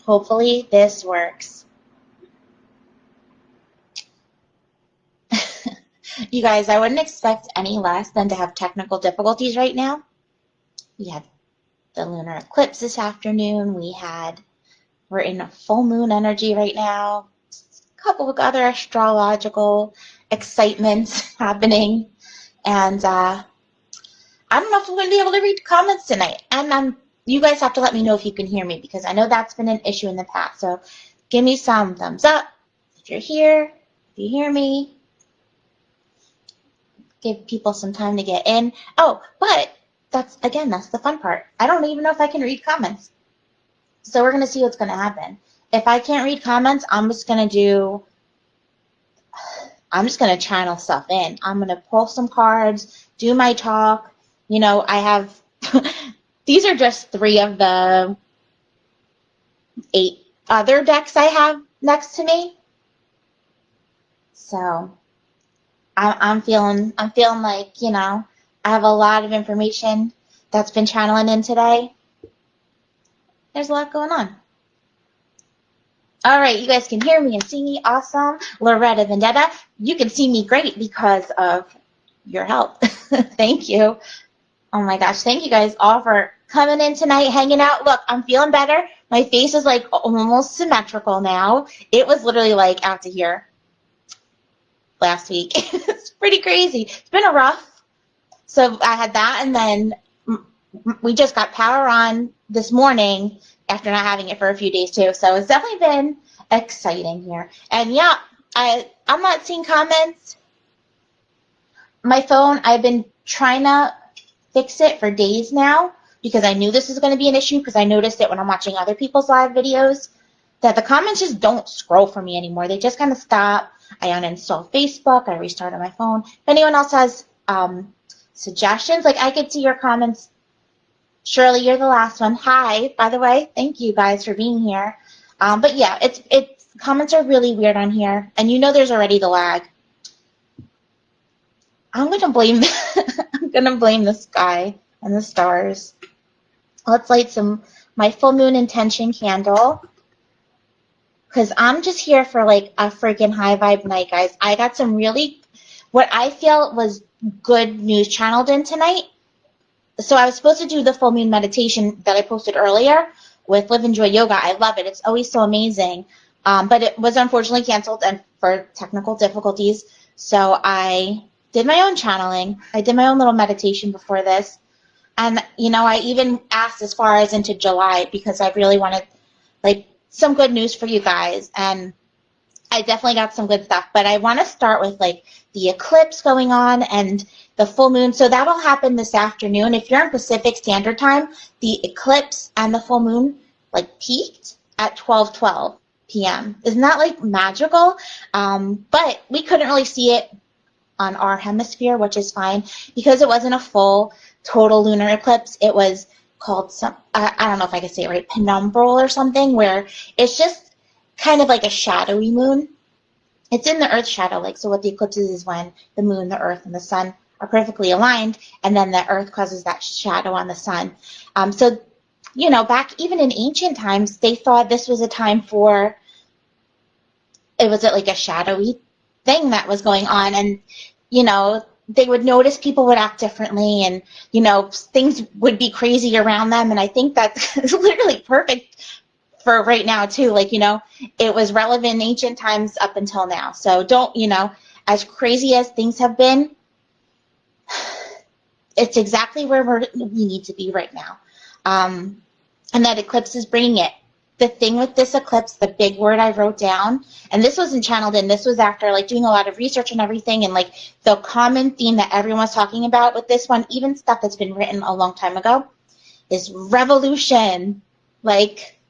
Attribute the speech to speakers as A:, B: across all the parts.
A: Hopefully this works. You guys, I wouldn't expect any less than to have technical difficulties right now. We had the lunar eclipse this afternoon. We're in a full moon energy right now. A couple of other astrological excitements happening. And I don't know if I'm going to be able to read comments tonight. And you guys have to let me know if you can hear me, because I know that's been an issue in the past. So give me some thumbs up if you're here, if you hear me. Give people some time to get in. Oh, but that's the fun part. I don't even know if I can read comments. So we're going to see what's going to happen. If I can't read comments, I'm just going to channel stuff in. I'm going to pull some cards, do my talk. You know, I have, these are just 3 of the 8 other decks I have next to me. So I'm feeling like, you know, I have a lot of information that's been channeling in today. There's a lot going on. All right, you guys can hear me and see me. Awesome. Loretta Vendetta, you can see me great because of your help. Thank you. Oh my gosh, thank you guys all for coming in tonight, hanging out. Look, I'm feeling better. My face is like almost symmetrical now. It was literally like out to here last week. It's pretty crazy. It's been a rough. So I had that, and then we just got power on this morning after not having it for a few days too. So it's definitely been exciting here. And yeah, I'm not seeing comments. My phone, I've been trying to fix it for days now because I knew this was going to be an issue, because I noticed it when I'm watching other people's live videos that the comments just don't scroll for me anymore. They just kind of stop. I uninstalled Facebook. I restarted my phone. If anyone else has suggestions, like I could see your comments. Shirley, you're the last one. Hi, by the way. Thank you guys for being here. But yeah, it's comments are really weird on here, and you know there's already the lag. I'm gonna blame the sky and the stars. Let's light my full moon intention candle, because I'm just here for like a freaking high vibe night, guys. I got some really, what I feel was good news channeled in tonight. So I was supposed to do the full moon meditation that I posted earlier with Live Enjoy Yoga. I love it. It's always so amazing. But it was unfortunately canceled and for technical difficulties. So I did my own channeling. I did my own little meditation before this. And, you know, I even asked as far as into July because I really wanted, like, some good news for you guys. And I definitely got some good stuff. But I want to start with, like, the eclipse going on and the full moon. So that'll happen this afternoon. If you're in Pacific Standard Time, the eclipse and the full moon, like, peaked at 12:12 p.m. Isn't that, like, magical? But we couldn't really see it on our hemisphere, which is fine, because it wasn't a full total lunar eclipse. It was called I don't know if I can say it right, penumbral or something, where it's just kind of like a shadowy moon. It's in the Earth shadow, like, so what the eclipse is when the moon, the Earth, and the sun are perfectly aligned, and then the Earth causes that shadow on the sun. So, you know, back even in ancient times, they thought this was a time for, it was like a shadowy thing that was going on, and, you know, they would notice people would act differently, and, you know, things would be crazy around them, and I think that's literally perfect for right now too. Like, you know, it was relevant in ancient times up until now. So don't, you know, as crazy as things have been, it's exactly where we need to be right now. And that eclipse is bringing it. The thing with this eclipse, the big word I wrote down, and this wasn't channeled in, this was after like doing a lot of research and everything, and like the common theme that everyone was talking about with this one, even stuff that's been written a long time ago, is revolution. Like,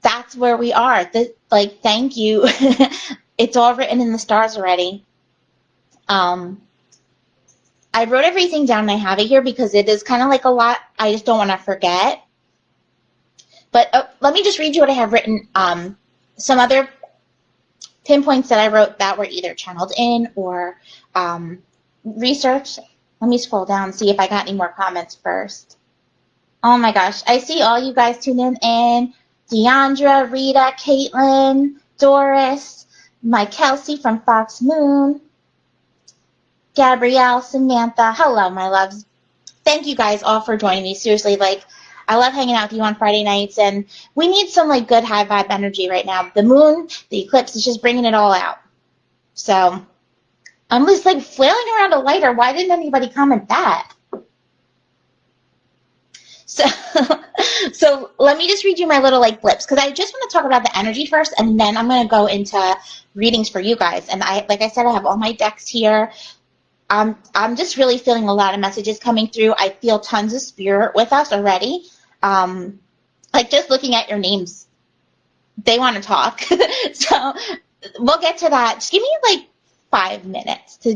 A: that's where we are. Like, thank you. It's all written in the stars already. I wrote everything down and I have it here because it is kind of like a lot. I just don't want to forget. But let me just read you what I have written. Some other pinpoints that I wrote that were either channeled in or research. Let me scroll down and see if I got any more comments first. Oh my gosh. I see all you guys tuning in. Deandra, Rita, Caitlin, Doris, my Kelsey from Fox Moon, Gabrielle, Samantha. Hello, my loves. Thank you guys all for joining me. Seriously, like, I love hanging out with you on Friday nights, and we need some, like, good high vibe energy right now. The moon, the eclipse is just bringing it all out. So I'm just, like, flailing around a lighter. Why didn't anybody comment that? So, so let me just read you my little, like, blips, because I just want to talk about the energy first, and then I'm going to go into readings for you guys. And like I said, I have all my decks here. I'm just really feeling a lot of messages coming through. I feel tons of spirit with us already. Like, just looking at your names, they want to talk. So we'll get to that. Just give me like 5 minutes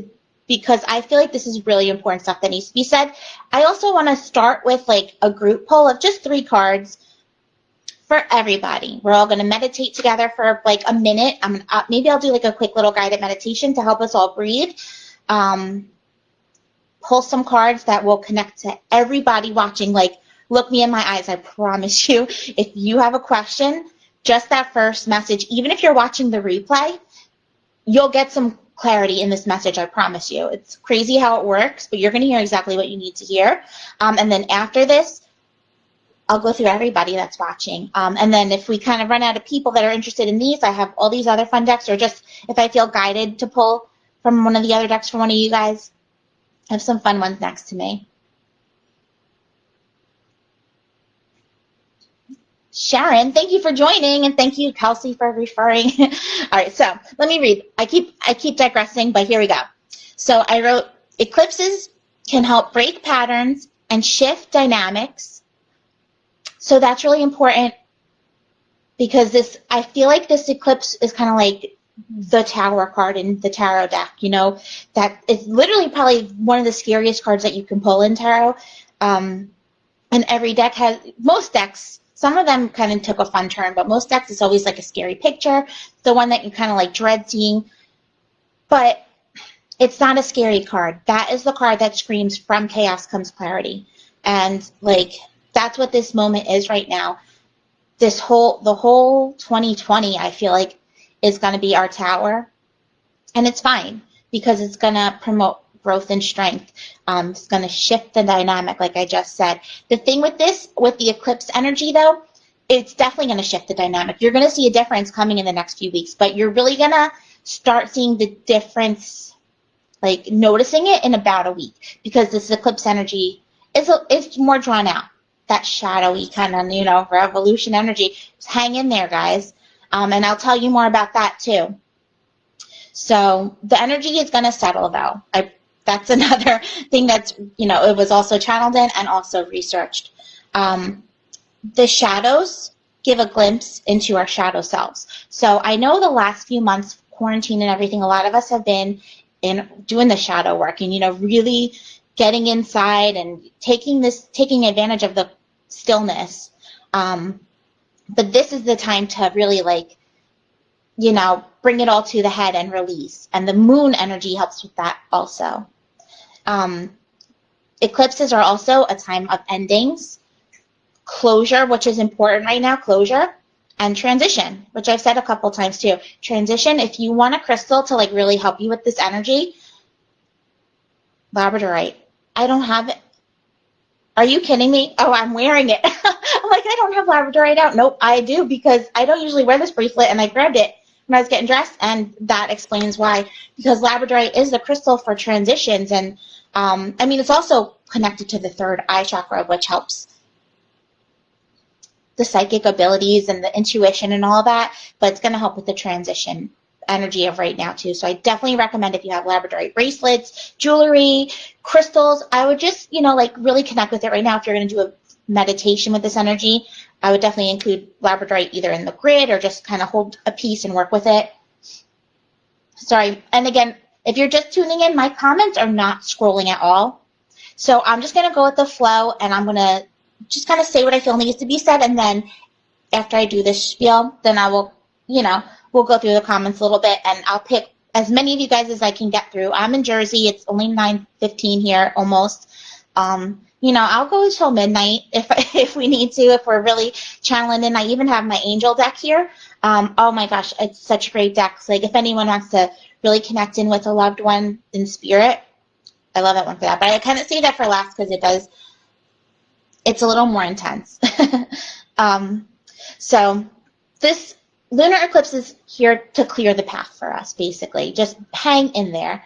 A: because I feel like this is really important stuff that needs to be said. I also want to start with like a group poll of just 3 cards for everybody. We're all going to meditate together for like a minute. Maybe I'll do like a quick little guided meditation to help us all breathe. Pull some cards that will connect to everybody watching. Like, look me in my eyes. I promise you, if you have a question, just that first message, even if you're watching the replay, you'll get some clarity in this message. I promise you. It's crazy how it works, but you're going to hear exactly what you need to hear. And then after this, I'll go through everybody that's watching. And then if we kind of run out of people that are interested in these, I have all these other fun decks, or just if I feel guided to pull from one of the other decks for one of you guys, I have some fun ones next to me. Sharon, thank you for joining, and thank you, Kelsey, for referring. All right, so let me read. I keep digressing, but here we go. So I wrote, eclipses can help break patterns and shift dynamics. So that's really important because I feel like this eclipse is kind of like the Tower card in the tarot deck, you know, that is literally probably one of the scariest cards that you can pull in tarot. And every deck has, most decks, some of them kind of took a fun turn, but most decks is always like a scary picture, the one that you kind of like dread seeing. But it's not a scary card. That is the card that screams, from chaos comes clarity. And like, that's what this moment is right now. The whole 2020, I feel like, is going to be our Tower. And it's fine because it's going to promote growth and strength. It's going to shift the dynamic, like I just said. The thing with this, with the eclipse energy, though, it's definitely going to shift the dynamic. You're going to see a difference coming in the next few weeks, but you're really going to start seeing the difference, like noticing it in about a week, because this eclipse energy is more drawn out. That shadowy kind of, you know, revolution energy. Just hang in there, guys. And I'll tell you more about that, too. So the energy is going to settle, though. That's another thing that's, you know, it was also channeled in and also researched. The shadows give a glimpse into our shadow selves. So I know the last few months, quarantine and everything, a lot of us have been doing the shadow work and, you know, really getting inside and taking advantage of the stillness. But this is the time to really, like, you know, bring it all to the head and release. And the moon energy helps with that also. Eclipses are also a time of endings, closure, which is important right now, closure, and transition, which I've said a couple times too. Transition, if you want a crystal to like really help you with this energy, labradorite. I don't have it. Are you kidding me? Oh, I'm wearing it. I'm like, I don't have labradorite out. Nope, I do, because I don't usually wear this bracelet, and I grabbed it when I was getting dressed, and that explains why. Because labradorite is the crystal for transitions, and I mean, it's also connected to the third eye chakra, which helps the psychic abilities and the intuition and all of that, but it's going to help with the transition energy of right now too. So I definitely recommend, if you have labradorite bracelets, jewelry, crystals, I would just, you know, like really connect with it right now. If you're going to do a meditation with this energy, I would definitely include labradorite either in the grid or just kind of hold a piece and work with it. Sorry. And again, if you're just tuning in, my comments are not scrolling at all. So I'm just going to go with the flow, and I'm going to just kind of say what I feel needs to be said. And then after I do this spiel, then I will, you know, we'll go through the comments a little bit, and I'll pick as many of you guys as I can get through. I'm in Jersey. It's only 9:15 here, almost. I'll go till midnight if if we need to, if we're really channeling in. I even have my angel deck here. Oh my gosh, it's such a great deck. Like if anyone wants to really connect in with a loved one in spirit, I love that one for that. But I kind of save that for last because it's a little more intense. So this lunar eclipse is here to clear the path for us, basically. Just hang in there.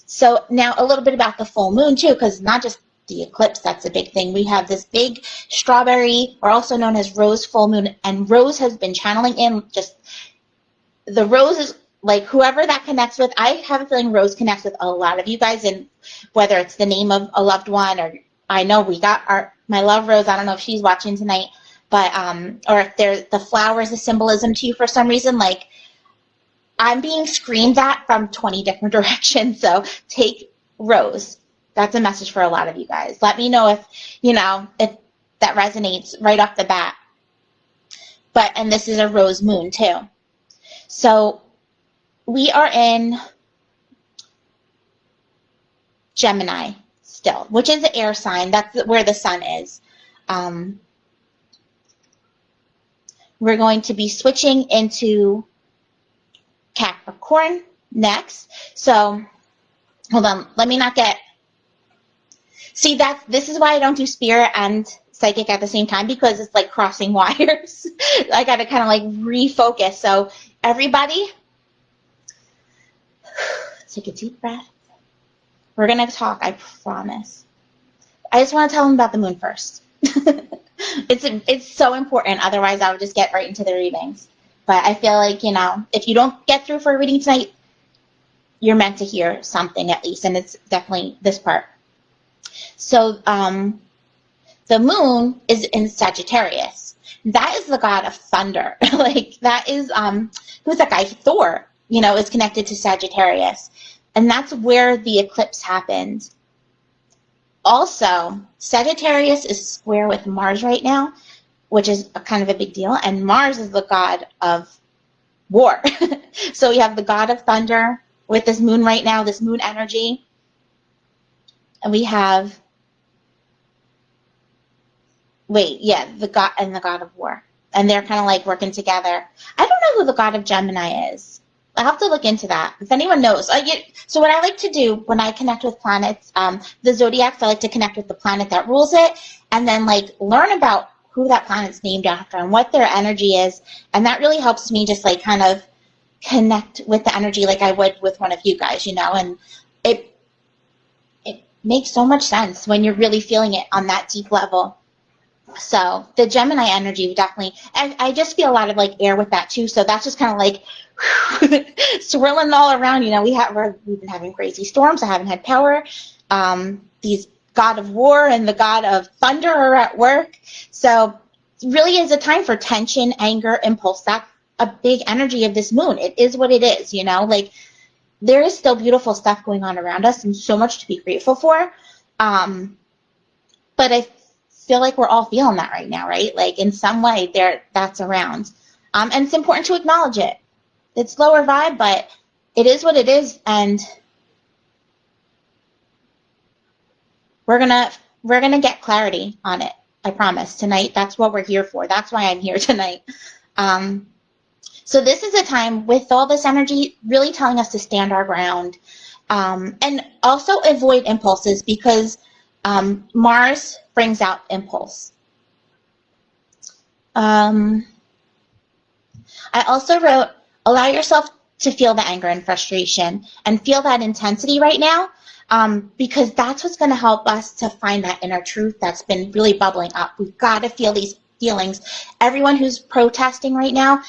A: So now a little bit about the full moon too, because not just the eclipse, that's a big thing. We have this big strawberry, or also known as rose full moon, and Rose has been channeling in. Just the Rose is like whoever that connects with. I have a feeling Rose connects with a lot of you guys, and whether it's the name of a loved one, or I know we got my love Rose. I don't know if she's watching tonight, but or if the flower is a symbolism to you for some reason. Like I'm being screamed at from 20 different directions. So take Rose. That's a message for a lot of you guys. Let me know if that resonates right off the bat. And this is a rose moon too. So we are in Gemini still, which is the air sign. That's where the sun is. We're going to be switching into Capricorn next. So hold on, let me not get. See, this is why I don't do spirit and psychic at the same time, because it's like crossing wires. I got to kind of like refocus. So everybody, take a deep breath. We're going to talk, I promise. I just want to tell them about the moon first. It's so important. Otherwise, I would just get right into the readings. But I feel like, if you don't get through for a reading tonight, you're meant to hear something at least. And it's definitely this part. So the moon is in Sagittarius. That is the god of thunder. Like that is, who's that guy? Thor, is connected to Sagittarius. And that's where the eclipse happened. Also, Sagittarius is square with Mars right now, which is kind of a big deal. And Mars is the god of war. So we have the god of thunder with this moon right now, this moon energy. And we have, the god and the god of war. And they're kind of like working together. I don't know who the god of Gemini is. I'll have to look into that. If anyone knows. So what I like to do when I connect with planets, the zodiacs, I like to connect with the planet that rules it, and then like learn about who that planet's named after and what their energy is. And that really helps me just like kind of connect with the energy like I would with one of you guys, and it makes so much sense when you're really feeling it on that deep level. So the Gemini energy definitely, and I just feel a lot of like air with that too. So that's just kind of like swirling all around. We've been having crazy storms. I haven't had power. These god of war and the god of thunder are at work. So it really is a time for tension, anger, impulse. That's a big energy of this moon. It is what it is, like there is still beautiful stuff going on around us and so much to be grateful for. But I feel like we're all feeling that right now, right? Like in some way that's around. And it's important to acknowledge it. It's lower vibe, but it is what it is, and we're gonna get clarity on it. I promise. Tonight, that's what we're here for. That's why I'm here tonight. So this is a time with all this energy really telling us to stand our ground, and also avoid impulses, because Mars brings out impulse. I also wrote, allow yourself to feel the anger and frustration and feel that intensity right now, because that's what's going to help us to find that inner truth that's been really bubbling up. We've got to feel these feelings. Everyone who's protesting right now,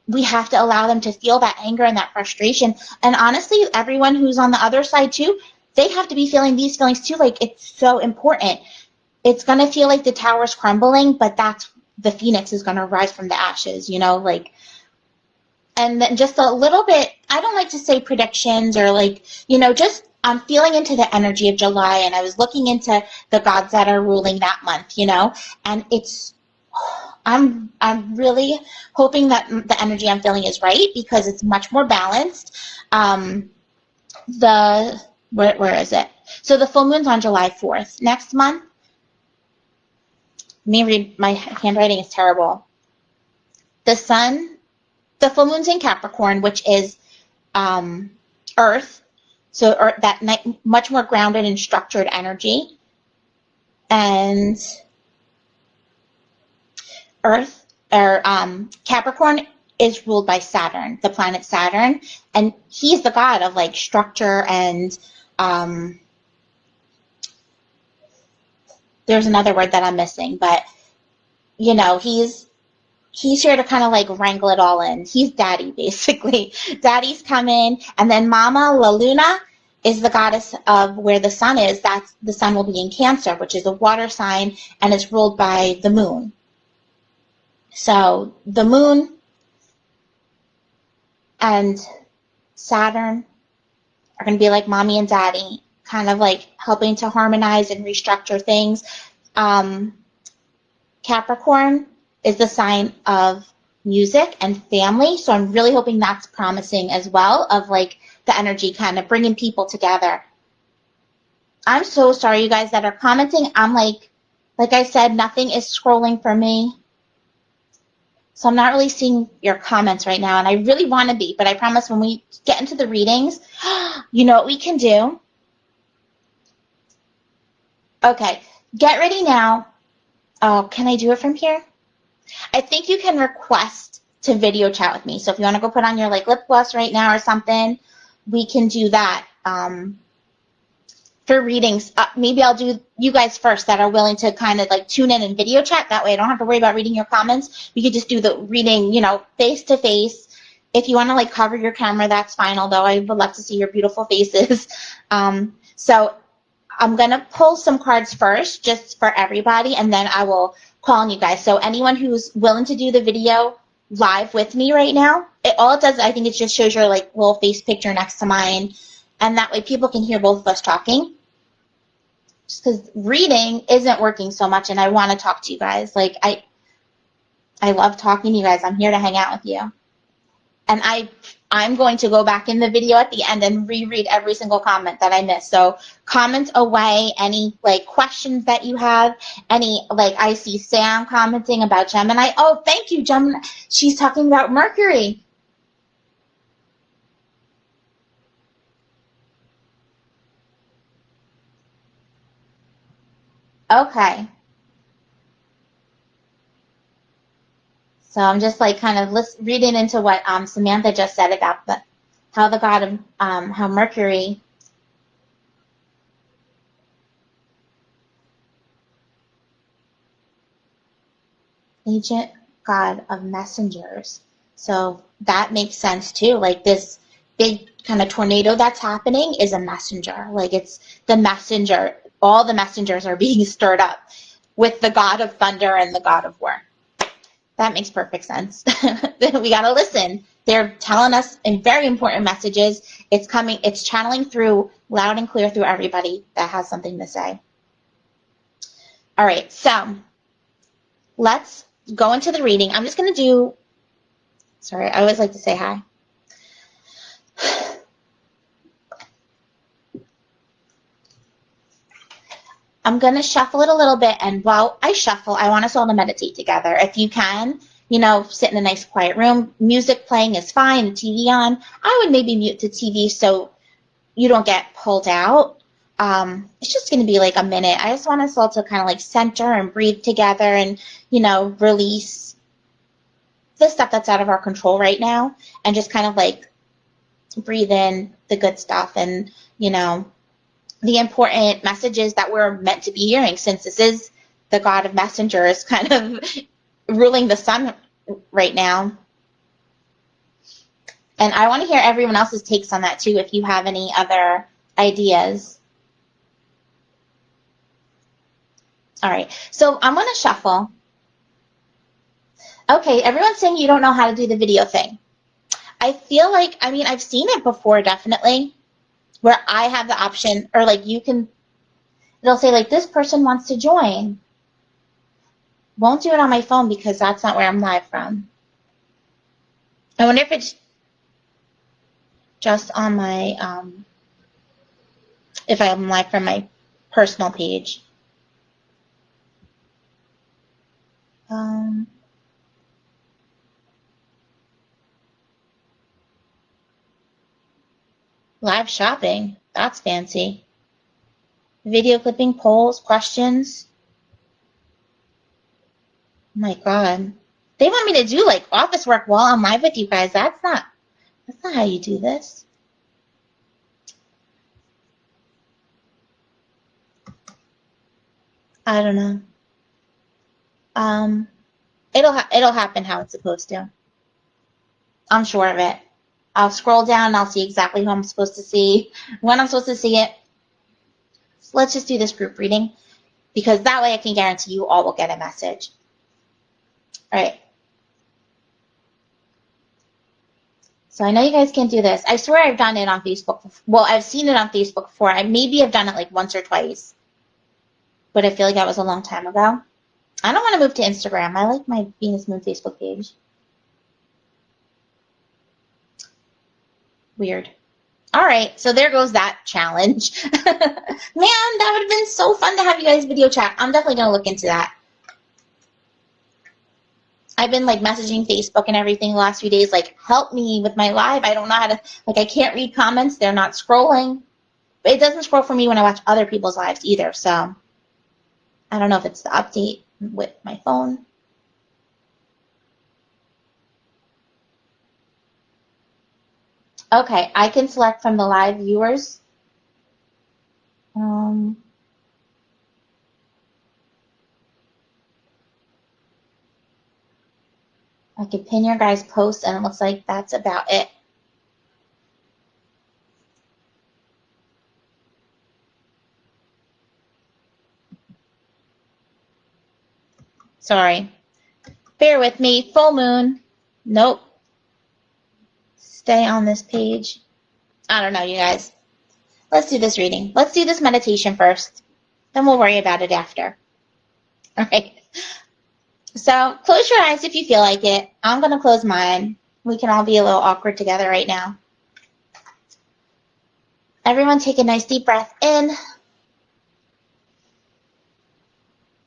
A: we have to allow them to feel that anger and that frustration. And honestly, everyone who's on the other side too, they have to be feeling these feelings too. Like, it's so important. It's going to feel like the tower's crumbling, but that's the phoenix is going to rise from the ashes, and then just a little bit, I don't like to say predictions or just I'm feeling into the energy of July, and I was looking into the gods that are ruling that month, and I'm really hoping that the energy I'm feeling is right, because it's much more balanced. Where is it? So the full moon's on July 4th next month. Let me read, my handwriting is terrible. The sun, the full moon's in Capricorn, which is Earth, so that much more grounded and structured energy. And Earth, or Capricorn, is ruled by Saturn, the planet Saturn, and he's the god of like structure and there's another word that I'm missing, but you know, he's here to kind of like wrangle it all in. He's daddy, basically. Daddy's coming, and then Mama La Luna is the goddess of where the sun is. That's the sun will be in Cancer, which is a water sign, and is ruled by the moon. So the moon and Saturn are going to be like mommy and daddy, kind of like helping to harmonize and restructure things. Capricorn is the sign of music and family, so I'm really hoping that's promising as well, of like the energy kind of bringing people together. I'm so sorry, you guys that are commenting. I'm like I said, nothing is scrolling for me, so I'm not really seeing your comments right now, and I really want to be, but I promise when we get into the readings, you know what we can do? Okay, get ready now. Oh, can I do it from here? I think you can request to video chat with me. So if you want to go put on your like lip gloss right now or something, we can do that. For readings, maybe I'll do you guys first that are willing to kind of like tune in and video chat. That way I don't have to worry about reading your comments. We could just do the reading, you know, face to face. If you want to like cover your camera, that's fine. Although I would love to see your beautiful faces. So I'm going to pull some cards first just for everybody, and then I will call on you guys. So anyone who's willing to do the video live with me right now, all it does, I think it just shows your like little face picture next to mine, and that way people can hear both of us talking. Just because reading isn't working so much, and I want to talk to you guys. Like I love talking to you guys. I'm here to hang out with you. And I'm going to go back in the video at the end and reread every single comment that I missed. So comment away any like questions that you have. Any, like, I see Sam commenting about Gemini. Oh, thank you, Gemini. She's talking about Mercury. Okay. So I'm just like kind of reading into what Samantha just said about how the god of how Mercury ancient god of messengers. So that makes sense too. Like this big kind of tornado that's happening is a messenger. Like it's the messenger. All the messengers are being stirred up with the god of thunder and the god of war. That makes perfect sense. We got to listen. They're telling us in very important messages. It's coming, it's channeling through loud and clear through everybody that has something to say. All right, so let's go into the reading. I'm just going to do, sorry, I always like to say hi. I'm going to shuffle it a little bit, and while I shuffle, I want us all to meditate together. If you can, you know, sit in a nice quiet room. Music playing is fine, the TV on. I would maybe mute the TV so you don't get pulled out. It's just going to be like a minute. I just want us all to kind of like center and breathe together and, you know, release the stuff that's out of our control right now, and just kind of like breathe in the good stuff and, you know, the important messages that we're meant to be hearing, since this is the god of messengers kind of ruling the sun right now. And I want to hear everyone else's takes on that too, if you have any other ideas. All right, so I'm going to shuffle. Okay, everyone's saying you don't know how to do the video thing. I feel like, I mean, I've seen it before, definitely, where I have the option, or like you can, it'll say like this person wants to join. Won't do it on my phone because that's not where I'm live from. I wonder if it's just on my, if I'm live from my personal page. Live shopping. That's fancy. Video clipping, polls, questions. Oh my God. They want me to do like office work while I'm live with you guys. That's not how you do this. I don't know. It'll happen how it's supposed to. I'm sure of it. I'll scroll down and I'll see exactly who I'm supposed to see, when I'm supposed to see it. So let's just do this group reading, because that way I can guarantee you all will get a message. All right. So I know you guys can't do this. I swear I've done it on Facebook. Well, I've seen it on Facebook before. I maybe have done it like once or twice, but I feel like that was a long time ago. I don't want to move to Instagram. I like my Venus Moon Facebook page. Weird. All right, so there goes that challenge. Man, that would have been so fun to have you guys video chat. I'm definitely going to look into that. I've been like messaging Facebook and everything the last few days, like, help me with my live. I don't know how to, like, I can't read comments. They're not scrolling. But it doesn't scroll for me when I watch other people's lives either, so I don't know if it's the update with my phone. Okay, I can select from the live viewers. I can pin your guys' posts, and it looks like that's about it. Sorry. Bear with me. Full moon. Nope. Stay on this page. I don't know, you guys. Let's do this reading. Let's do this meditation first. Then we'll worry about it after. All right. So close your eyes if you feel like it. I'm going to close mine. We can all be a little awkward together right now. Everyone take a nice deep breath in.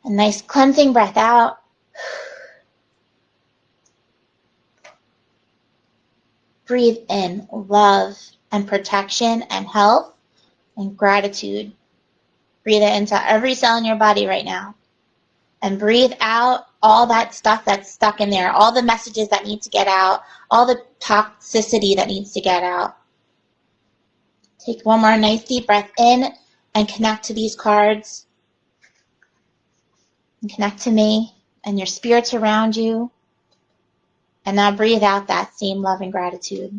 A: A nice cleansing breath out. Breathe in love and protection and health and gratitude. Breathe it into every cell in your body right now. And breathe out all that stuff that's stuck in there, all the messages that need to get out, all the toxicity that needs to get out. Take one more nice deep breath in and connect to these cards. And connect to me and your spirits around you. And now breathe out that same love and gratitude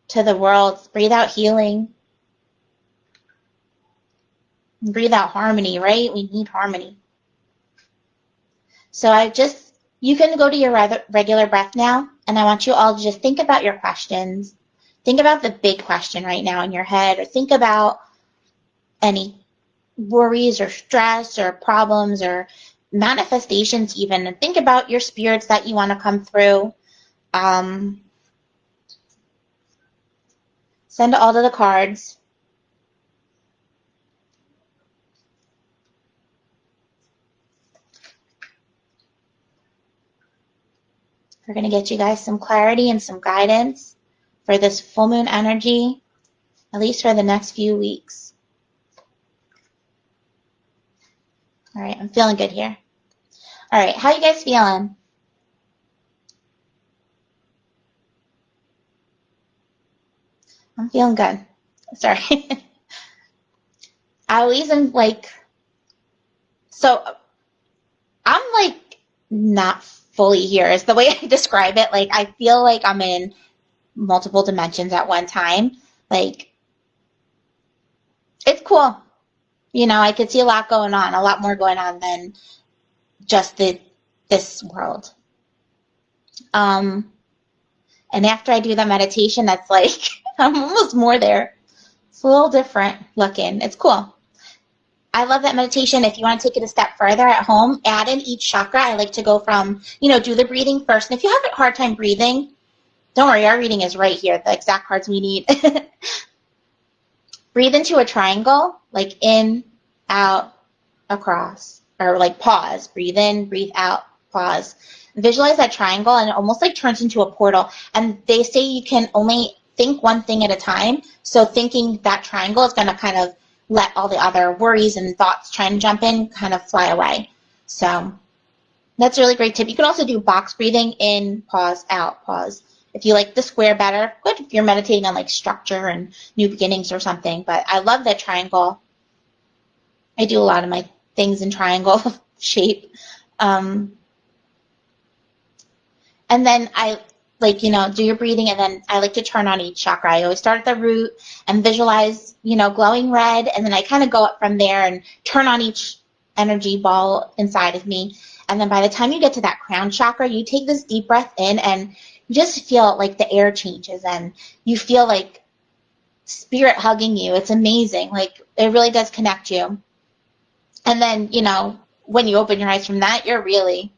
A: to the world. Breathe out healing. And breathe out harmony, right? We need harmony. So you can go to your regular breath now, and I want you all to just think about your questions. Think about the big question right now in your head, or think about any worries or stress or problems or manifestations even, and think about your spirits that you want to come through. Send all of the cards. We're going to get you guys some clarity and some guidance for this full moon energy, at least for the next few weeks. All right, I'm feeling good here. All right, how you guys feeling? I'm feeling good. Sorry. I always am like, so I'm like not fully here is the way I describe it. Like, I feel like I'm in multiple dimensions at one time. Like, it's cool. You know, I could see a lot going on, a lot more going on than just this world. And after I do the meditation, that's like, I'm almost more there. It's a little different looking. It's cool. I love that meditation. If you want to take it a step further at home, add in each chakra. I like to go from, do the breathing first. And if you have a hard time breathing, don't worry, our reading is right here, the exact cards we need. Breathe into a triangle, like in, out, across, or like pause. Breathe in, breathe out, pause. Visualize that triangle, and it almost like turns into a portal. And they say you can only think one thing at a time. So thinking that triangle is going to kind of let all the other worries and thoughts trying to jump in kind of fly away. So that's a really great tip. You can also do box breathing, in, pause, out, pause. If you like the square better, good if you're meditating on like structure and new beginnings or something. But I love that triangle. I do a lot of my things in triangle shape. And then I like, do your breathing, and then I like to turn on each chakra. I always start at the root and visualize, glowing red, and then I kind of go up from there and turn on each energy ball inside of me. And then by the time you get to that crown chakra, you take this deep breath in and you just feel like the air changes and you feel like spirit hugging you. It's amazing. Like, it really does connect you. And then, when you open your eyes from that, you're really,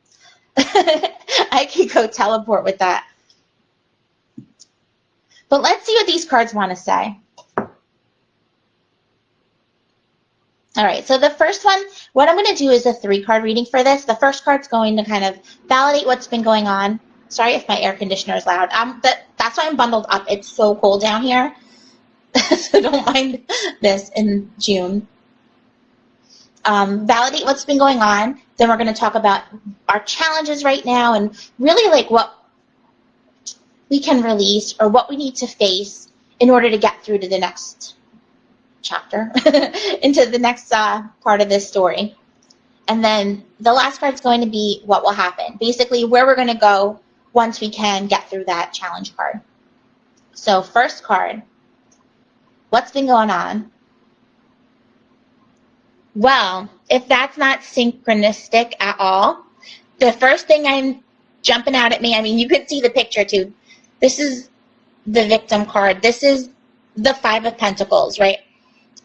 A: I could go teleport with that. But let's see what these cards want to say. All right, so the first one, what I'm going to do is a 3-card reading for this. The first card's going to kind of validate what's been going on. Sorry if my air conditioner is loud. That's why I'm bundled up. It's so cold down here. So don't mind this in June. Validate what's been going on. Then we're going to talk about our challenges right now and really like what we can release or what we need to face in order to get through to the next chapter, into the next part of this story. And then the last card is going to be what will happen. Basically, where we're going to go once we can get through that challenge card. So first card, what's been going on? Well, if that's not synchronistic at all, the first thing I'm jumping out at me, I mean, you could see the picture too. This is the victim card. This is the 5 of Pentacles, right?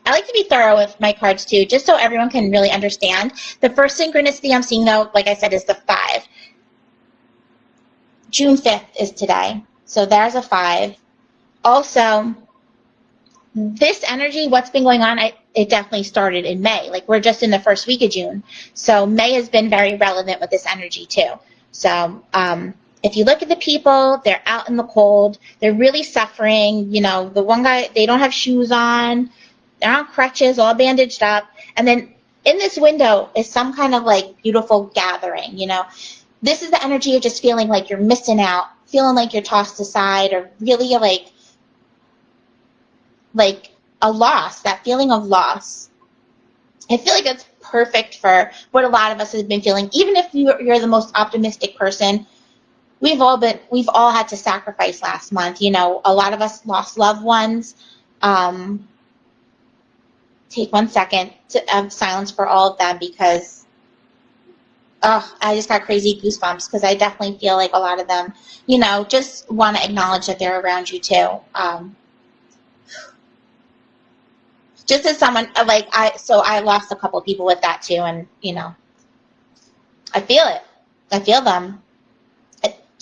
A: I like to be thorough with my cards too, just so everyone can really understand. The first synchronicity I'm seeing, though, like I said, is the 5. June 5th is today. So there's a 5. Also, this energy, what's been going on, it definitely started in May. Like, we're just in the first week of June. So May has been very relevant with this energy too. So if you look at the people, they're out in the cold. They're really suffering. The one guy, they don't have shoes on. They're on crutches, all bandaged up. And then in this window is some kind of like beautiful gathering, This is the energy of just feeling like you're missing out, feeling like you're tossed aside, or really like a loss, that feeling of loss. I feel like that's perfect for what a lot of us have been feeling. Even if you're the most optimistic person, we've all had to sacrifice last month. A lot of us lost loved ones. Take 1 second of silence for all of them, because I just got crazy goosebumps, because I definitely feel like a lot of them, just want to acknowledge that they're around you too. Just as someone, I lost a couple of people with that too, and, I feel it. I feel them.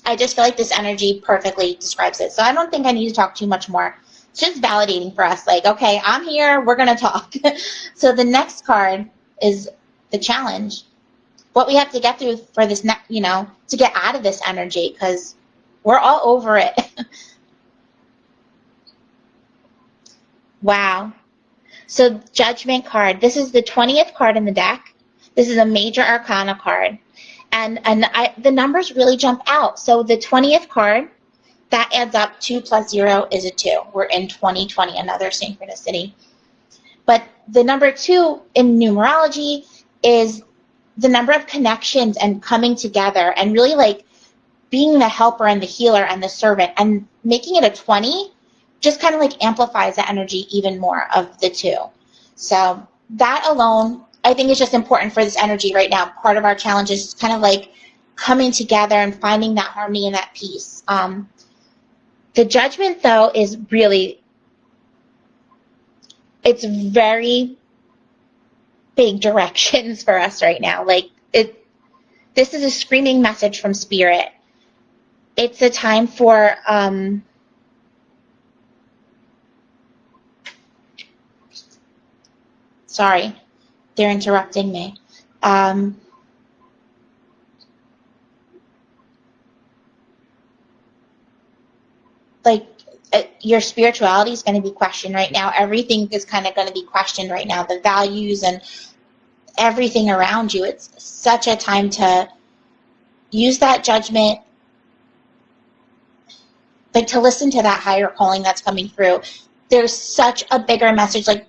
A: I just feel like this energy perfectly describes it. So I don't think I need to talk too much more. It's just validating for us. Like, okay, I'm here. We're going to talk. So the next card is the challenge. What we have to get through for this, to get out of this energy, because we're all over it. Wow. So Judgment card. This is the 20th card in the deck. This is a major arcana card. And the numbers really jump out. So the 20th card, that adds up. 2 plus 0 is a 2. We're in 2020, another synchronicity. But the number 2 in numerology is the number of connections and coming together and really like being the helper and the healer and the servant, and making it a 20 just kind of like amplifies the energy even more of the 2. So that alone, I think, is just important for this energy right now. Part of our challenge is kind of like coming together and finding that harmony and that peace. The Judgment, though, is really, it's very big directions for us right now. Like, this is a screaming message from Spirit. It's a time for sorry, they're interrupting me. Like, your spirituality is going to be questioned right now. Everything is kind of going to be questioned right now. The values and everything around you. It's such a time to use that judgment, like to listen to that higher calling that's coming through. There's such a bigger message. Like,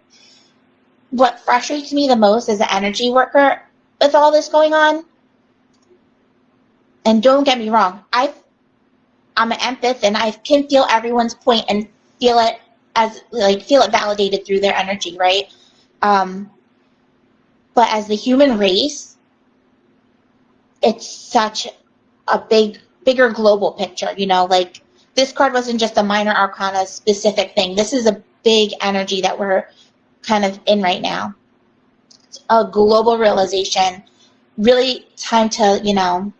A: what frustrates me the most as an energy worker with all this going on, and don't get me wrong, I'm an empath and I can feel everyone's point and feel it as, like, feel it validated through their energy, right? But as the human race, it's such a bigger global picture, you know, like this card wasn't just a minor arcana specific thing. This is a big energy that we're kind of in right now. It's a global realization, really time to, you know,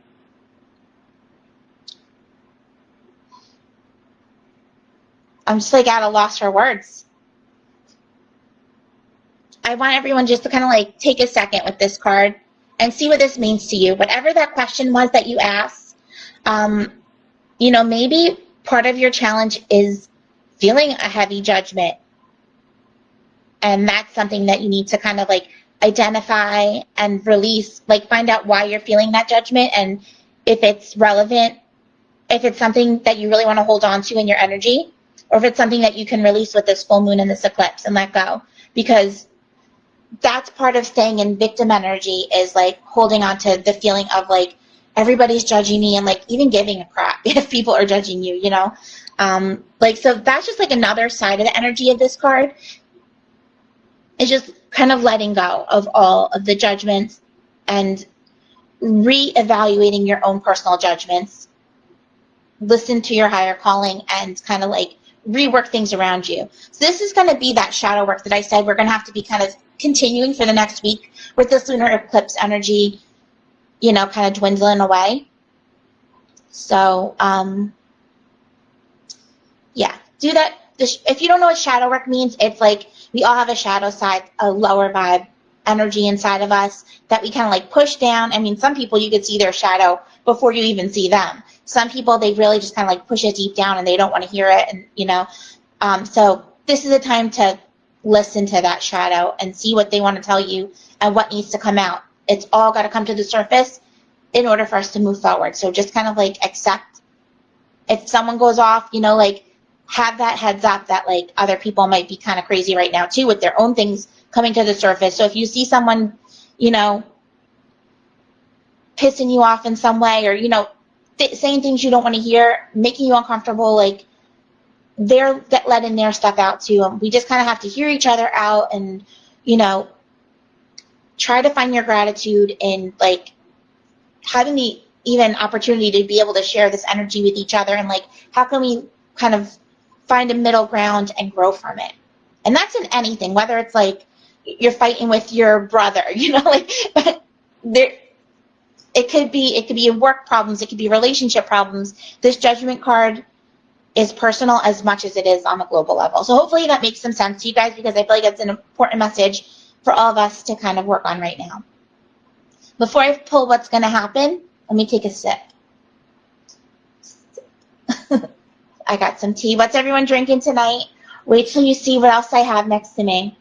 A: I'm just like at a loss for words. I want everyone just to kind of like take a second with this card and see what this means to you. Whatever that question was that you asked, you know, maybe part of your challenge is feeling a heavy judgment. And that's something that you need to kind of like identify and release, like find out why you're feeling that judgment and if it's relevant, if it's something that you really want to hold on to in your energy, or if it's something that you can release with this full moon and this eclipse and let go. Because that's part of staying in victim energy, is like holding on to the feeling of like everybody's judging me and like even giving a crap if people are judging you, you know? Like, so that's just like another side of the energy of this card. It's just kind of letting go of all of the judgments and reevaluating your own personal judgments. Listen to your higher calling and kind of like rework things around you. So this is going to be that shadow work that I said we're going to have to be kind of continuing for the next week with this lunar eclipse energy, you know, kind of dwindling away. So, yeah, do that. If you don't know what shadow work means, it's like we all have a shadow side, a lower vibe energy inside of us that we kind of like push down. I mean, some people you could see their shadow before you even see them. Some people, they really just kind of like push it deep down and they don't want to hear it. And, you know, so this is a time to listen to that shadow and see what they want to tell you and what needs to come out. It's all got to come to the surface in order for us to move forward. So just kind of like accept if someone goes off, you know, like have that heads up that like other people might be kind of crazy right now too with their own things coming to the surface. So if you see someone, you know, pissing you off in some way, or, you know, saying things you don't want to hear, making you uncomfortable, like they're letting their stuff out too. We just kind of have to hear each other out and, you know, try to find your gratitude in like having the even opportunity to be able to share this energy with each other, and like how can we kind of find a middle ground and grow from it. And that's in anything, whether it's like you're fighting with your brother, you know, like there it could be work problems, it could be relationship problems. This judgment card is personal as much as it is on a global level. So hopefully that makes some sense to you guys, because I feel like it's an important message for all of us to kind of work on right now. Before I pull what's going to happen, let me take a sip. I got some tea. What's everyone drinking tonight? Wait till you see what else I have next to me.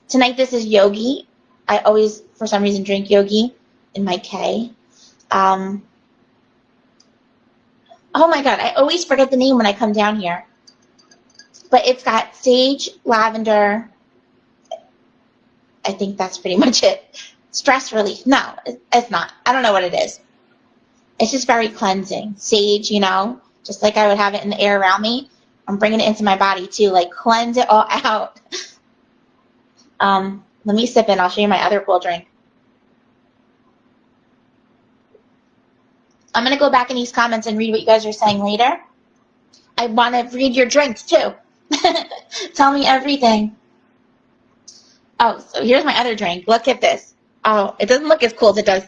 A: Tonight this is yogi. I always, for some reason, drink yogi in my K. Oh my god, I always forget the name when I come down here. But it's got sage, lavender. I think that's pretty much it. Stress relief. No, it's not. I don't know what it is. It's just very cleansing. Sage, you know, just like I would have it in the air around me. I'm bringing it into my body too, like cleanse it all out. Let me sip in. I'll show you my other cool drink. I'm going to go back in these comments and read what you guys are saying later. I want to read your drinks too. Tell me everything. Oh, so here's my other drink. Look at this. Oh, it doesn't look as cool as it does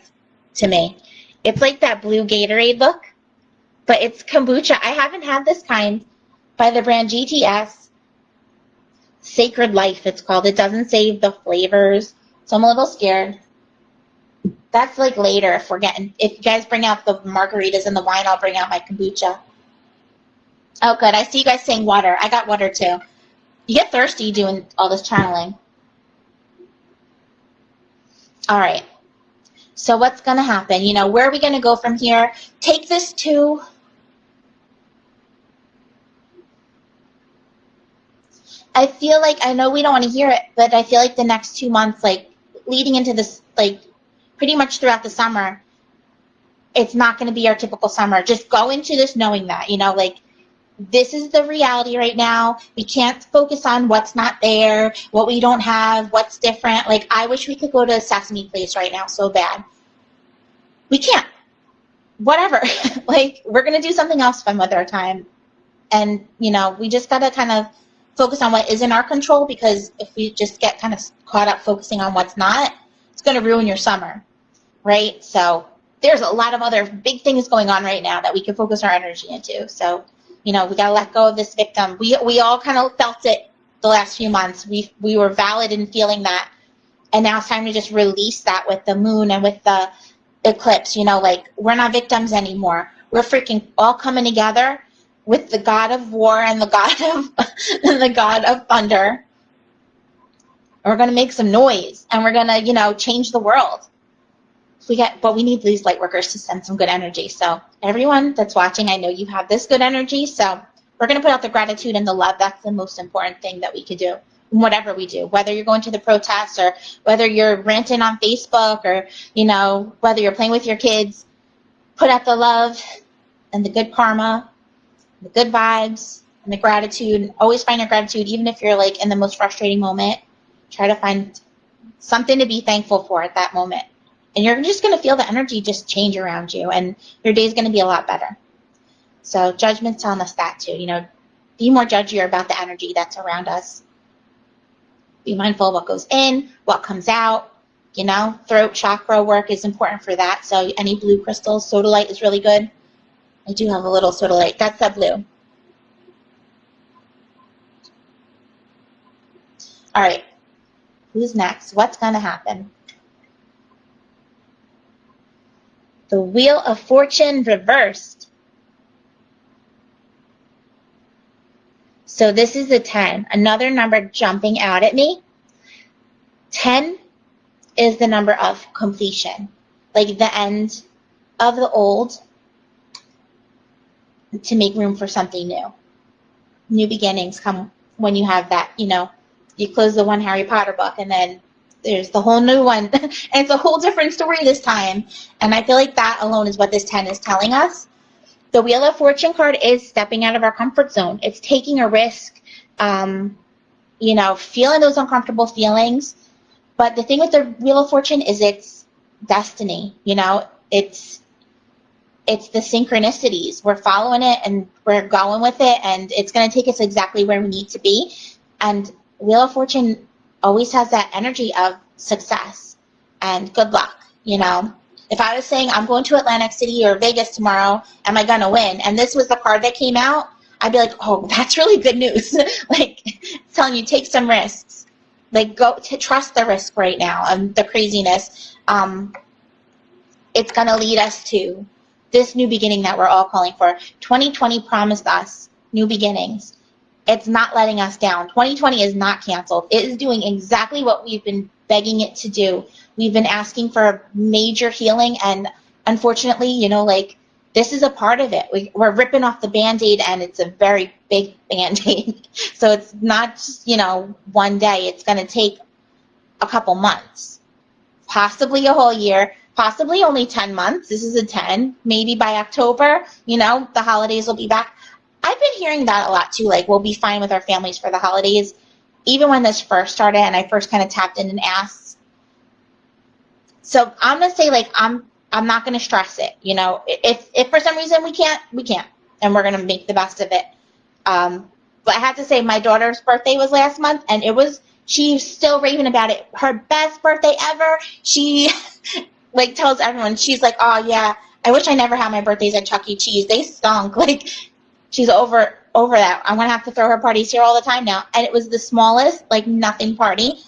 A: to me. It's like that blue Gatorade look, but it's kombucha. I haven't had this kind by the brand GTS. Sacred Life, it's called. It doesn't say the flavors, so I'm a little scared. That's like later if you guys bring out the margaritas and the wine, I'll bring out my kombucha. Oh, good. I see you guys saying water. I got water too. You get thirsty doing all this channeling. All right. So what's going to happen? You know, where are we going to go from here? Take this to... I feel like, I know we don't want to hear it, but I feel like the next 2 months, like leading into this, like pretty much throughout the summer, it's not going to be our typical summer. Just go into this knowing that, you know, like this is the reality right now. We can't focus on what's not there, what we don't have, what's different. Like, I wish we could go to a Sesame Place right now so bad. We can't. Whatever. Like, we're going to do something else fun with our time. And, you know, we just got to kind of focus on what is in our control, because if we just get kind of caught up focusing on what's not, it's going to ruin your summer, right? So there's a lot of other big things going on right now that we can focus our energy into. So, you know, we got to let go of this victim. We all kind of felt it the last few months. We were valid in feeling that. And now it's time to just release that with the moon and with the eclipse. You know, like, we're not victims anymore. We're freaking all coming together with the God of war and the God of and the God of thunder. And we're going to make some noise, and we're going to, you know, change the world. But we need these light workers to send some good energy. So everyone that's watching, I know you have this good energy. So we're going to put out the gratitude and the love. That's the most important thing that we could do, whatever we do, whether you're going to the protests or whether you're ranting on Facebook or, you know, whether you're playing with your kids. Put out the love and the good karma, the good vibes, and the gratitude. Always find your gratitude, even if you're like in the most frustrating moment. Try to find something to be thankful for at that moment. And you're just going to feel the energy just change around you, and your day's going to be a lot better. So Judgment's telling us that too. You know, be more judgier about the energy that's around us. Be mindful of what goes in, what comes out. You know, throat chakra work is important for that. So any blue crystals, sodalite is really good. I do have a little sodalite. That's that blue. All right. Who's next? What's going to happen? The Wheel of Fortune reversed. So this is a 10, another number jumping out at me. 10 is the number of completion, like the end of the old to make room for something new. New beginnings come when you have that, you know, you close the one Harry Potter book and then there's the whole new one. And it's a whole different story this time. And I feel like that alone is what this 10 is telling us. The Wheel of Fortune card is stepping out of our comfort zone. It's taking a risk, you know, feeling those uncomfortable feelings. But the thing with the Wheel of Fortune is it's destiny, you know, it's the synchronicities. We're following it and we're going with it, and it's going to take us exactly where we need to be. And Wheel of Fortune always has that energy of success and good luck, you know. If I was saying I'm going to Atlantic City or Vegas tomorrow, am I going to win? And this was the card that came out, I'd be like, oh, that's really good news. Like, telling you, take some risks. Like, go to trust the risk right now and the craziness. It's going to lead us to this new beginning that we're all calling for. 2020 promised us new beginnings. It's not letting us down. 2020 is not canceled. It is doing exactly what we've been begging it to do. We've been asking for major healing, and unfortunately, you know, like, this is a part of it. We're ripping off the Band-Aid, and it's a very big Band-Aid. So it's not just, you know, one day. It's going to take a couple months, possibly a whole year, possibly only 10 months. This is a 10. Maybe by October, you know, the holidays will be back. I've been hearing that a lot too, like, we'll be fine with our families for the holidays. Even when this first started and I first kind of tapped in and asked. So I'm going to say, like, I'm not going to stress it, you know. If for some reason we can't, and we're going to make the best of it. But I have to say, my daughter's birthday was last month, and she's still raving about it. Her best birthday ever. She, like, tells everyone, she's like, oh, yeah, I wish I never had my birthdays at Chuck E. Cheese. They stunk. Like, she's over that. I'm going to have to throw her parties here all the time now. And it was the smallest, like, nothing party.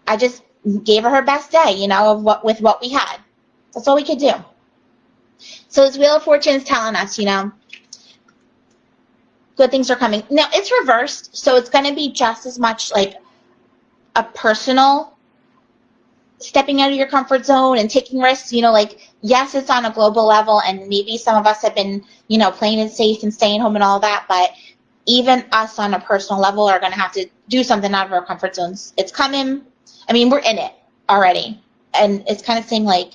A: I just gave her best day, you know, with what we had. That's all we could do. So this Wheel of Fortune is telling us, you know, good things are coming. Now, it's reversed, so it's going to be just as much like a personal stepping out of your comfort zone and taking risks. Like, yes, it's on a global level, and maybe some of us have been, playing it safe and staying home and all that, but even us on a personal level are going to have to do something out of our comfort zones. It's coming. I mean, we're in it already, and it's kind of saying, like,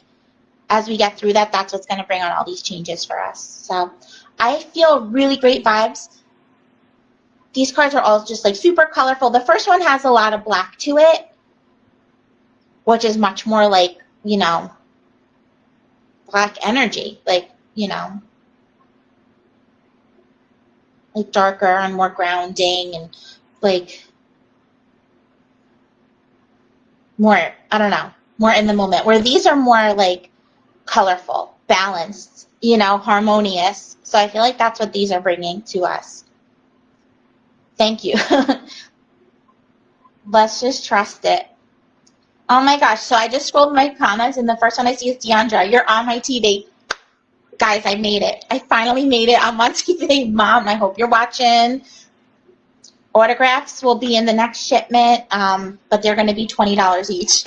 A: as we get through that, that's what's going to bring on all these changes for us. So I feel really great vibes. These cards are all just like super colorful. The first one has a lot of black to it, which is much more like, black energy, like, like darker and more grounding and like more, I don't know, more in the moment, where these are more like colorful, balanced, harmonious. So I feel like that's what these are bringing to us. Thank you. Let's just trust it. Oh my gosh, so I just scrolled my comments, and the first one I see is Deandra. You're on my TV. Guys, I made it. I finally made it. I'm on TV. Mom, I hope you're watching. Autographs will be in the next shipment, but they're going to be $20 each.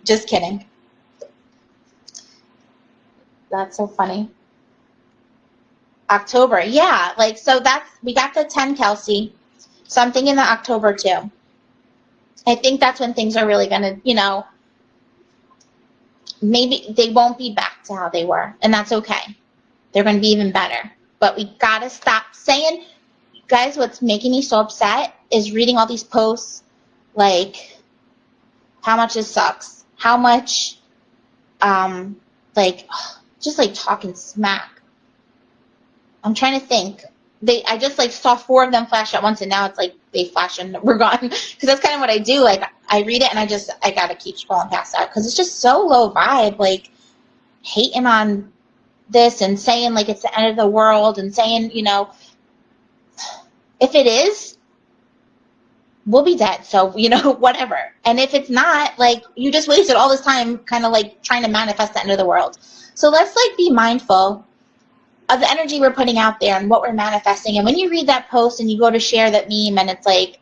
A: Just kidding. That's so funny. October, yeah. Like, so we got the 10, Kelsey. Something in the October too. I think that's when things are really going to, maybe they won't be back to how they were, and that's okay. They're going to be even better. But we got to stop saying, guys, what's making me so upset is reading all these posts like how much this sucks, how much, just like talking smack. I'm trying to think. I just like saw 4 of them flash at once, and now it's like they flash and we're gone. Because that's kind of what I do. Like, I read it and I gotta keep scrolling past that because it's just so low vibe. Like, hating on this and saying like it's the end of the world and saying, if it is, we'll be dead. So, whatever. And if it's not, like, you just wasted all this time kind of like trying to manifest the end of the world. So let's like be mindful of the energy we're putting out there and what we're manifesting. And when you read that post and you go to share that meme and it's like,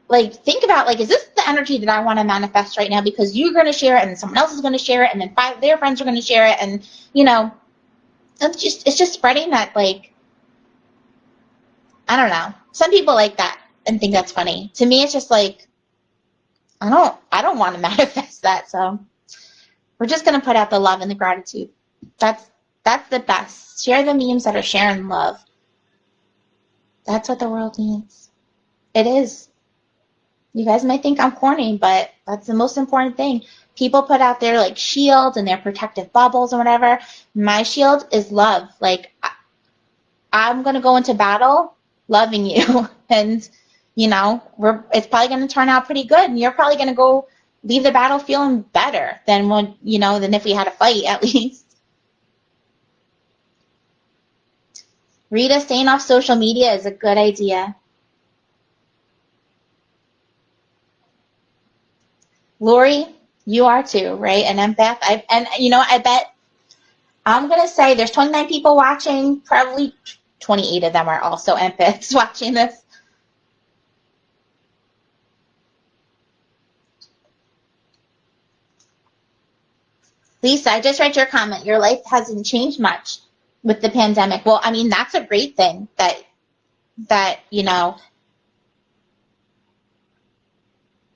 A: like, think about, like, is this the energy that I want to manifest right now? Because you're going to share it and someone else is going to share it and then 5 of their friends are going to share it. And, it's just spreading that, like, I don't know. Some people like that and think that's funny. To me, it's just like, I don't want to manifest that. So we're just going to put out the love and the gratitude. That's the best. Share the memes that are sharing love. That's what the world needs. It is. You guys might think I'm corny, but that's the most important thing. People put out their like shields and their protective bubbles or whatever. My shield is love. Like, I'm going to go into battle loving you. And, it's probably going to turn out pretty good. And you're probably going to go leave the battle feeling better than than if we had a fight, at least. Rita, staying off social media is a good idea. Lori, you are too, right? An empath. I bet I'm going to say there's 29 people watching. Probably 28 of them are also empaths watching this. Lisa, I just read your comment. Your life hasn't changed much with the pandemic. Well, I mean, that's a great thing that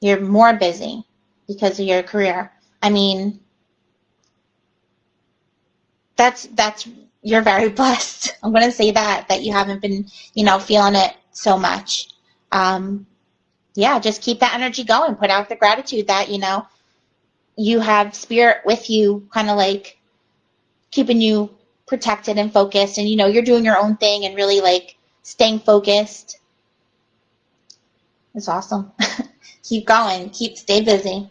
A: you're more busy because of your career. I mean, that's you're very blessed. I'm going to say that you haven't been, feeling it so much. Yeah, just keep that energy going. Put out the gratitude that, you have spirit with you, kind of like keeping you protected and focused, and you're doing your own thing and really like staying focused. It's awesome. Keep going. Stay busy.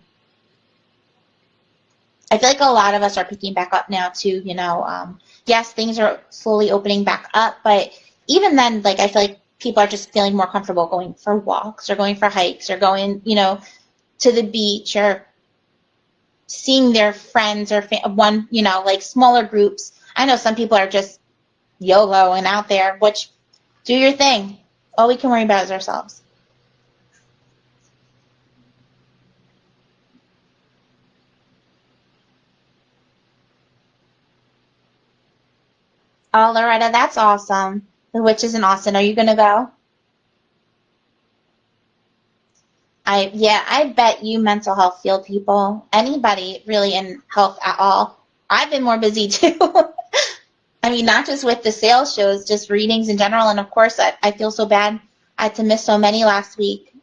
A: I feel like a lot of us are picking back up now too. Yes, things are slowly opening back up, but even then, like, I feel like people are just feeling more comfortable going for walks or going for hikes or going, to the beach or seeing their friends or like smaller groups. I know some people are just YOLO and out there, which do your thing. All we can worry about is ourselves. Oh, Loretta, that's awesome. The witch is in Austin. Are you going to go? I bet you mental health field people, anybody really in health at all. I've been more busy too. I mean, not just with the sales shows, just readings in general. And of course, I feel so bad. I had to miss so many last week.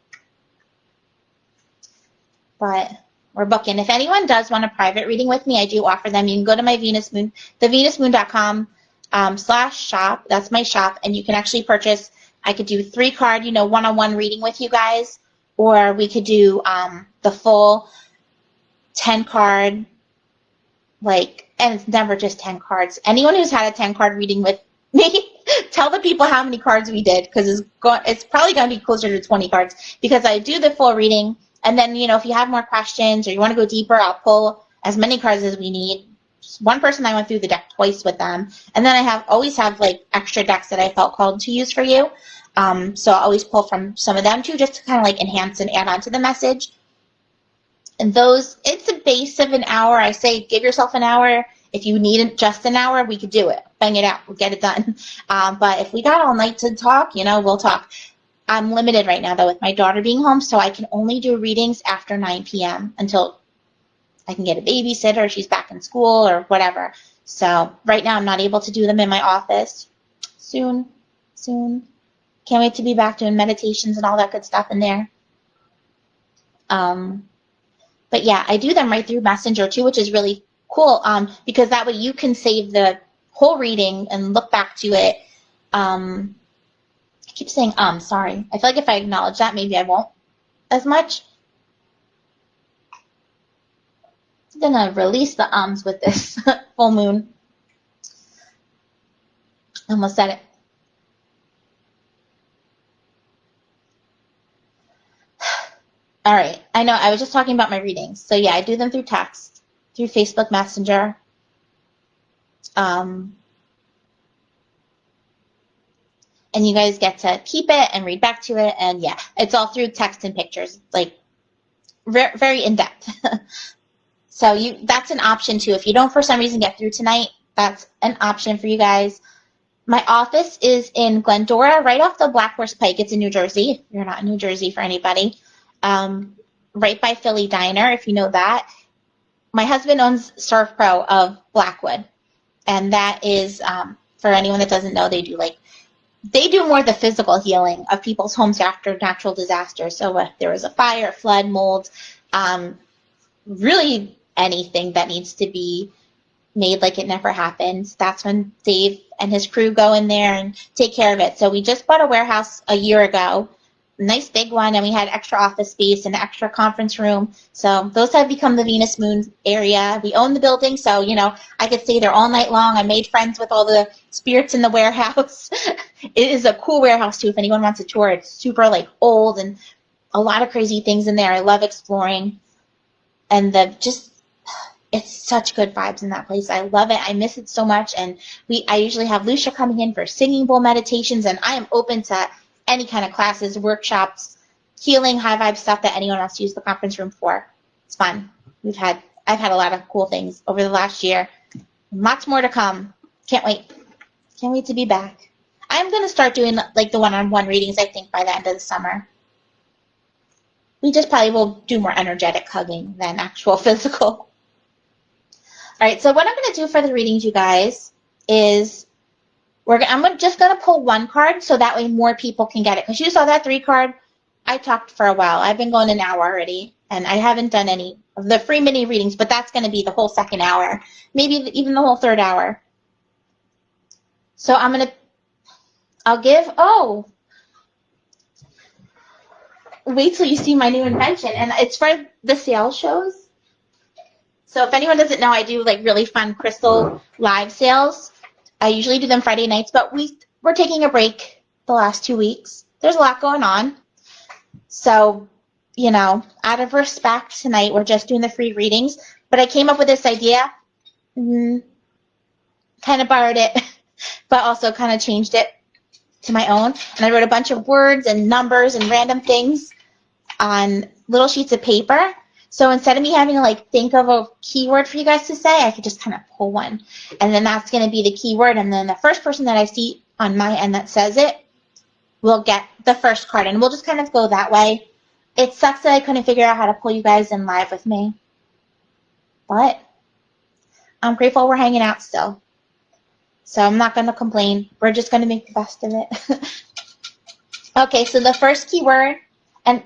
A: But we're booking. If anyone does want a private reading with me, I do offer them. You can go to my Venus Moon, thevenusmoon.com /shop. That's my shop. And you can actually purchase, I could do 3-card, one-on-one reading with you guys. Or we could do the full 10-card, and it's never just 10 cards. Anyone who's had a 10-card reading with me, tell the people how many cards we did, because it's probably going to be closer to 20 cards, because I do the full reading, and then, if you have more questions or you want to go deeper, I'll pull as many cards as we need. Just one person, I went through the deck twice with them, and then I always have extra decks that I felt called to use for you. So I always pull from some of them too, just to kind of enhance and add on to the message. And it's a base of an hour. I say give yourself an hour. If you need just an hour, we could do it. Bang it out. We'll get it done. But if we got all night to talk, we'll talk. I'm limited right now, though, with my daughter being home, so I can only do readings after 9 p.m. until I can get a babysitter, or she's back in school, or whatever. So right now I'm not able to do them in my office. Soon. Can't wait to be back doing meditations and all that good stuff in there. But yeah, I do them right through Messenger too, which is really cool, because that way you can save the whole reading and look back to it. I keep saying sorry. I feel like if I acknowledge that, maybe I won't as much. I'm gonna release the ums with this full moon. Almost said it. All right. I know I was just talking about my readings. So yeah, I do them through text, through Facebook Messenger. And you guys get to keep it and read back to it. And yeah, it's all through text and pictures, very in-depth. So that's an option too. If you don't for some reason get through tonight, that's an option for you guys. My office is in Glendora, right off the Black Horse Pike. It's in New Jersey. If you're not in New Jersey, for anybody. Right by Philly Diner, if you know that. My husband owns Surf Pro of Blackwood. And that is, for anyone that doesn't know, they do more of the physical healing of people's homes after natural disasters. So if there was a fire, flood, mold, really anything that needs to be made like it never happened, that's when Dave and his crew go in there and take care of it. So we just bought a warehouse a year ago, a nice big one, and we had extra office space and extra conference room. So those have become the Venus Moon area. We own the building, so I could stay there all night long. I made friends with all the spirits in the warehouse. It is a cool warehouse too if anyone wants a tour. It's super old and a lot of crazy things in there. I love exploring, and it's such good vibes in that place. I love it. I miss it so much. And I usually have Lucia coming in for singing bowl meditations, and I am open to any kind of classes, workshops, healing, high vibe stuff that anyone wants to use the conference room for. It's fun. I've had a lot of cool things over the last year. Lots more to come. Can't wait. Can't wait to be back. I'm going to start doing the one-on-one readings, I think, by the end of the summer. We just probably will do more energetic hugging than actual physical. All right, so what I'm going to do for the readings, you guys, is I'm just going to pull one card so that way more people can get it. Because you saw that 3-card, I talked for a while. I've been going an hour already, and I haven't done any of the free mini readings, but that's going to be the whole second hour, maybe even the whole third hour. So wait till you see my new invention, and it's for the sales shows. So if anyone doesn't know, I do really fun crystal live sales. I usually do them Friday nights, but we're taking a break the last 2 weeks. There's a lot going on. So, out of respect tonight, we're just doing the free readings. But I came up with this idea, kind of borrowed it but also kind of changed it to my own. And I wrote a bunch of words and numbers and random things on little sheets of paper. So instead of me having to like think of a keyword for you guys to say, I could just kind of pull one. And then that's going to be the keyword. And then the first person that I see on my end that says it will get the first card. And we'll just kind of go that way. It sucks that I couldn't figure out how to pull you guys in live with me. But I'm grateful we're hanging out still. So I'm not going to complain. We're just going to make the best of it. Okay, so the first keyword, and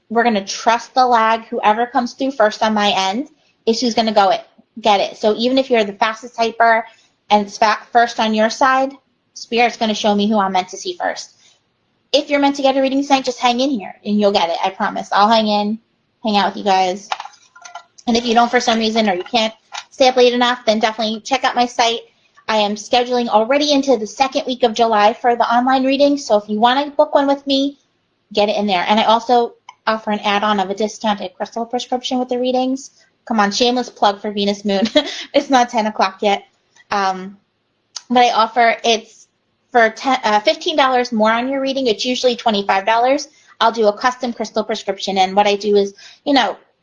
A: we're going to trust the lag. Whoever comes through first on my end is who's going to get it. So even if you're the fastest typer and it's first on your side, Spirit's going to show me who I'm meant to see first. If you're meant to get a reading tonight, just hang in here and you'll get it. I promise. I'll hang out with you guys. And if you don't for some reason or you can't stay up late enough, then definitely check out my site. I am scheduling already into the second week of July for the online reading. So if you want to book one with me, get it in there. And I also offer an add-on of a discounted crystal prescription with the readings. Come on, shameless plug for Venus Moon. It's not 10 o'clock yet. But I offer it's for $15 more on your reading. It's usually $25. I'll do a custom crystal prescription. And what I do is,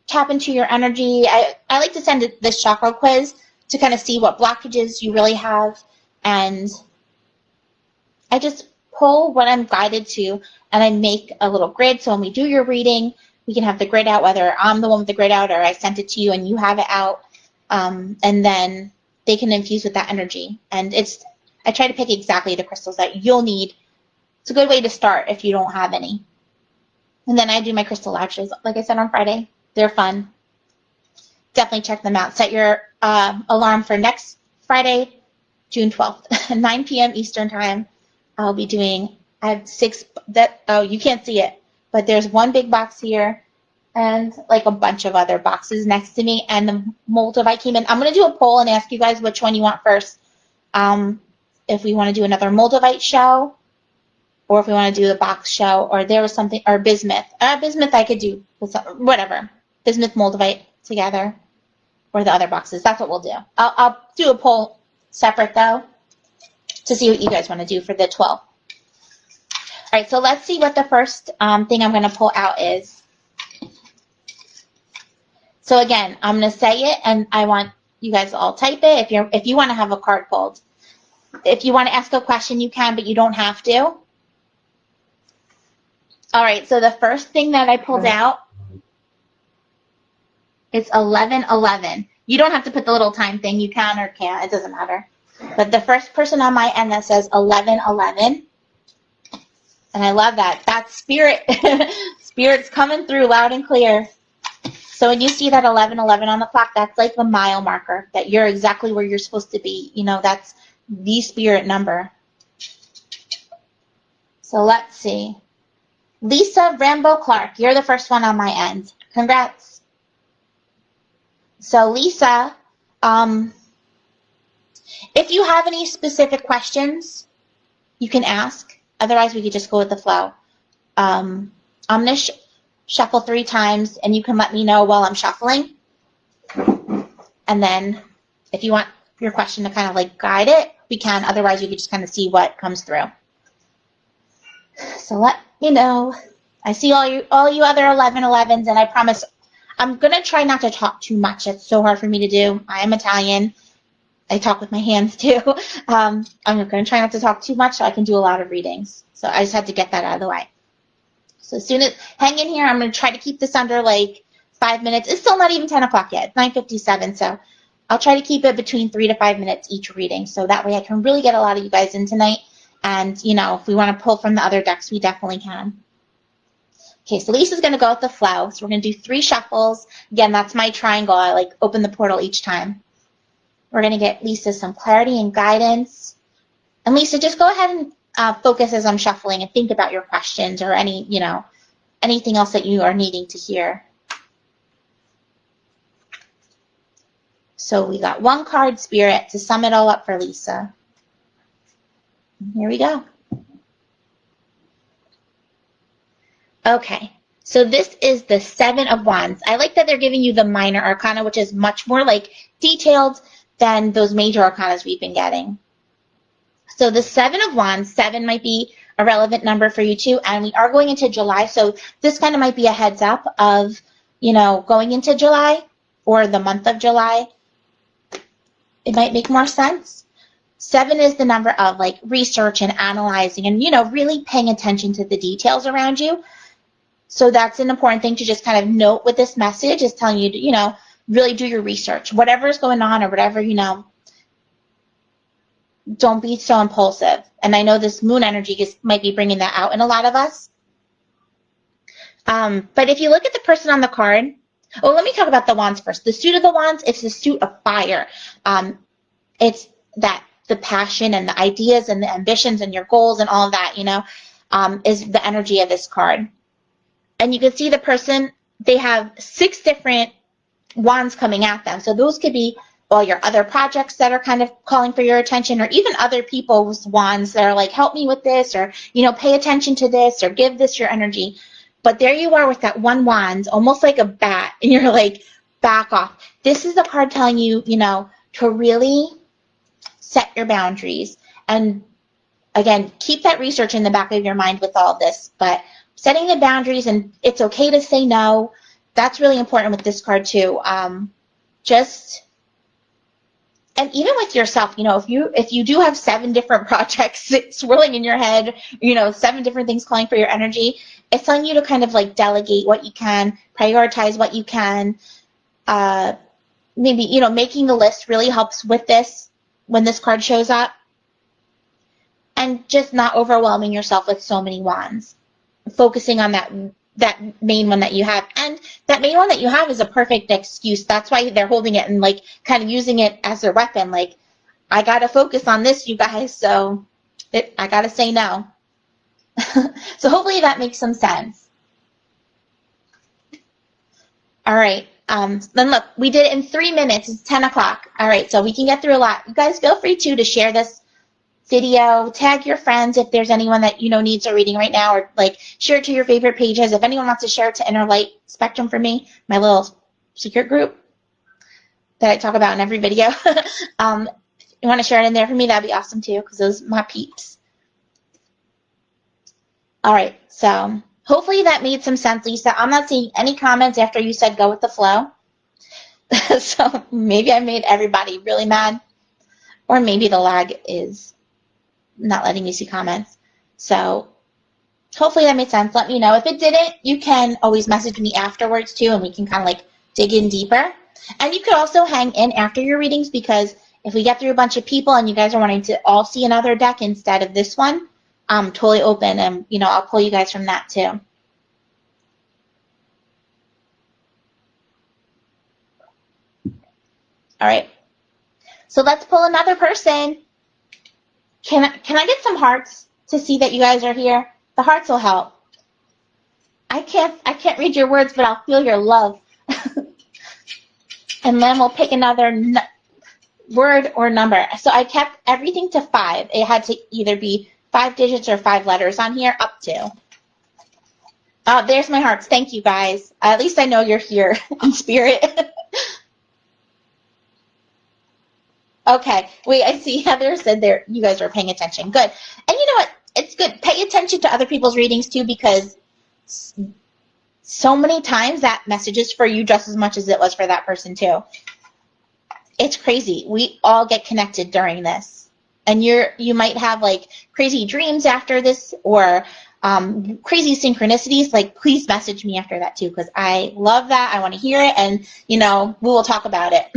A: tap into your energy. I like to send this chakra quiz to kind of see what blockages you really have. And I just pull what I'm guided to, and I make a little grid. So when we do your reading, we can have the grid out, whether I'm the one with the grid out or I sent it to you and you have it out. And then they can infuse with that energy. And I try to pick exactly the crystals that you'll need. It's a good way to start if you don't have any. And then I do my crystal lashes, like I said, on Friday. They're fun. Definitely check them out. Set your alarm for next Friday, June 12th, 9 p.m. Eastern Time. I'll be doing, I have 6, you can't see it, but there's one big box here and like a bunch of other boxes next to me, and the Moldavite came in. I'm going to do a poll and ask you guys which one you want first. If we want to do another Moldavite show, or if we want to do the box show, or there was something, or bismuth. Bismuth I could do, whatever. Bismuth, Moldavite together, or the other boxes. That's what we'll do. I'll do a poll separate, though, to see what you guys want to do for the 12th. All right, so let's see what the first thing I'm going to pull out is. So again, I'm going to say it, and I want you guys to all type it if you want to have a card pulled. If you want to ask a question, you can, but you don't have to. All right, so the first thing that I pulled out, it's 1111. You don't have to put the little time thing. You can or can't. It doesn't matter. But the first person on my end that says 1111, and I love that. That's Spirit. Spirit's coming through loud and clear. So when you see that 1111 on the clock, that's like the mile marker that you're exactly where you're supposed to be. That's the Spirit number. So let's see. Lisa Rambo Clark, you're the first one on my end. Congrats. So Lisa, if you have any specific questions, you can ask. Otherwise, we could just go with the flow. I'm going to shuffle 3 times, and you can let me know while I'm shuffling. And then if you want your question to kind of like guide it, we can. Otherwise, you could just kind of see what comes through. So let me know. I see all you other 1111s, and I promise I'm going to try not to talk too much. It's so hard for me to do. I am Italian. I talk with my hands, too. I'm going to try not to talk too much so I can do a lot of readings. So I just had to get that out of the way. So as soon as, hang in here, I'm going to try to keep this under like 5 minutes. It's still not even 10 o'clock yet. It's 9:57, so I'll try to keep it between 3 to 5 minutes each reading. So that way I can really get a lot of you guys in tonight. And, if we want to pull from the other decks, we definitely can. Okay, so Lisa's going to go with the flow. So we're going to do 3 shuffles. Again, that's my triangle. I like open the portal each time. We're going to get Lisa some clarity and guidance. And Lisa, just go ahead and focus as I'm shuffling and think about your questions or anything else that you are needing to hear. So we got 1 card, Spirit, to sum it all up for Lisa. Here we go. Okay, so this is the 7 of Wands. I like that they're giving you the minor arcana, which is much more like detailed than those major arcanas we've been getting. So the Seven of Wands, 7 might be a relevant number for you too. And we are going into July. So this kind of might be a heads up of, going into July or the month of July. It might make more sense. 7 is the number of like research and analyzing and, really paying attention to the details around you. So that's an important thing to just kind of note with this message, is telling you to, really do your research. Whatever is going on or whatever, don't be so impulsive. And I know this moon energy might be bringing that out in a lot of us. But if you look at the person on the card, let me talk about the wands first. The suit of the wands, it's the suit of fire. It's the passion and the ideas and the ambitions and your goals and all of that, is the energy of this card. And you can see the person, they have 6 different wands coming at them. So those could be all your other projects that are kind of calling for your attention, or even other people's wands that are like, help me with this, or, pay attention to this, or give this your energy. But there you are with that one wand, almost like a bat, and you're like, back off. This is the card telling you, to really set your boundaries. And again, keep that research in the back of your mind with all this, but setting the boundaries, and it's okay to say no. That's really important with this card too. And even with yourself, if you do have 7 different projects swirling in your head, 7 different things calling for your energy, it's telling you to kind of like delegate what you can, prioritize what you can. Maybe, making a list really helps with this when this card shows up. And just not overwhelming yourself with so many wands. Focusing on that main one that you have. And that main one that you have is a perfect excuse. That's why they're holding it and like kind of using it as their weapon. Like, I got to focus on this, you guys, so I got to say no. So hopefully that makes some sense. All right. Then look, we did it in 3 minutes. It's 10 o'clock. All right, so we can get through a lot. You guys feel free to share this video, tag your friends if there's anyone that needs a reading right now, or like share it to your favorite pages. If anyone wants to share it to Inner Light Spectrum for me, my little secret group that I talk about in every video, you want to share it in there for me, that'd be awesome too, because those are my peeps. All right, so hopefully that made some sense, Lisa. I'm not seeing any comments after you said go with the flow. So maybe I made everybody really mad, or maybe the lag is not letting me see comments. So hopefully that made sense. Let me know. If it didn't, you can always message me afterwards too, and we can kind of like dig in deeper. And you could also hang in after your readings, because if we get through a bunch of people and you guys are wanting to all see another deck instead of this one, I'm totally open, and I'll pull you guys from that too. All right. So let's pull another person. Can I get some hearts to see that you guys are here? The hearts will help. I can't read your words, but I'll feel your love. And then we'll pick another word or number. So I kept everything to 5. It had to either be 5 digits or 5 letters on here, up to. Oh, there's my hearts. Thank you, guys. At least I know you're here in spirit. Okay, wait, I see Heather said there you guys are paying attention. Good. And you know what? It's good. Pay attention to other people's readings too, because so many times that message is for you just as much as it was for that person too. It's crazy. We all get connected during this. And you might have like crazy dreams after this, or crazy synchronicities. Like, please message me after that too, because I love that. I want to hear it, and we will talk about it.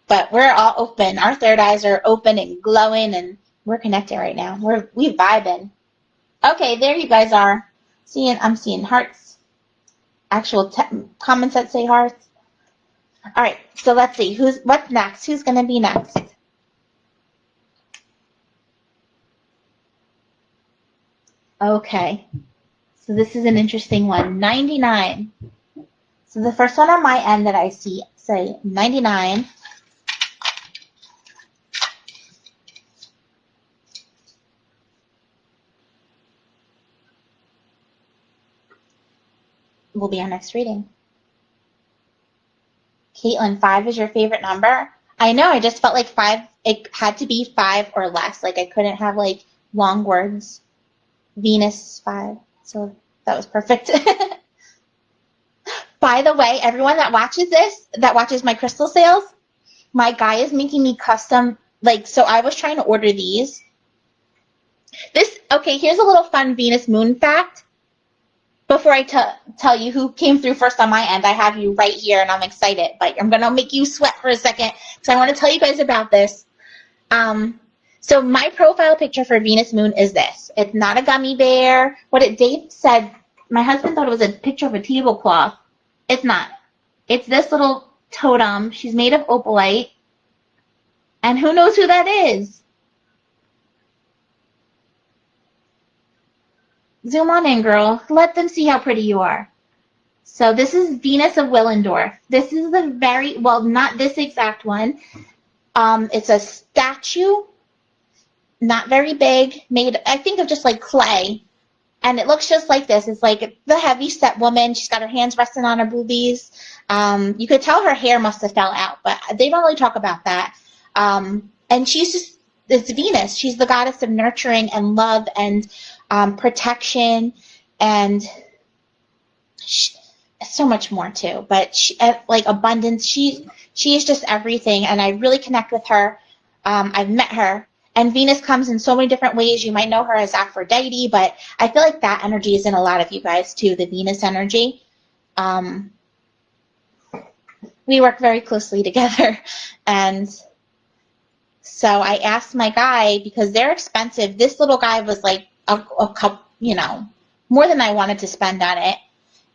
A: But we're all open. Our third eyes are open and glowing, and we're connected right now. We vibing. Okay, there you guys are. I'm seeing hearts. Actual comments that say hearts. All right, so let's see. What's next? Who's going to be next? Okay, so this is an interesting one. 99. So the first one on my end that I see say 99. Will be our next reading. Caitlin, 5 is your favorite number? I know, I just felt like 5 it had to be 5 or less. Like I couldn't have like long words. Venus 5. So that was perfect. By the way, everyone that watches this, that watches my crystal sales, my guy is making me custom, like, so I was trying to order these. Okay, here's a little fun Venus moon fact. Before I tell you who came through first on my end, I have you right here and I'm excited, but I'm going to make you sweat for a second. So I want to tell you guys about this. So my profile picture for Venus moon is this. It's not a gummy bear. Dave said, my husband thought it was a picture of a tablecloth. It's not. It's this little totem. She's made of opalite. And who knows who that is? Zoom on in, girl. Let them see how pretty you are. So this is Venus of Willendorf. This is the well, not this exact one. It's a statue, not very big, made, I think, of just like clay. And it looks just like this. It's like the heavy-set woman. She's got her hands resting on her boobies. You could tell her hair must have fell out, but they don't really talk about that. And it's Venus. She's the goddess of nurturing and love and protection and so much more too. But like abundance. She is just everything, and I really connect with her. I've met her. And Venus comes in so many different ways. You might know her as Aphrodite, but I feel like that energy is in a lot of you guys too, the Venus energy. We work very closely together. And so I asked my guy, because they're expensive. This little guy was like a cup, more than I wanted to spend on it.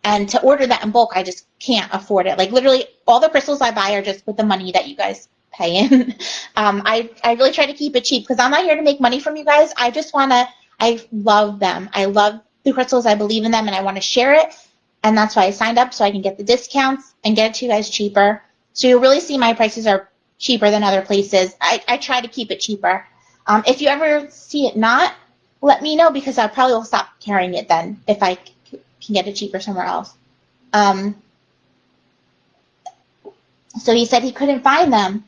A: And to order that in bulk, I just can't afford it. Like literally all the crystals I buy are just with the money that you guys pay in. I really try to keep it cheap because I'm not here to make money from you guys. I love them. I love the crystals. I believe in them and I want to share it. And that's why I signed up, so I can get the discounts and get it to you guys cheaper. So you'll really see my prices are cheaper than other places. I try to keep it cheaper. If you ever see it not, let me know, because I probably will stop carrying it then if I can get it cheaper somewhere else. So he said he couldn't find them.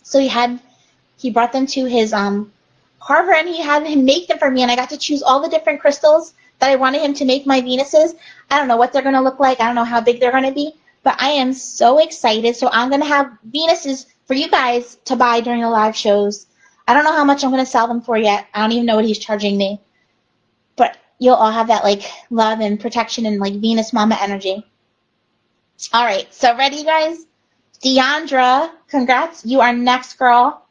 A: So he brought them to his harbor, and he had him make them for me, and I got to choose all the different crystals that I wanted him to make my Venuses. I don't know what they're going to look like. I don't know how big they're going to be, but I am so excited. So I'm going to have Venuses for you guys to buy during the live shows. I don't know how much I'm going to sell them for yet. I don't even know what he's charging me. But you'll all have that like love and protection and like Venus mama energy. All right, so ready, guys? Deandra, congrats. You are next, girl.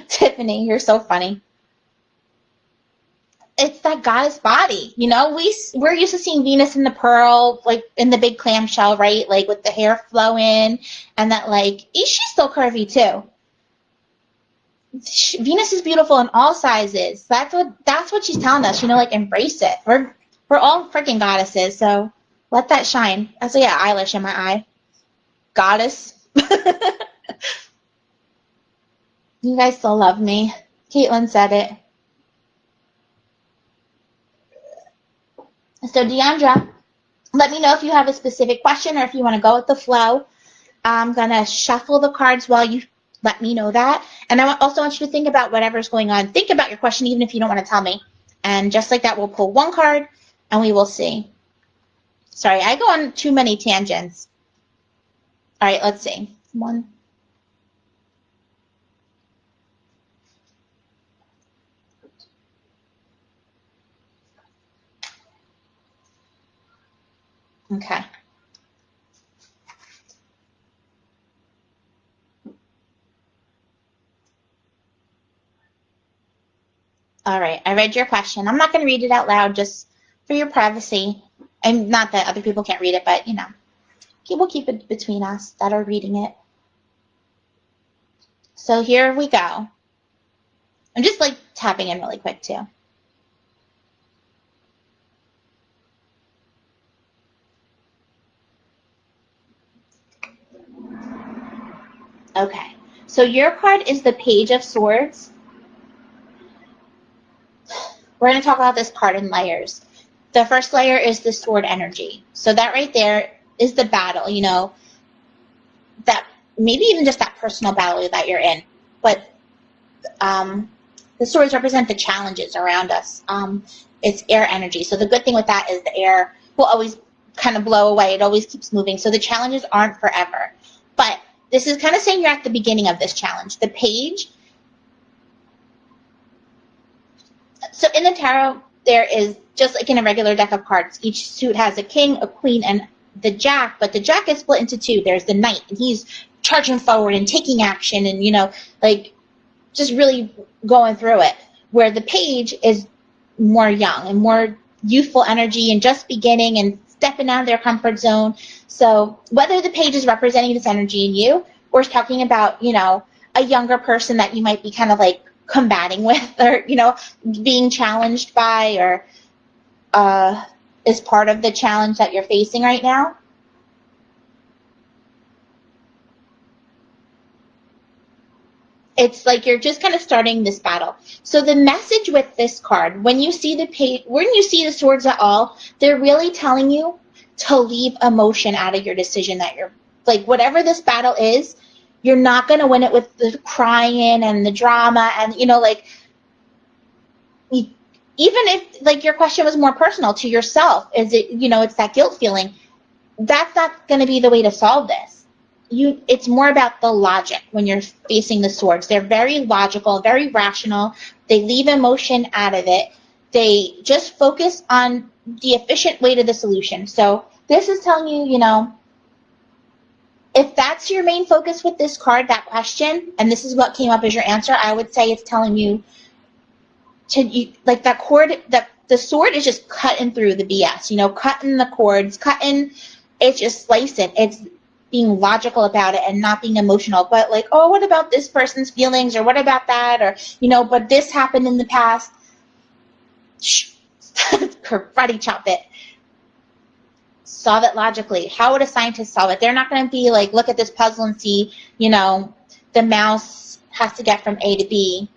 A: Tiffany, you're so funny. It's that goddess body, we're used to seeing Venus in the pearl, like in the big clamshell, right? Like with the hair flowing, and that like, she's still curvy too. Venus is beautiful in all sizes. That's what she's telling us, like embrace it. We're all freaking goddesses, so let that shine. Also, yeah, eyelash in my eye. Goddess. You guys still love me. Caitlin said it. So Deandra, let me know if you have a specific question or if you want to go with the flow. I'm going to shuffle the cards while you let me know that. And I also want you to think about whatever's going on. Think about your question even if you don't want to tell me. And just like that, we'll pull one card and we will see. Sorry, I go on too many tangents. All right, let's see. One. Okay. All right, I read your question. I'm not going to read it out loud just for your privacy. And not that other people can't read it, but, we'll keep it between us that are reading it. So here we go. I'm just, like, tapping in really quick, too. Okay, so your card is the Page of Swords. We're going to talk about this card in layers. The first layer is the sword energy. So that right there is the battle, that maybe even just that personal battle that you're in. But the swords represent the challenges around us. It's air energy. So the good thing with that is the air will always kind of blow away. It always keeps moving. So the challenges aren't forever. But this is kind of saying you're at the beginning of this challenge. The page. So in the tarot, there is, just like in a regular deck of cards, each suit has a king, a queen, and the jack. But the jack is split into two. There's the knight, and he's charging forward and taking action and, like just really going through it. Where the page is more young and more youthful energy and just beginning and stepping out of their comfort zone. So whether the page is representing this energy in you or is talking about, a younger person that you might be kind of like combating with or, being challenged by or is part of the challenge that you're facing right now. It's like you're just kind of starting this battle. So the message with this card, when you see the page, when you see the swords at all, they're really telling you to leave emotion out of your decision that you're, like, whatever this battle is, you're not going to win it with the crying and the drama and, like, even if, like, your question was more personal to yourself, is it, it's that guilt feeling, that's not going to be the way to solve this. It's more about the logic when you're facing the swords. They're very logical, very rational. They leave emotion out of it. They just focus on the efficient way to the solution. So this is telling you, if that's your main focus with this card, that question, and this is what came up as your answer, I would say it's telling you like that cord, that the sword is just cutting through the BS, cutting the cords, it's just slicing. It's being logical about it and not being emotional, but like, oh, what about this person's feelings, or what about that, or, but this happened in the past. Shh. Karate chop it. Solve it logically. How would a scientist solve it? They're not going to be like, look at this puzzle and see, the mouse has to get from A to B,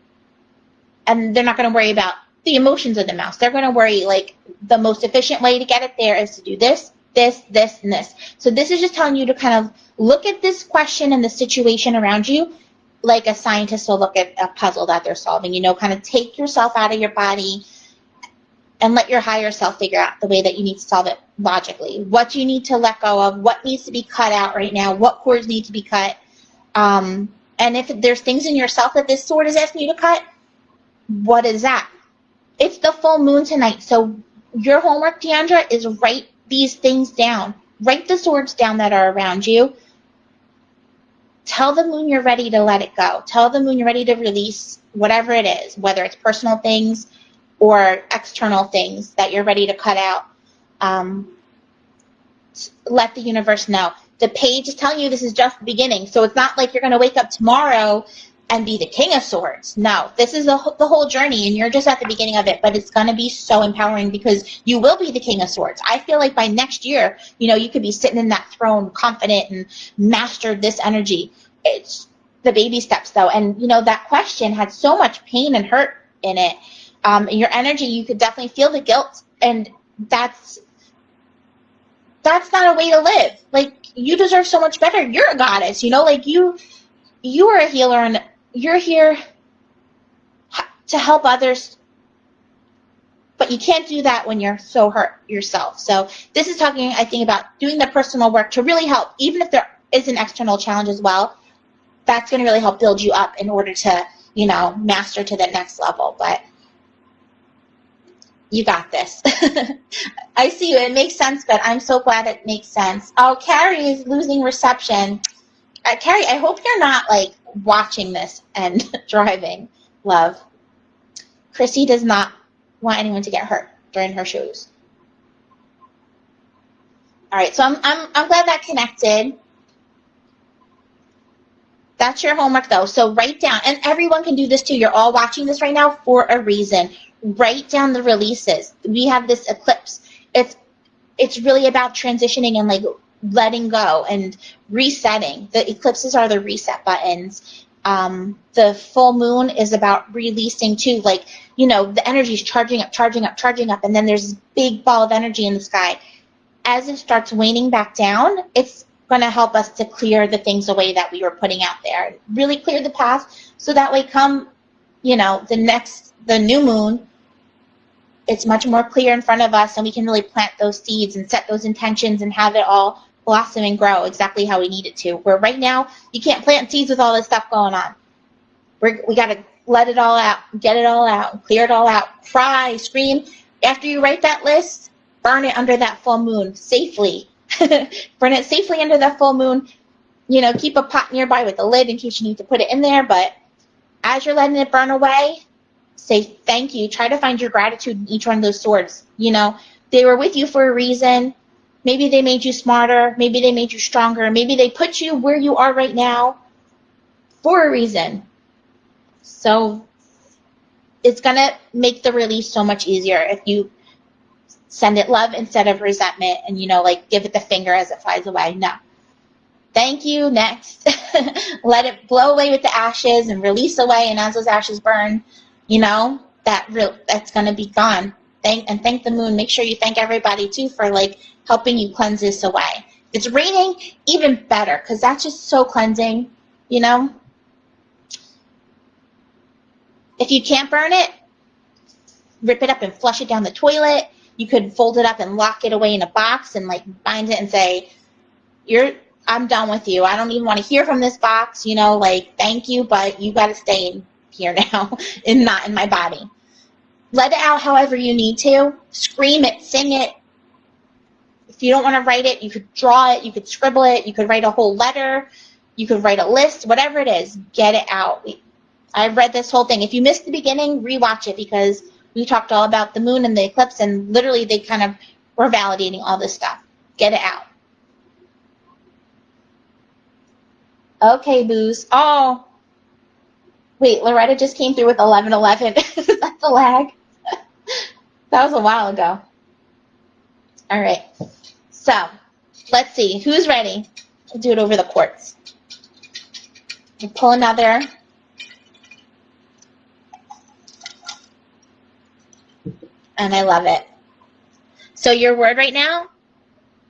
A: and they're not going to worry about the emotions of the mouse. They're going to worry, like, the most efficient way to get it there is to do this, this, this, and this. So this is just telling you to kind of look at this question and the situation around you like a scientist will look at a puzzle that they're solving. Kind of take yourself out of your body and let your higher self figure out the way that you need to solve it logically. What do you need to let go of? What needs to be cut out right now? What cords need to be cut? And if there's things in yourself that this sword is asking you to cut, what is that? It's the full moon tonight. So your homework, Deandra, is write these things down. Write the swords down that are around you. Tell the moon you're ready to let it go. Tell the moon you're ready to release whatever it is, whether it's personal things or external things that you're ready to cut out. Let the universe know. The page is telling you this is just the beginning. So it's not like you're going to wake up tomorrow and be the King of Swords. No, this is the whole journey, and you're just at the beginning of it, but it's going to be so empowering because you will be the King of Swords. I feel like by next year, you could be sitting in that throne confident and mastered this energy. It's the baby steps, though, and, that question had so much pain and hurt in it. Your energy, you could definitely feel the guilt, and that's not a way to live. Like, you deserve so much better. You're a goddess, like you are a healer, and you're here to help others, but you can't do that when you're so hurt yourself. So this is talking, I think, about doing the personal work to really help, even if there is an external challenge as well. That's going to really help build you up in order to, master to the next level. But you got this. I see you. It makes sense, but I'm so glad it makes sense. Oh, Carrie is losing reception. Carrie, I hope you're not, like, watching this and driving, love. Krissy does not want anyone to get hurt during her shows. All right, so I'm glad that connected. That's your homework, though. So write down, and everyone can do this too. You're all watching this right now for a reason. Write down the releases. We have this eclipse. It's really about transitioning and, like, letting go and resetting. The eclipses are the reset buttons. The full moon is about releasing too. Like, the energy is charging up, and then there's this big ball of energy in the sky. As it starts waning back down, it's going to help us to clear the things away that we were putting out there. Really clear the path so that way come, the new moon, it's much more clear in front of us and we can really plant those seeds and set those intentions and have it all blossom and grow exactly how we need it to. Where right now, you can't plant seeds with all this stuff going on. We got to let it all out, get it all out, clear it all out, cry, scream. After you write that list, burn it under that full moon safely. Burn it safely under that full moon. Keep a pot nearby with a lid in case you need to put it in there. But as you're letting it burn away, say thank you. Try to find your gratitude in each one of those swords. They were with you for a reason. Maybe they made you smarter. Maybe they made you stronger. Maybe they put you where you are right now for a reason. So it's going to make the release so much easier if you send it love instead of resentment and, give it the finger as it flies away. No. Thank you. Next. Let it blow away with the ashes and release away. And as those ashes burn, that's going to be gone. Thank the moon. Make sure you thank everybody, too, for, helping you cleanse this away. If it's raining, even better, because that's just so cleansing, If you can't burn it, rip it up and flush it down the toilet. You could fold it up and lock it away in a box and bind it and say, I'm done with you. I don't even want to hear from this box, thank you, but you got to stay in here now and not in my body. Let it out however you need to. Scream it, sing it. If you don't want to write it, you could draw it, you could scribble it, you could write a whole letter, you could write a list, whatever it is, get it out. I read this whole thing. If you missed the beginning, rewatch it because we talked all about the moon and the eclipse, and literally they kind of were validating all this stuff. Get it out. Okay, booze. Oh, wait, Loretta just came through with 11:11. That's a lag. That was a while ago. All right. So, let's see. Who's ready? We'll do it over the quartz. We'll pull another. And I love it. So your word right now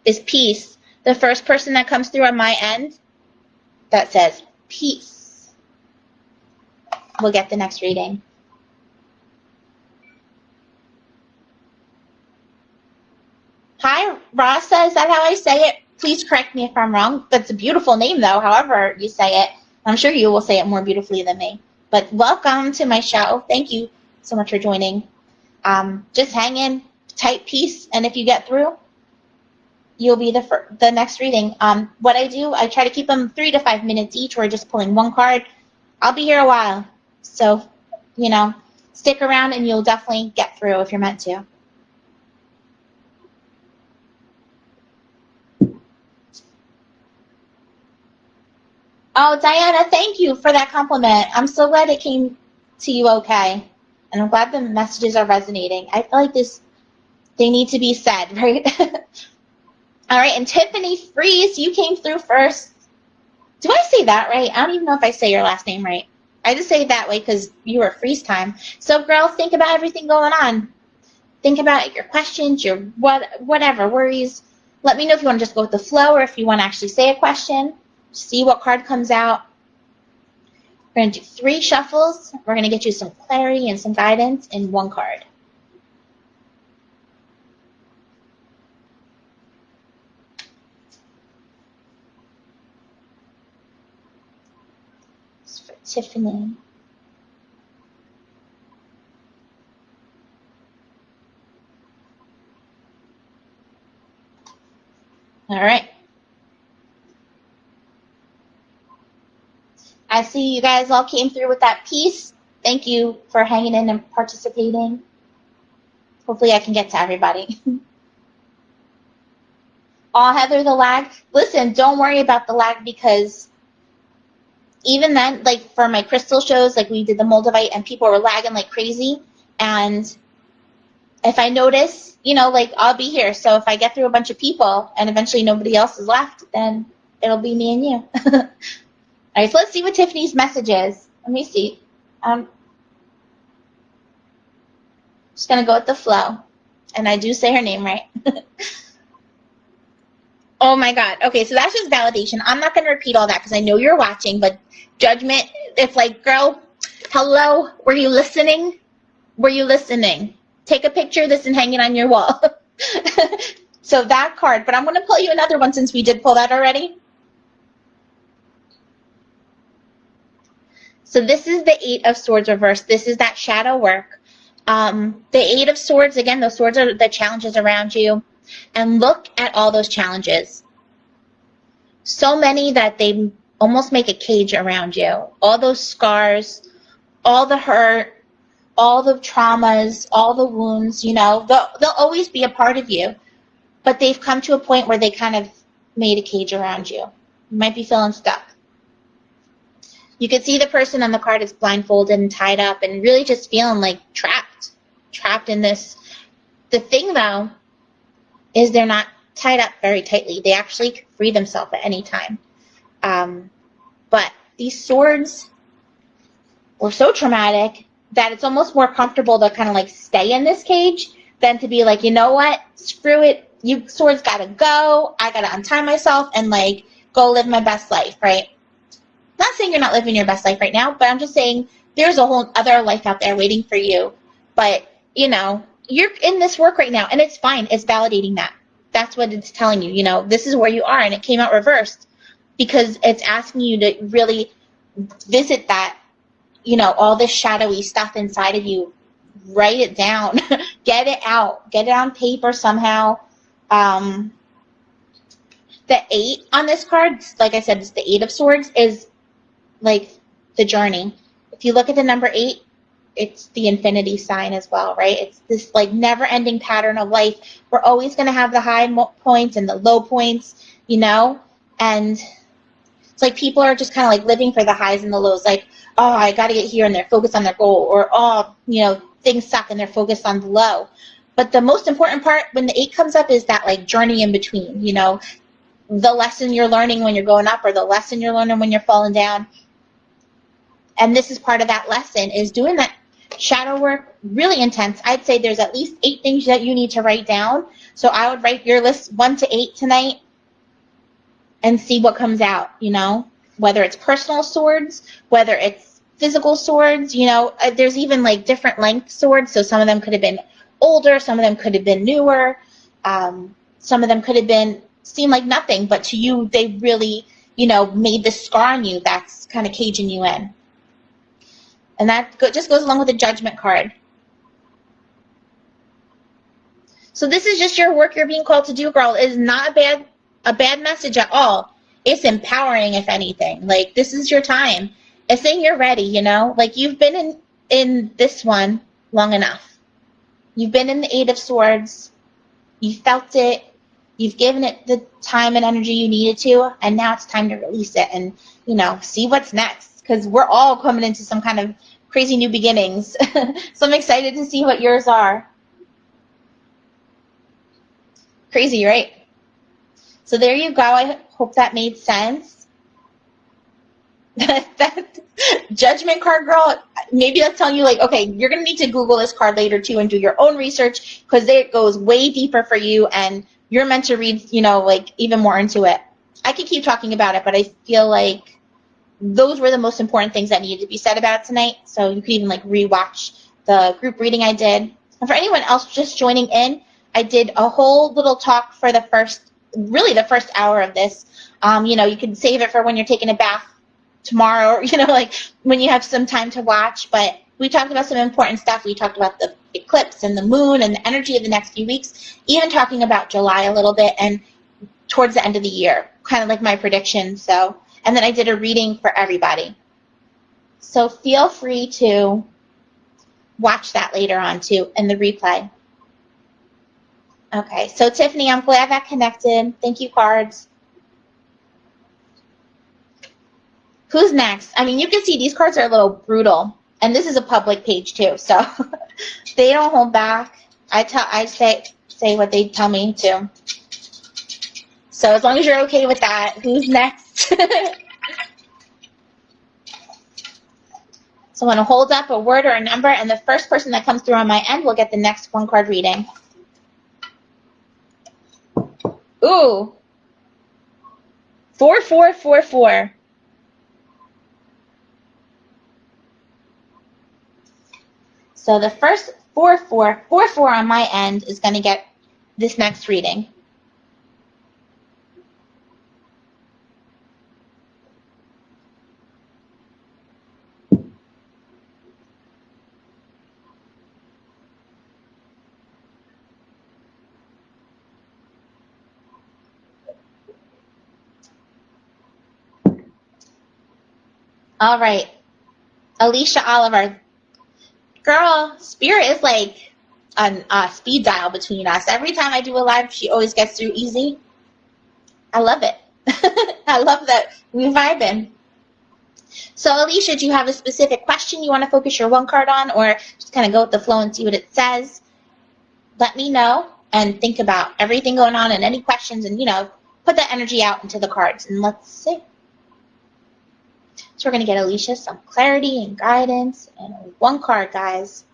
A: is peace. The first person that comes through on my end that says peace will get the next reading. Hi, Rasa. Is that how I say it? Please correct me if I'm wrong. That's a beautiful name, though, however you say it. I'm sure you will say it more beautifully than me. But welcome to my show. Thank you so much for joining. Just hang in, type peace, and if you get through, you'll be the next reading. What I do, I try to keep them 3 to 5 minutes each. We're just pulling one card. I'll be here a while. So, stick around and you'll definitely get through if you're meant to. Oh, Diana, thank you for that compliment. I'm so glad it came to you okay. And I'm glad the messages are resonating. I feel like they need to be said, right? All right, and Tiffany Freeze, you came through first. Do I say that right? I don't even know if I say your last name right. I just say it that way because you were freeze time. So, girls, think about everything going on. Think about your questions, your whatever worries. Let me know if you want to just go with the flow or if you want to actually say a question. See what card comes out. We're going to do 3 shuffles. We're going to get you some clarity and some guidance in one card. It's for Tiffany. All right. I see you guys all came through with that piece. Thank you for hanging in and participating. Hopefully I can get to everybody. Heather, the lag. Listen, don't worry about the lag because even then, for my crystal shows, we did the Moldavite and people were lagging like crazy. And if I notice, I'll be here. So if I get through a bunch of people and eventually nobody else is left, then it'll be me and you. All right, so let's see what Tiffany's message is. Let me see. Just going to go with the flow. And I do say her name right. Oh my God. Okay, so that's just validation. I'm not going to repeat all that because I know you're watching, but judgment, it's like, girl, hello, were you listening? Were you listening? Take a picture of this and hang it on your wall. So that card, but I'm going to pull you another one since we did pull that already. So this is the Eight of Swords reversed. This is that shadow work. The Eight of Swords, again, those swords are the challenges around you. And look at all those challenges. So many that they almost make a cage around you. All those scars, all the hurt, all the traumas, all the wounds, you know, they'll always be a part of you. But they've come to a point where they kind of made a cage around you. You might be feeling stuck. You can see the person on the card is blindfolded and tied up and really just feeling like trapped in this. The thing, though, is they're not tied up very tightly. They actually can free themselves at any time. But these swords were so traumatic that it's almost more comfortable to kind of like stay in this cage than to be like, you know what, screw it, you swords gotta go, I gotta untie myself and like go live my best life, right? Not saying you're not living your best life right now, but I'm just saying there's a whole other life out there waiting for you. But, you know, you're in this work right now, and it's fine. It's validating that. That's what it's telling you. You know, this is where you are, and it came out reversed because it's asking you to really visit that, you know, all this shadowy stuff inside of you. Write it down. Get it out. Get it on paper somehow. The 8 on this card, like I said, it's the 8 of Swords, is like the journey. If you look at the number 8, it's the infinity sign as well, right? It's this like never-ending pattern of life. We're always going to have the high points and the low points, you know? And it's like people are just kind of like living for the highs and the lows. Like, oh, I got to get here, and they're focused on their goal. Or, oh, you know, things suck, and they're focused on the low. But the most important part when the 8 comes up is that like journey in between, you know? The lesson you're learning when you're going up or the lesson you're learning when you're falling down. And this is part of that lesson, is doing that shadow work, really intense. I'd say there's at least 8 things that you need to write down. So I would write your list 1 to 8 tonight and see what comes out, you know, whether it's personal swords, whether it's physical swords, you know, there's even like different length swords. So some of them could have been older, some of them could have been newer, some of them could have been, seem like nothing, but to you, they really, you know, made this scar on you that's kind of caging you in. And that just goes along with the Judgment card. So this is just your work you're being called to do, girl. It is not a bad message at all. It's empowering, if anything. Like, this is your time. It's saying you're ready, you know? Like, you've been in this one long enough. You've been in the 8 of Swords. You felt it. You've given it the time and energy you needed to, and now it's time to release it and, you know, see what's next. Because we're all coming into some kind of crazy new beginnings. So I'm excited to see what yours are. Crazy, right? So there you go. I hope that made sense. That Judgment card, girl, maybe that's telling you, like, okay, you're going to need to Google this card later, too, and do your own research, because it goes way deeper for you, and you're meant to read, you know, like, even more into it. I could keep talking about it, but I feel like those were the most important things that needed to be said about it tonight, so you could even, like, rewatch the group reading I did. And for anyone else just joining in, I did a whole little talk for the first hour of this. You know, you can save it for when you're taking a bath tomorrow, or, you know, like when you have some time to watch. But we talked about some important stuff. We talked about the eclipse and the moon and the energy of the next few weeks, even talking about July a little bit and towards the end of the year, kind of like my prediction. So, and then I did a reading for everybody. So feel free to watch that later on too in the replay. Okay, so Tiffany, I'm glad that connected. Thank you, cards. Who's next? I mean, you can see these cards are a little brutal, and this is a public page too, so they don't hold back. I say what they tell me to. So as long as you're okay with that, who's next? So I want to hold up a word or a number, and the first person that comes through on my end will get the next 1 card reading. Ooh, 4444. So the first 4444 on my end is going to get this next reading. All right, Alicia Oliver. Girl, Spirit is like a speed dial between us. Every time I do a live, she always gets through easy. I love it. I love that we vibing. So, Alicia, do you have a specific question you want to focus your one card on, or just kind of go with the flow and see what it says? Let me know and think about everything going on and any questions, and, put that energy out into the cards. And let's see. So we're going to get Alicia some clarity and guidance. And one card, guys.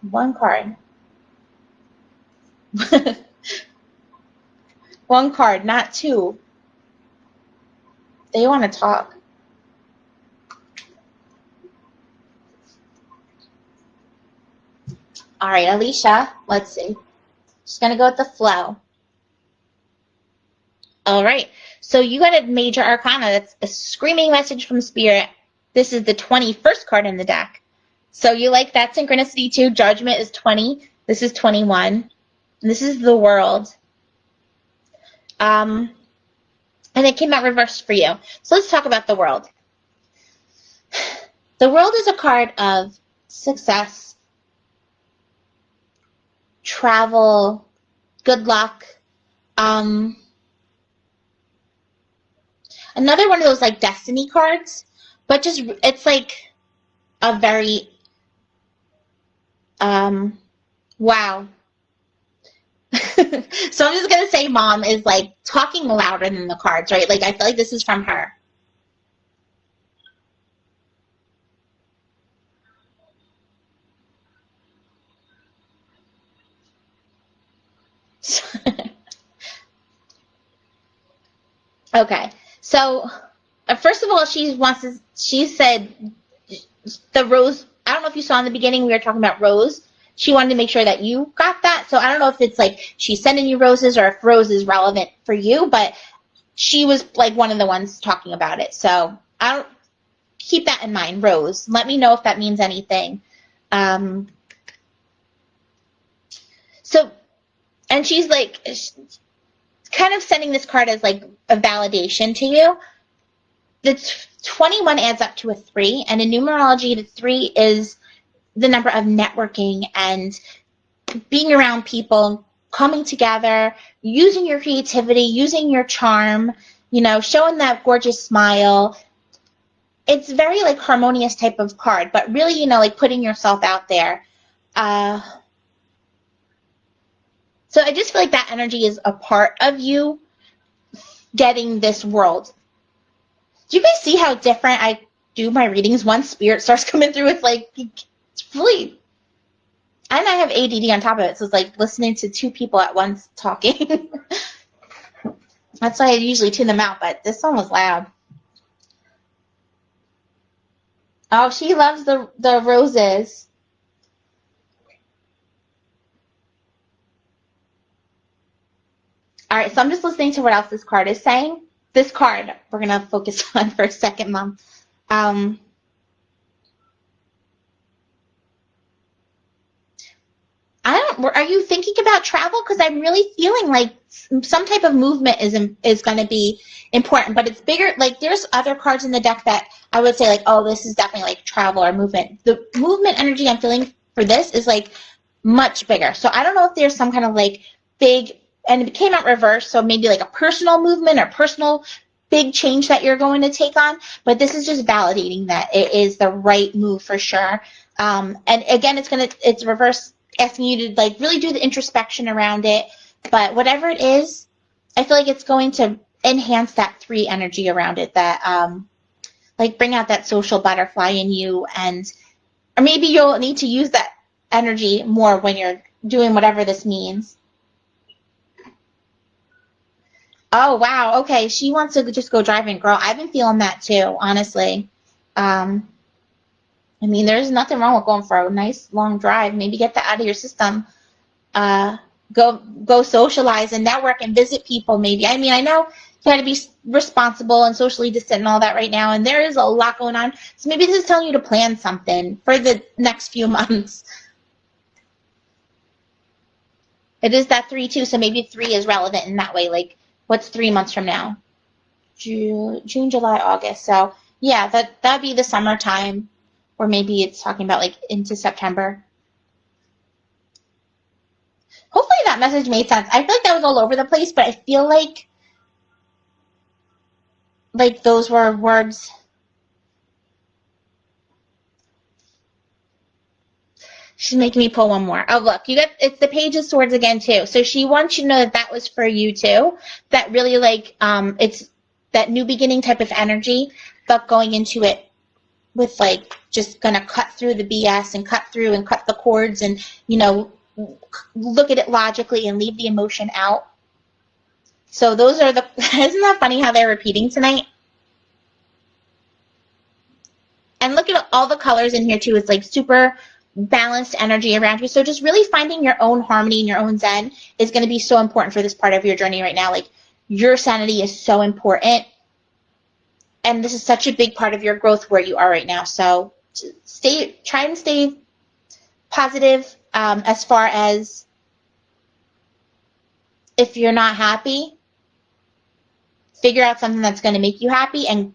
A: One card. One card, not two. They want to talk. All right, Alicia, let's see. Just going to go with the flow. All right, so you got a major arcana. That's a screaming message from Spirit. This is the 21st card in the deck. So you like that synchronicity too. Judgment is 20. This is 21. This is the World. And it came out reversed for you. So let's talk about the World. The World is a card of success, travel, good luck. Another one of those like destiny cards, but just it's like a very wow. So I'm just gonna say Mom is like talking louder than the cards, right? Like I feel like this is from her. Okay, so first of all, she said the rose. I don't know if you saw in the beginning we were talking about rose. She wanted to make sure that you got that. So I don't know if it's like she's sending you roses or if rose is relevant for you, but she was like one of the ones talking about it. So I'll keep that in mind, rose. Let me know if that means anything. So, and she's like kind of sending this card as like a validation to you. The 21 adds up to a 3, and in numerology, the 3 is the number of networking and being around people, coming together, using your creativity, using your charm, showing that gorgeous smile. It's very like harmonious type of card, but really, like putting yourself out there. So I just feel like that energy is a part of you getting this World. Do you guys see how different I do my readings once Spirit starts coming through with like, it's really, and I have ADD on top of it, so it's like listening to two people at once talking. That's why I usually tune them out, but this one was loud. Oh, she loves the roses. All right, so I'm just listening to what else this card is saying. This card we're going to focus on for a second, Mom. Are you thinking about travel? Because I'm really feeling like some type of movement is going to be important, but it's bigger. Like there's other cards in the deck that I would say like, oh, this is definitely like travel or movement. The movement energy I'm feeling for this is like much bigger. So I don't know if there's some kind of like big, and it came out reverse, so maybe like a personal movement or personal big change that you're going to take on, but this is just validating that it is the right move for sure. And again, it's reverse, asking you to like really do the introspection around it, but whatever it is, I feel like it's going to enhance that 3 energy around it, that like bring out that social butterfly in you, or maybe you'll need to use that energy more when you're doing whatever this means. Oh, wow. Okay. She wants to just go driving. Girl, I've been feeling that too, honestly. Um, I mean, there's nothing wrong with going for a nice long drive. Maybe get that out of your system. Uh, go socialize and network and visit people maybe. I mean, I know you got to be responsible and socially distant and all that right now, and there is a lot going on. So maybe this is telling you to plan something for the next few months. It is that 3 too, so maybe 3 is relevant in that way. Like, what's 3 months from now? June, July, August. So yeah, that'd be the summertime, or maybe it's talking about like into September. Hopefully that message made sense. I feel like that was all over the place, but I feel like those were words. She's making me pull one more. Oh, look, you got it's the Page of Swords again too. So she wants you to know that that was for you too. That really like it's that new beginning type of energy, but going into it with like just gonna cut through the BS and cut through and cut the cords and look at it logically and leave the emotion out. So those are the isn't that funny how they're repeating tonight? And look at all the colors in here too. It's like super balanced energy around you. So just really finding your own harmony and your own zen is going to be so important for this part of your journey right now. Like your sanity is so important. And this is such a big part of your growth where you are right now. So try and stay positive as far as if you're not happy, figure out something that's going to make you happy and,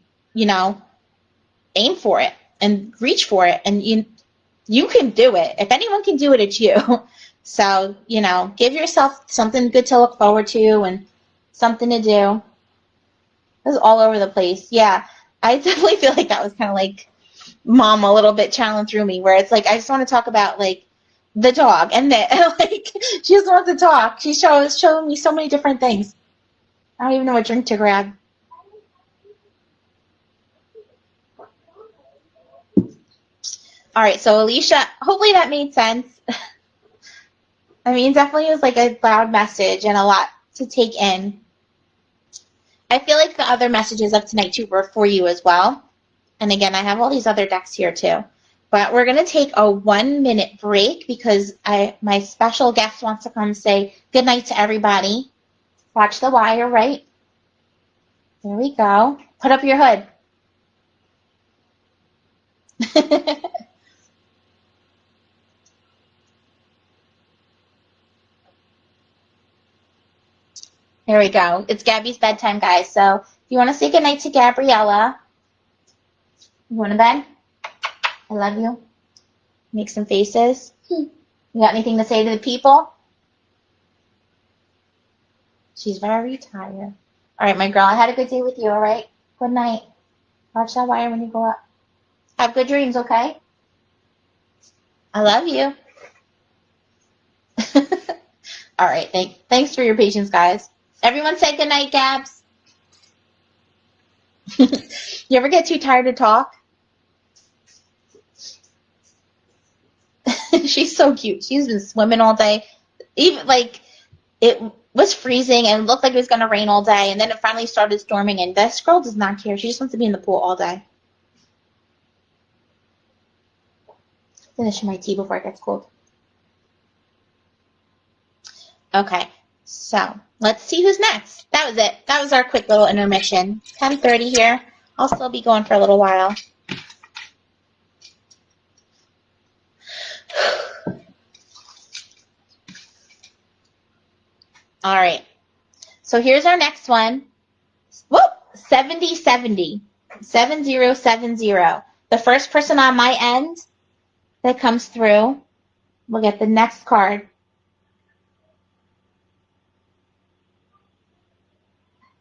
A: aim for it and reach for it. And you can do it. If anyone can do it, it's you. So, give yourself something good to look forward to and something to do. It was all over the place. Yeah, I definitely feel like that was kind of like mom a little bit channeling through me, where it's like I just want to talk about like the dog and that like she just wants to talk. She's showing me so many different things. I don't even know what drink to grab. All right, so Alicia, hopefully that made sense. I mean, definitely was like a loud message and a lot to take in. I feel like the other messages of tonight too were for you as well. And again, I have all these other decks here too. But we're going to take a 1-minute break because my special guest wants to come say good night to everybody. Watch the wire, right? There we go. Put up your hood. Here we go. It's Gabby's bedtime, guys. So if you want to say goodnight to Gabriella, you want to bed? I love you. Make some faces. You got anything to say to the people? She's very tired. All right, my girl, I had a good day with you, all right? Good night. Watch that wire when you go up. Have good dreams, okay? I love you. All right, thanks for your patience, guys. Everyone say good night, Gabs. You ever get too tired to talk? She's so cute. She's been swimming all day. Even like it was freezing and looked like it was gonna rain all day, and then it finally started storming. And this girl does not care. She just wants to be in the pool all day. Finishing my tea before it gets cold. Okay, so let's see who's next. That was it. That was our quick little intermission. 10:30 here. I'll still be going for a little while. All right. So here's our next one. Whoop! 7070. 7070. The first person on my end that comes through will get the next card.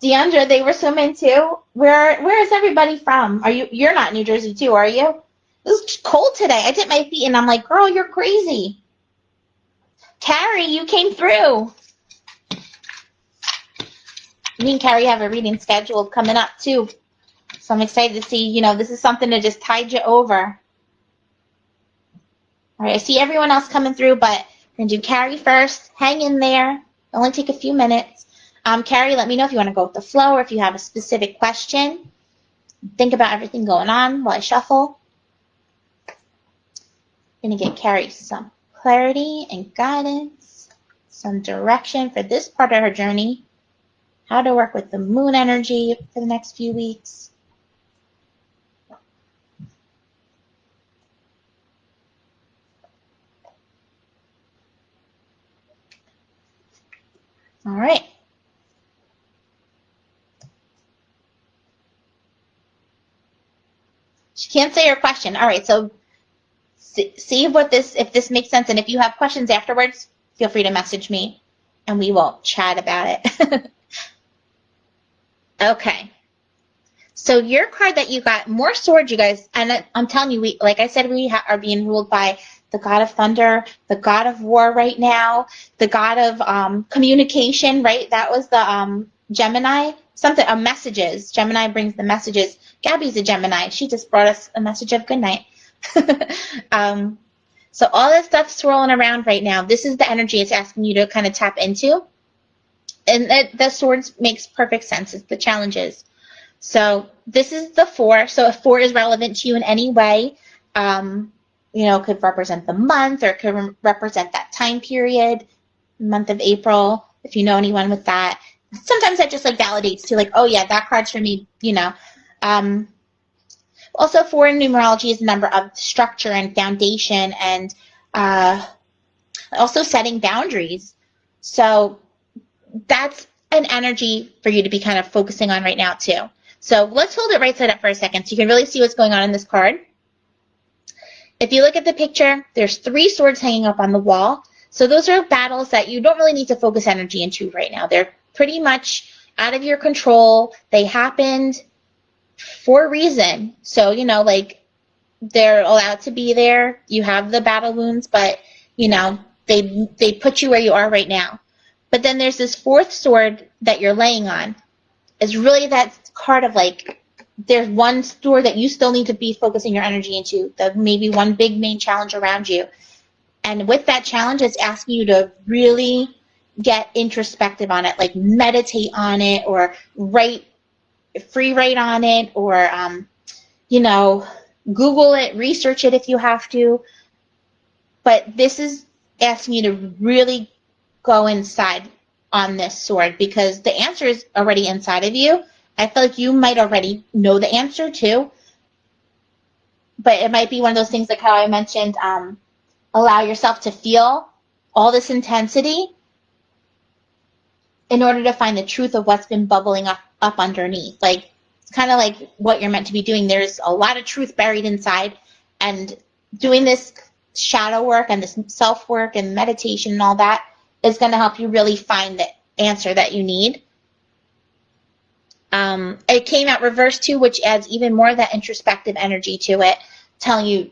A: Deandra, they were swimming too. Where is everybody from? You're not in New Jersey too, are you? It was cold today. I dipped my feet and I'm like, girl, you're crazy. Carrie, you came through. Me and Carrie have a reading scheduled coming up too. So I'm excited to see, this is something to just tide you over. All right, I see everyone else coming through, but we're going to do Carrie first. Hang in there. It'll only take a few minutes. Carrie, let me know if you want to go with the flow or if you have a specific question. Think about everything going on while I shuffle. I'm going to get Carrie some clarity and guidance, some direction for this part of her journey, how to work with the moon energy for the next few weeks. All right. She can't say her question. All right, so see if this makes sense, and if you have questions afterwards, feel free to message me, and we will chat about it. Okay. So your card that you got, more swords, you guys, and I'm telling you, like I said, we are being ruled by the god of thunder, the god of war right now, the god of communication, right? That was the Gemini, something, messages. Gemini brings the messages. Gabby's a Gemini. She just brought us a message of good night. So all this stuff swirling around right now, this is the energy it's asking you to kind of tap into. And the swords makes perfect sense. It's the challenges. So this is the 4. So if 4 is relevant to you in any way, could represent the month or could represent that time period, month of April, if you know anyone with that. Sometimes that just like validates to like, oh yeah, that card's for me, Also 4 in numerology is a number of structure and foundation and also setting boundaries. So that's an energy for you to be kind of focusing on right now too. So let's hold it right side up for a second so you can really see what's going on in this card. If you look at the picture, there's 3 swords hanging up on the wall. So those are battles that you don't really need to focus energy into right now. They're pretty much out of your control. They happened for a reason. So, they're allowed to be there. You have the battle wounds, but, they put you where you are right now. But then there's this 4th sword that you're laying on. It's really that card of like, there's one sword that you still need to be focusing your energy into, maybe one big main challenge around you. And with that challenge, it's asking you to really get introspective on it, like meditate on it or free write on it or, Google it, research it if you have to. But this is asking you to really go inside on this sword because the answer is already inside of you. I feel like you might already know the answer too, but it might be one of those things like how I mentioned, allow yourself to feel all this intensity in order to find the truth of what's been bubbling up underneath. Like, it's kind of like what you're meant to be doing. There's a lot of truth buried inside, and doing this shadow work and this self-work and meditation and all that is going to help you really find the answer that you need. It came out reversed too, which adds even more of that introspective energy to it, telling you,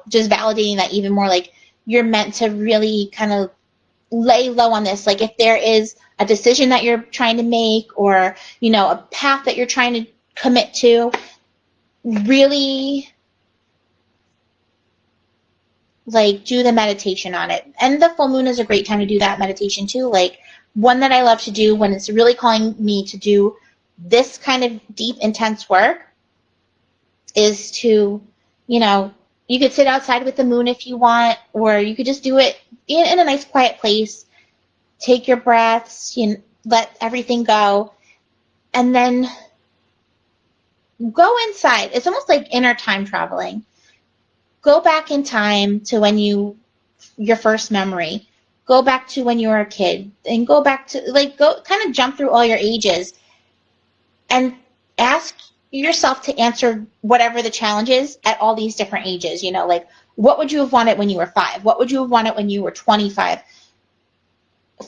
A: just validating that even more, like you're meant to really kind of lay low on this. Like if there is a decision that you're trying to make or, a path that you're trying to commit to, really like do the meditation on it. And the full moon is a great time to do that meditation too. Like one that I love to do when it's really calling me to do this kind of deep, intense work is to, you could sit outside with the moon if you want, or you could just do it in a nice quiet place. Take your breaths, let everything go, and then go inside. It's almost like inner time traveling. Go back in time to when your first memory. Go back to when you were a kid, and go back to go kind of jump through all your ages, and ask yourself to answer whatever the challenge is at all these different ages. Like what would you have wanted when you were 5? What would you have wanted when you were 25?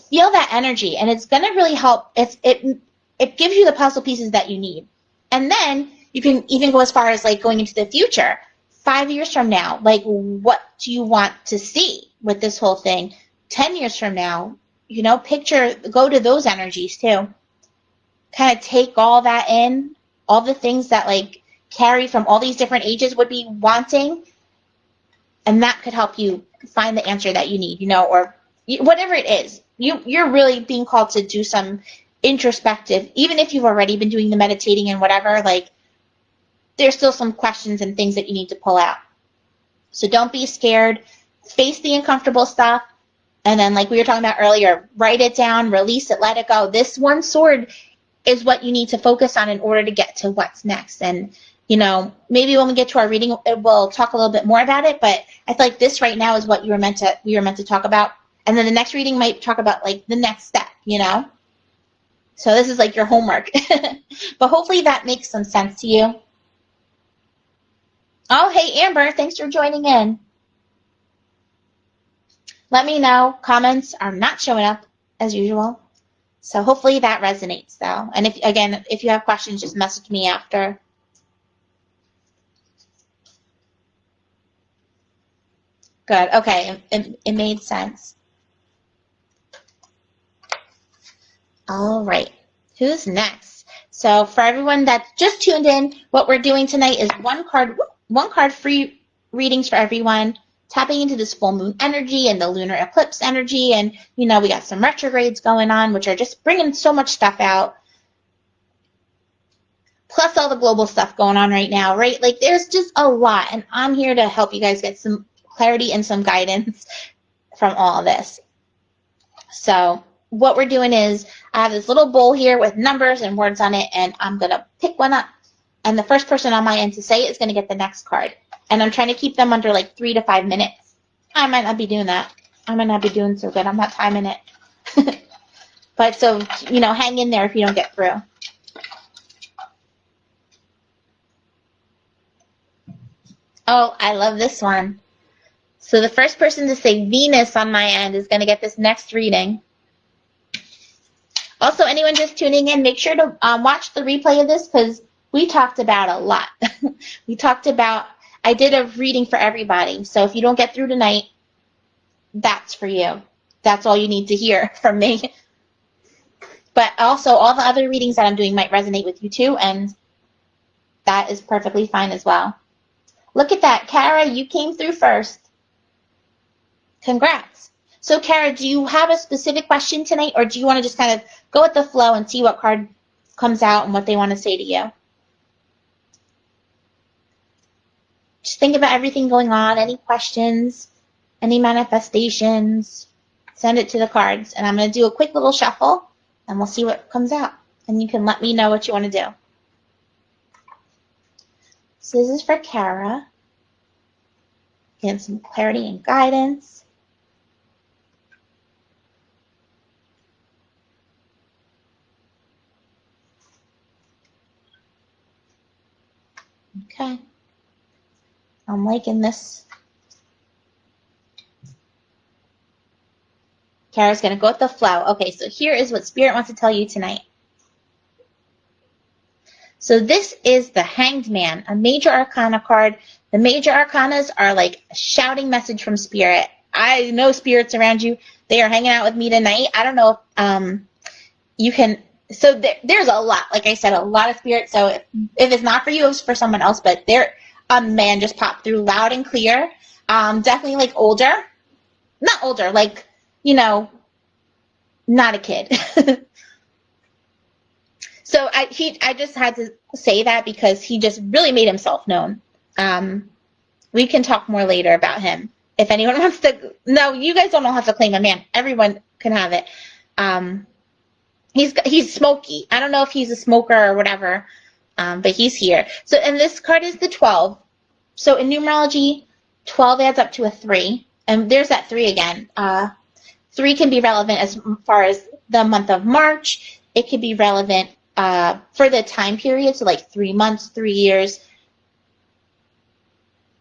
A: Feel that energy, and it's going to really help. It gives you the puzzle pieces that you need. And then you can even go as far as like going into the future. 5 years from now, like what do you want to see with this whole thing? 10 years from now, go to those energies too. Kind of take all that in, all the things that like Carrie from all these different ages would be wanting, and that could help you find the answer that you need, or whatever it is. You're really being called to do some introspective. Even if you've already been doing the meditating and whatever, like, there's still some questions and things that you need to pull out. So don't be scared. Face the uncomfortable stuff. And then, like we were talking about earlier, write it down, release it, let it go. This one sword is what you need to focus on in order to get to what's next. And, you know, maybe when we get to our reading, we'll talk a little bit more about it. But I feel like this right now is what we were meant to talk about. And then the next reading might talk about, like, the next step, you know? So this is like your homework. But hopefully that makes some sense to you. Oh, hey, Amber, thanks for joining in. Let me know. Comments are not showing up as usual. So hopefully that resonates, though. And if you have questions, just message me after. Good. Okay. It made sense. All right. Who's next? So for everyone that just tuned in, what we're doing tonight is one card free readings for everyone, tapping into this full moon energy and the lunar eclipse energy. And, you know, we got some retrogrades going on, which are just bringing so much stuff out. Plus all the global stuff going on right now, right? Like, there's just a lot. And I'm here to help you guys get some clarity and some guidance from all of this. So what we're doing is I have this little bowl here with numbers and words on it, and I'm going to pick one up. And the first person on my end to say it is going to get the next card. And I'm trying to keep them under like 3 to 5 minutes. I might not be doing that. I might not be doing so good. I'm not timing it. But so, you know, hang in there if you don't get through. Oh, I love this one. So the first person to say Venus on my end is going to get this next reading. Also, anyone just tuning in, make sure to watch the replay of this because we talked about a lot. I did a reading for everybody. So if you don't get through tonight, that's for you. That's all you need to hear from me. But also, all the other readings that I'm doing might resonate with you too, and that is perfectly fine as well. Look at that. Kara, you came through first. Congrats. So, Kara, do you have a specific question tonight, or do you want to just kind of go with the flow and see what card comes out and what they want to say to you? Just think about everything going on, any questions, any manifestations, send it to the cards. And I'm going to do a quick little shuffle, and we'll see what comes out. And you can let me know what you want to do. So this is for Kara. Getting some clarity and guidance. Okay. I'm liking this. Kara's going to go with the flow. Okay, so here is what Spirit wants to tell you tonight. So this is the Hanged Man, a major arcana card. The major arcanas are like a shouting message from Spirit. I know spirits around you. They are hanging out with me tonight. I don't know if you can. So there's a lot. Like I said, a lot of spirits. So if it's not for you, it's for someone else. But a man just popped through loud and clear. Definitely like older. Not older, like, you know, not a kid. So I just had to say that because he just really made himself known. We can talk more later about him. If anyone wants to, no, you guys don't all have to claim a man. Everyone can have it. He's smoky. I don't know if he's a smoker or whatever, but he's here. So, and this card is the 12. So in numerology, 12 adds up to a 3. And there's that 3 again. 3 can be relevant as far as the month of March. It could be relevant for the time period, so like 3 months, 3 years.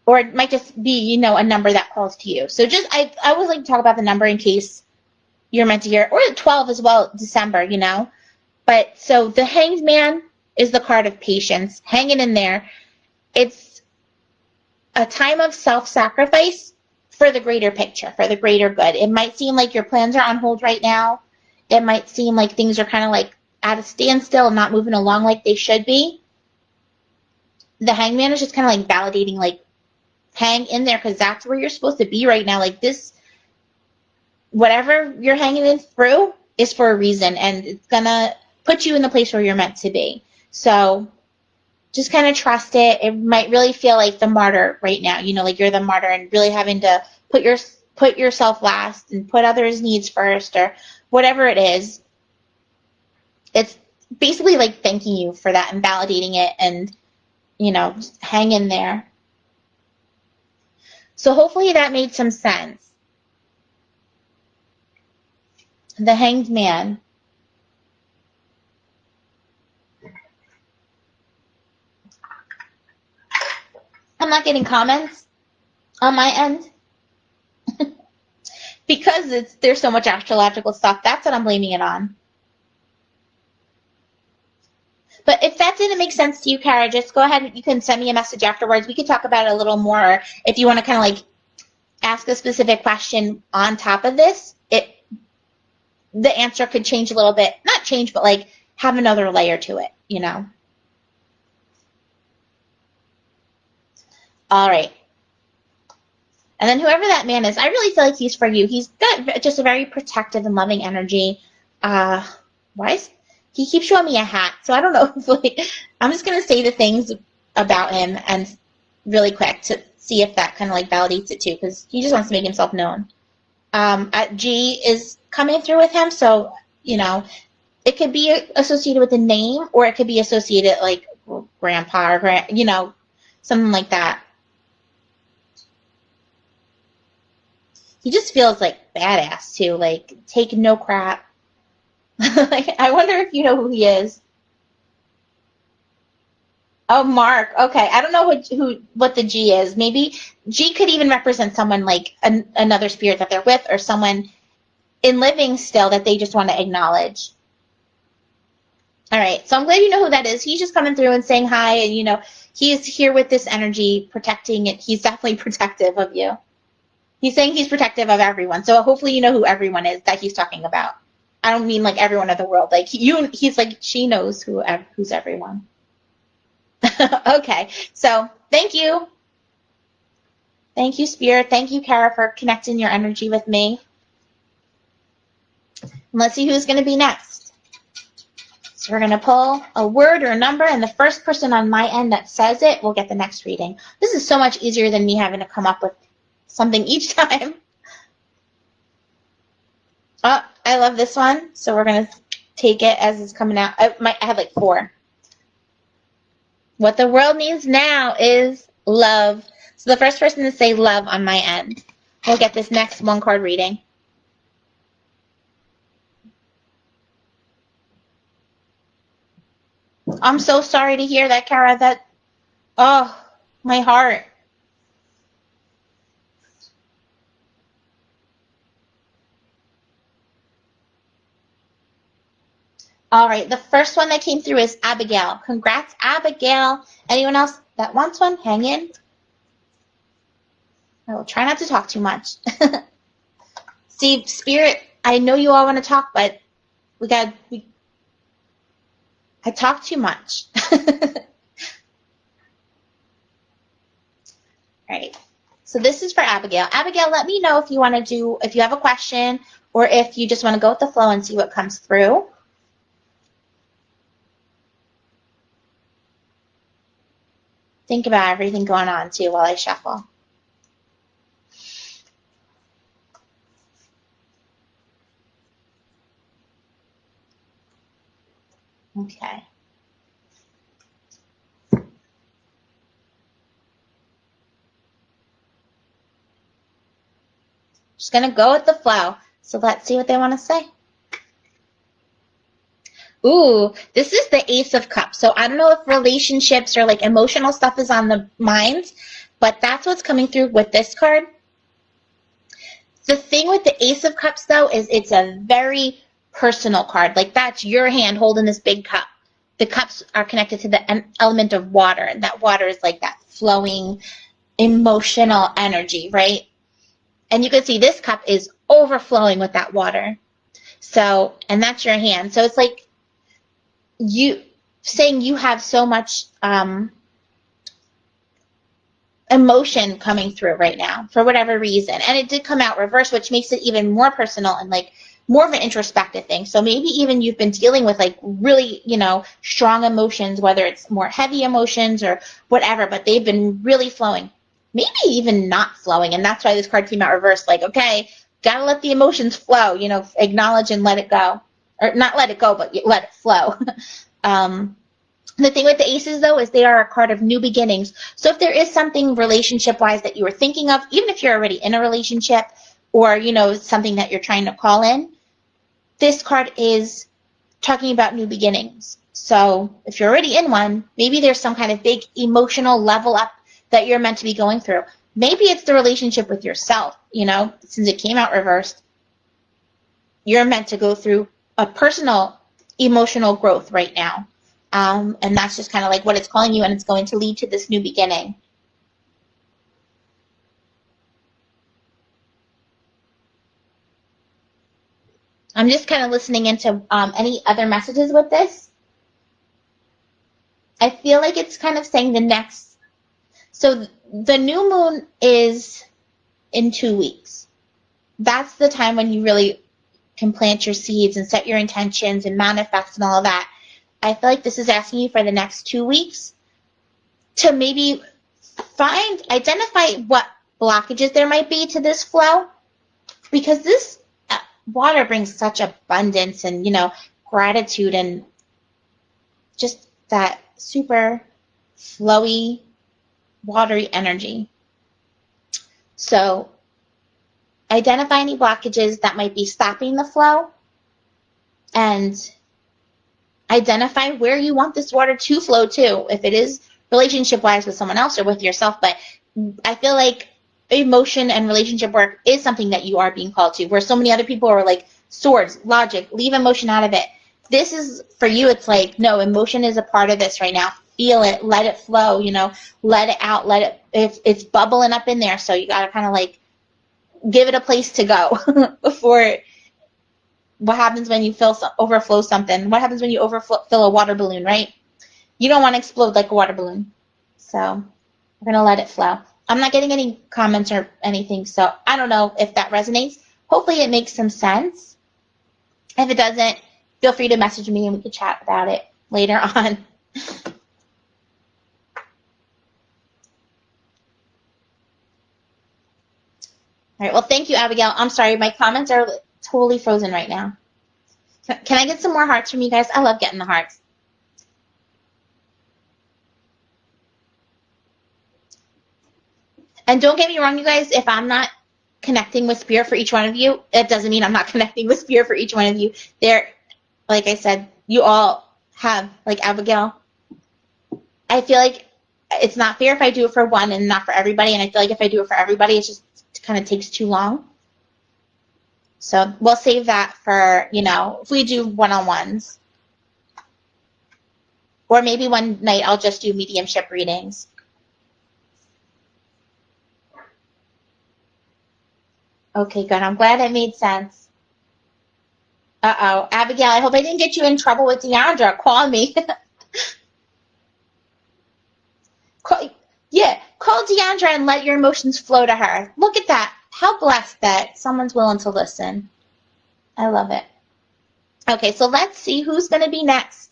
A: Or it might just be, you know, a number that calls to you. So just, I always like to talk about the number in case you're meant to hear, or 12 as well, December, you know. But so the Hanged Man is the card of patience, hanging in there. It's a time of self-sacrifice for the greater picture, for the greater good. It might seem like your plans are on hold right now. It might seem like things are kind of like at a standstill and not moving along like they should be. The Hanged Man is just kind of like validating, like, hang in there because that's where you're supposed to be right now. Like this, whatever you're hanging in through is for a reason, and it's gonna put you in the place where you're meant to be. So just kind of trust it. It might really feel like the martyr right now, like you're the martyr and really having to put yourself last and put others' needs first or whatever it is. It's basically like thanking you for that and validating it and, just hang in there. So hopefully that made some sense. The Hanged Man. I'm not getting comments on my end because there's so much astrological stuff. That's what I'm blaming it on. But if that didn't make sense to you, Kara, just go ahead. You can send me a message afterwards. We could talk about it a little more. If you want to kind of like ask a specific question on top of this, the answer could change a little bit. Not change, but like have another layer to it, All right. And then whoever that man is, I really feel like he's for you. He's got just a very protective and loving energy. He keeps showing me a hat, so I don't know if I'm just gonna say the things about him and really quick to see if that kind of like validates it too, because he just wants to make himself known. G is coming through with him, so it could be associated with a name, or it could be associated like grandpa or something like that. He just feels like badass too, like take no crap. Like I wonder if you know who he is. Oh, Mark. Okay, I don't know what the G is. Maybe G could even represent someone like another spirit that they're with, or someone in living still that they just want to acknowledge. All right, so I'm glad you know who that is. He's just coming through and saying hi, and he's here with this energy, protecting it. He's definitely protective of you. He's saying he's protective of everyone. So hopefully you know who everyone is that he's talking about. I don't mean like everyone in the world. Like he's like she knows who's everyone. Okay, so thank you. Thank you, Spirit. Thank you, Kara, for connecting your energy with me. And let's see who's going to be next. So we're going to pull a word or a number, and the first person on my end that says it will get the next reading. This is so much easier than me having to come up with something each time. Oh, I love this one, so we're going to take it as it's coming out. I had like 4. What the world needs now is love. So the first person to say love on my end will get this next 1-card reading. I'm so sorry to hear that, Kara. Oh, my heart. All right, the first one that came through is Abigail. Congrats, Abigail. Anyone else that wants one, hang in. I will try not to talk too much. See, Spirit, I know you all want to talk, but I talk too much. All right, so this is for Abigail. Abigail, let me know if you have a question, or if you just want to go with the flow and see what comes through. Think about everything going on too while I shuffle. Okay. Just going to go with the flow. So let's see what they want to say. Ooh, this is the Ace of Cups. So I don't know if relationships or like emotional stuff is on the minds, but that's what's coming through with this card. The thing with the Ace of Cups, though, is it's a very personal card. Like that's your hand holding this big cup. The cups are connected to the element of water, and that water is like that flowing emotional energy, right? And you can see this cup is overflowing with that water. So, and that's your hand. So it's like you saying you have so much emotion coming through right now for whatever reason. And it did come out reverse, which makes it even more personal and like more of an introspective thing. So maybe even you've been dealing with like really, strong emotions, whether it's more heavy emotions or whatever, but they've been really flowing. Maybe even not flowing. And that's why this card came out reversed. Like, okay, gotta let the emotions flow, acknowledge and let it go. Or not let it go, but let it flow. The thing with the aces, though, is they are a card of new beginnings. So if there is something relationship-wise that you were thinking of, even if you're already in a relationship or, something that you're trying to call in, this card is talking about new beginnings. So if you're already in one, maybe there's some kind of big emotional level up that you're meant to be going through. Maybe it's the relationship with yourself, since it came out reversed. You're meant to go through a personal emotional growth right now. And that's just kind of like what it's calling you, and it's going to lead to this new beginning. I'm just kind of listening into any other messages with this. I feel like it's kind of saying the next. So the new moon is in 2 weeks. That's the time when you really can plant your seeds and set your intentions and manifest and all of that. I feel like this is asking you for the next 2 weeks to maybe identify what blockages there might be to this flow, because this water brings such abundance and, gratitude and just that super flowy, watery energy. So identify any blockages that might be stopping the flow and identify where you want this water to flow to, if it is relationship-wise with someone else or with yourself. But I feel like emotion and relationship work is something that you are being called to, where so many other people are like swords, logic, leave emotion out of it. This is for you. It's like, no, emotion is a part of this right now. Feel it, let it flow, let it out, if it's bubbling up in there. So you got to kind of like give it a place to go before. What happens when you overflow something? What happens when you fill a water balloon, right? You don't want to explode like a water balloon. So we're going to let it flow. I'm not getting any comments or anything, so I don't know if that resonates. Hopefully it makes some sense. If it doesn't, feel free to message me and we can chat about it later on. All right, well, thank you, Abigail. I'm sorry, my comments are totally frozen right now. Can I get some more hearts from you guys? I love getting the hearts. And don't get me wrong, you guys, if I'm not connecting with spirit for each one of you, it doesn't mean I'm not connecting with spirit for each one of you. Like I said, you all have, like Abigail, I feel like it's not fair if I do it for one and not for everybody. And I feel like if I do it for everybody, it just kind of takes too long. So we'll save that for, if we do one-on-ones. Or maybe one night I'll just do mediumship readings. Okay, good. I'm glad it made sense. Uh-oh. Abigail, I hope I didn't get you in trouble with Deandra. Call me. Call Deandra and let your emotions flow to her. Look at that. How blessed that someone's willing to listen. I love it. Okay, so let's see who's going to be next.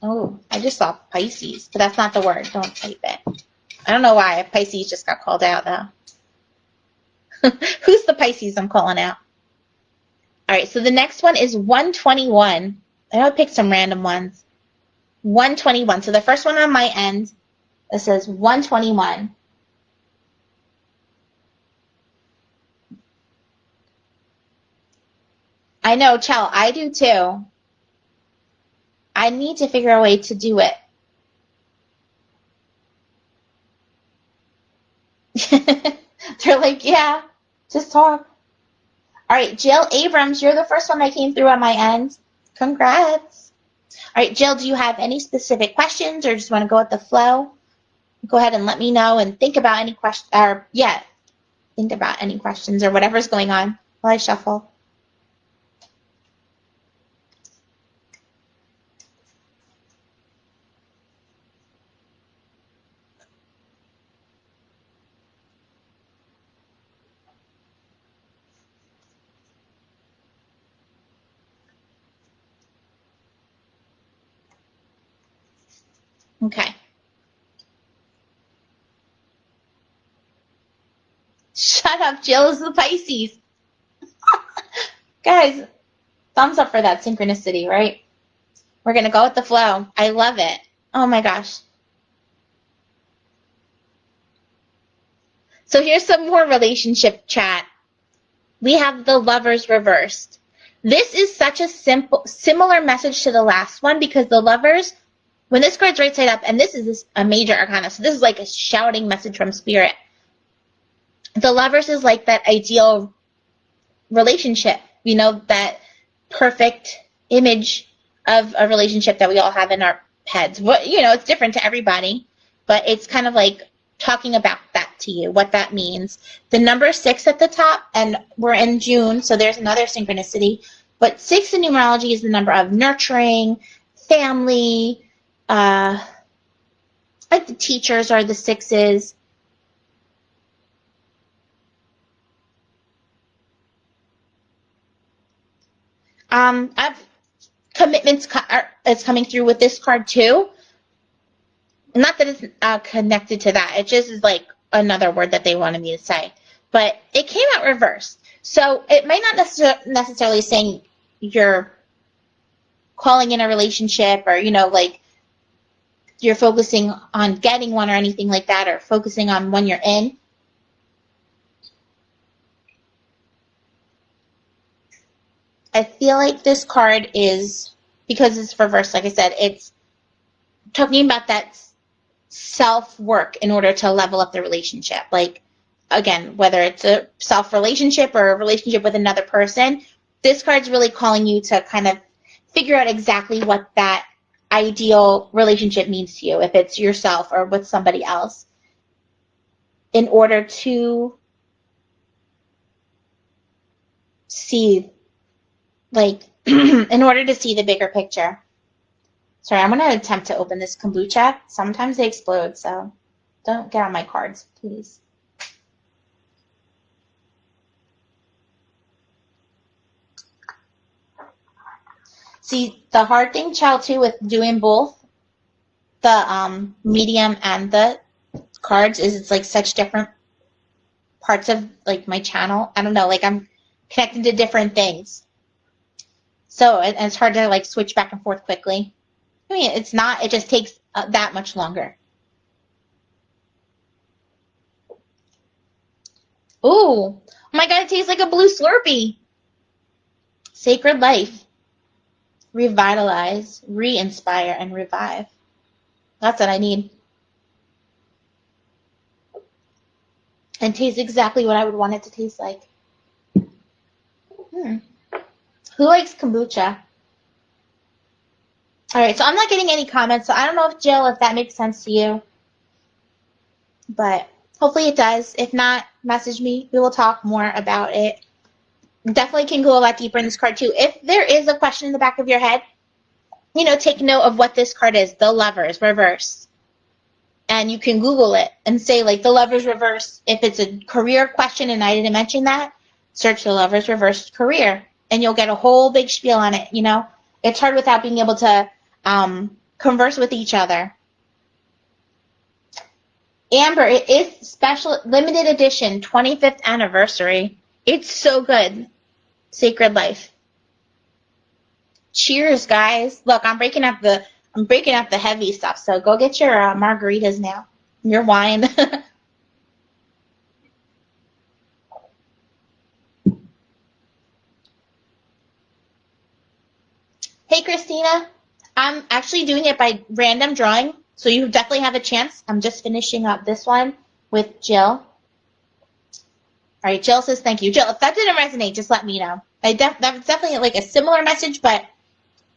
A: Oh, I just saw Pisces, but that's not the word. Don't type it. I don't know why. Pisces just got called out, though. Who's the Pisces I'm calling out? All right, so the next one is 121. I picked some random ones. 121. So the first one on my end, it says 121. I know, Chell, I do too. I need to figure a way to do it. They're like, yeah, just talk. All right, Jill Abrams, you're the first one that came through on my end. Congrats. All right, Jill, do you have any specific questions or just want to go with the flow? Go ahead and let me know and think about any questions, think about any questions or whatever's going on while I shuffle. Okay. Shut up, Jill is the Pisces. Guys, thumbs up for that synchronicity, right? We're going to go with the flow. I love it. Oh my gosh. So here's some more relationship chat. We have the Lovers reversed. This is such a similar message to the last one because the Lovers, when this card's right side up, and this is a major arcana, so this is like a shouting message from Spirit. The Lovers is like that ideal relationship, you know, that perfect image of a relationship that we all have in our heads. You know, it's different to everybody, but it's kind of like talking about that to you, what that means. The number 6 at the top, and we're in June, so there's another synchronicity, but 6 in numerology is the number of nurturing, family, like the teachers are the 6s. I've commitments is coming through with this card too. Not that it's connected to that. It just is like another word that they wanted me to say. But it came out reversed. So it might not necessarily saying you're calling in a relationship or, you know, like you're focusing on getting one or anything like that or focusing on when you're in. I feel like this card is, because it's reversed, like I said, it's talking about that self-work in order to level up the relationship. Like, again, whether it's a self-relationship or a relationship with another person, this card's really calling you to kind of figure out exactly what that ideal relationship means to you, if it's yourself or with somebody else, in order to see, like, in order to see the bigger picture. Sorry, I'm going to attempt to open this kombucha. Sometimes they explode, so don't get on my cards, please. See, the hard thing, child, too, with doing both the medium and the cards is it's like such different parts of like my channel. I don't know, like I'm connected to different things. So and it's hard to like switch back and forth quickly. I mean, it's not, it just takes that much longer. Ooh, oh my God, it tastes like a blue Slurpee. Sacred Life. Revitalize, re-inspire, and revive. That's what I need. And tastes exactly what I would want it to taste like. Who likes kombucha? All right, so I'm not getting any comments, so I don't know if Jill, if that makes sense to you. But hopefully it does. If not, message me. We will talk more about it. Definitely can go a lot deeper in this card too. If there is a question in the back of your head, you know, take note of what this card is. The Lovers reverse. And you can Google it and say, like, the Lovers reverse. If it's a career question and I didn't mention that, search the Lovers reverse career. And you'll get a whole big spiel on it, you know. It's hard without being able to converse with each other. Amber, it is special, limited edition, 25th anniversary. It's so good. Sacred Life. Cheers, guys. Look, I'm breaking up the heavy stuff. So go get your margaritas now. Your wine. Hey, Christina. I'm actually doing it by random drawing, so you definitely have a chance. I'm just finishing up this one with Jill. All right, Jill says thank you. Jill, if that didn't resonate, just let me know. That was definitely like a similar message, but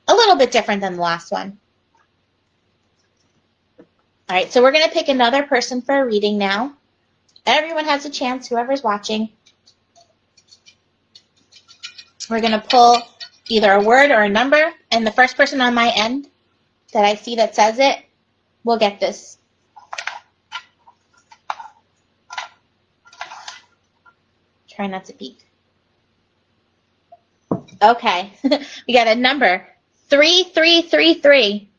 A: a little bit different than the last one. All right, so we're going to pick another person for a reading now. Everyone has a chance, whoever's watching. We're going to pull either a word or a number, and the first person on my end that I see that says it will get this. Try not to peek. Okay, we got a number, 3333.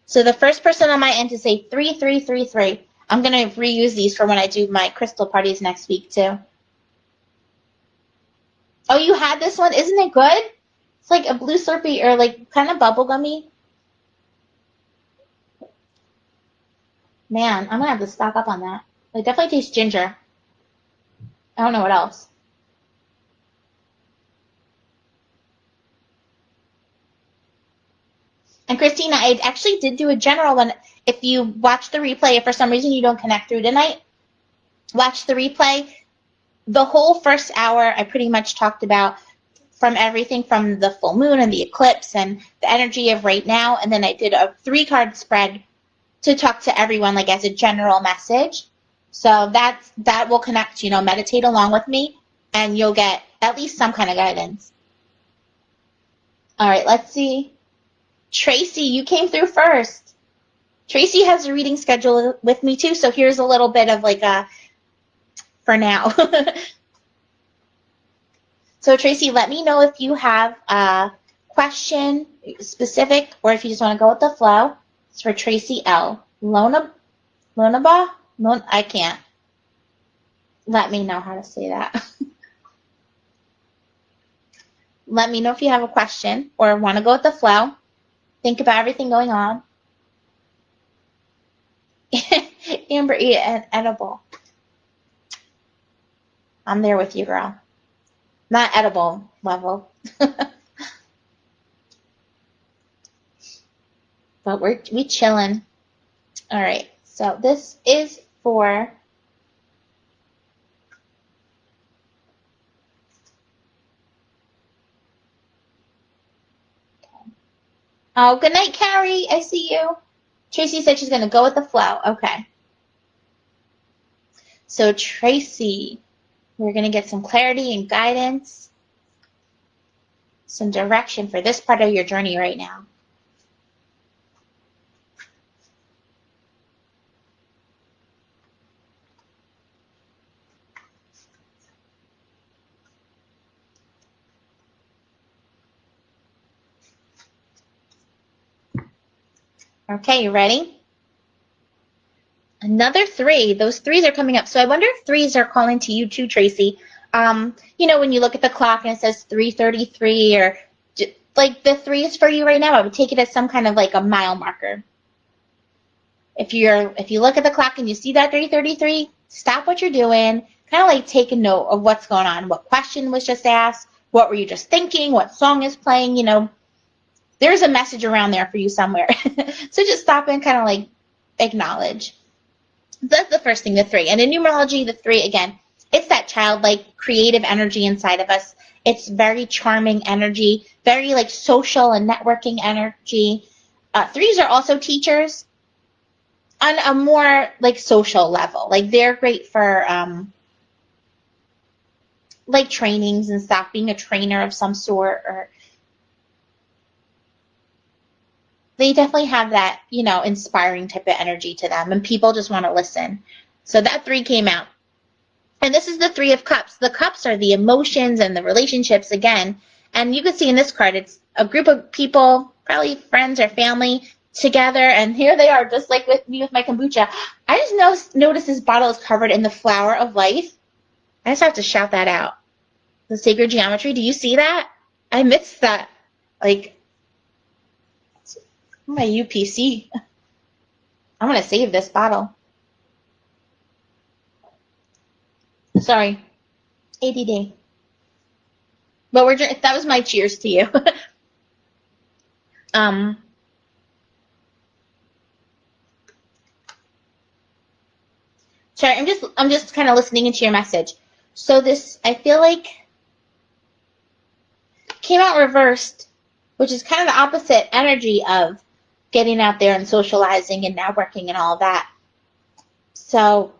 A: So the first person on my end to say 3333, I'm going to reuse these for when I do my crystal parties next week too. Oh, you had this one? Isn't it good? It's like a blue Slurpee or like kind of bubblegummy. Man, I'm going to have to stock up on that. It definitely tastes ginger. I don't know what else. And Christina, I actually did do a general one. If you watch the replay, if for some reason you don't connect through tonight, watch the replay. The whole first hour, I pretty much talked about from everything from the full moon and the eclipse and the energy of right now. And then I did a 3-card spread to talk to everyone, like as a general message. So that will connect, meditate along with me, and you'll get at least some kind of guidance. All right, let's see. Tracy, you came through first. Tracy has a reading schedule with me too, so here's a little bit of like a for now. So Tracy, let me know if you have a question specific or if you just want to go with the flow. It's for Tracy L. Lonaba? I can't. Let me know how to say that. Let me know if you have a question or want to go with the flow. Think about everything going on. Amber, eat an edible. I'm there with you, girl. Not edible level. But we chilling. All right. So this is for Oh, good night, Carrie. I see you. Tracy said she's going to go with the flow. Okay. So Tracy, we're going to get some clarity and guidance, some direction for this part of your journey right now. Okay, you ready? Another 3. Those 3s are coming up. So I wonder if 3s are calling to you too, Tracy. When you look at the clock and it says 3:33 or like the 3 is for you right now, I would take it as some kind of like a mile marker. If you look at the clock and you see that 3:33, stop what you're doing, kind of like take a note of what's going on. What question was just asked? What were you just thinking? What song is playing? There's a message around there for you somewhere. So just stop and kind of like acknowledge. That's the first thing, the 3. And in numerology, the 3, again, it's that childlike creative energy inside of us. It's very charming energy, very like social and networking energy. 3s are also teachers on a more like social level. Like they're great for like trainings and stuff, being a trainer of some sort, or they definitely have that, inspiring type of energy to them, and people just want to listen. So that 3 came out. And this is the 3 of Cups. The Cups are the emotions and the relationships again. And you can see in this card, it's a group of people, probably friends or family, together. And here they are, just like with me with my kombucha. I just noticed this bottle is covered in the flower of life. I just have to shout that out. The sacred geometry. Do you see that? I missed that. Like, my UPC. I'm going to save this bottle. Sorry. ADD. But that was my cheers to you. Sorry, I'm just kind of listening into your message. So this, I feel like, came out reversed, which is kind of the opposite energy of getting out there and socializing and networking and all that. So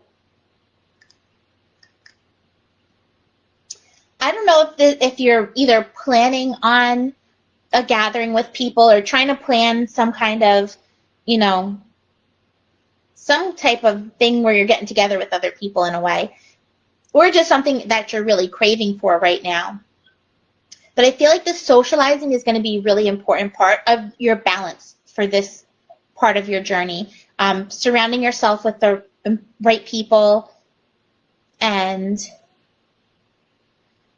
A: I don't know if you're either planning on a gathering with people or trying to plan some kind of, some type of thing where you're getting together with other people in a way, or just something that you're really craving for right now. But I feel like the socializing is going to be a really important part of your balance for this part of your journey. Surrounding yourself with the right people and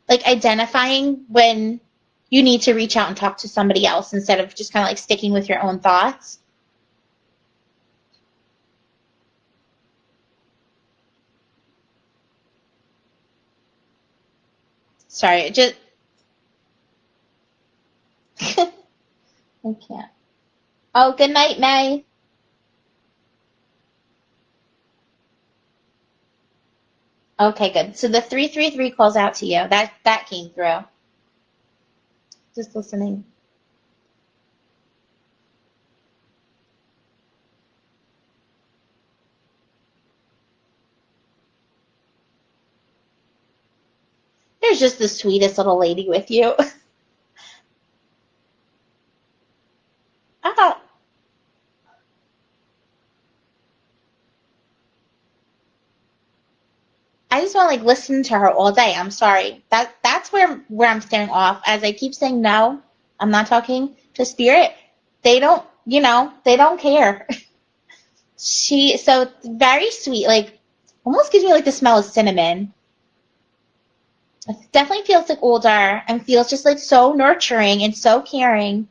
A: like identifying when you need to reach out and talk to somebody else instead of just kind of like sticking with your own thoughts. Sorry, it just I can't. Oh, good night, May. Okay, good. So the 333 calls out to you. That came through. Just listening. There's just the sweetest little lady with you. Ah, I just want to like listen to her all day. I'm sorry. That's where I'm staring off. As I keep saying no, I'm not talking to spirit. They don't, they don't care. So very sweet, like almost gives me like the smell of cinnamon. It definitely feels like older and feels just like so nurturing and so caring.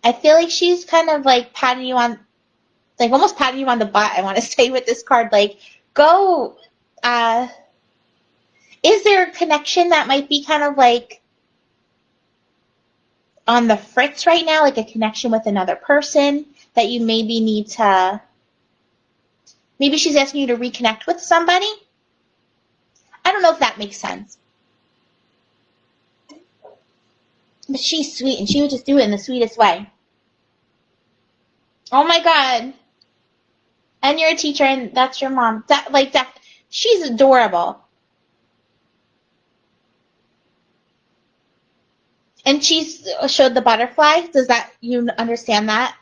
A: I feel like she's kind of like patting you on, like almost patting you on the butt. I want to say with this card, like, go. Uh, is there a connection that might be kind of like on the fritz right now, like a connection with another person that you maybe need to? Maybe she's asking you to reconnect with somebody. I don't know if that makes sense. But she's sweet, and she would just do it in the sweetest way. Oh my God. And you're a teacher, and that's your mom. She's adorable. And she's showed the butterfly. Does that, you understand that?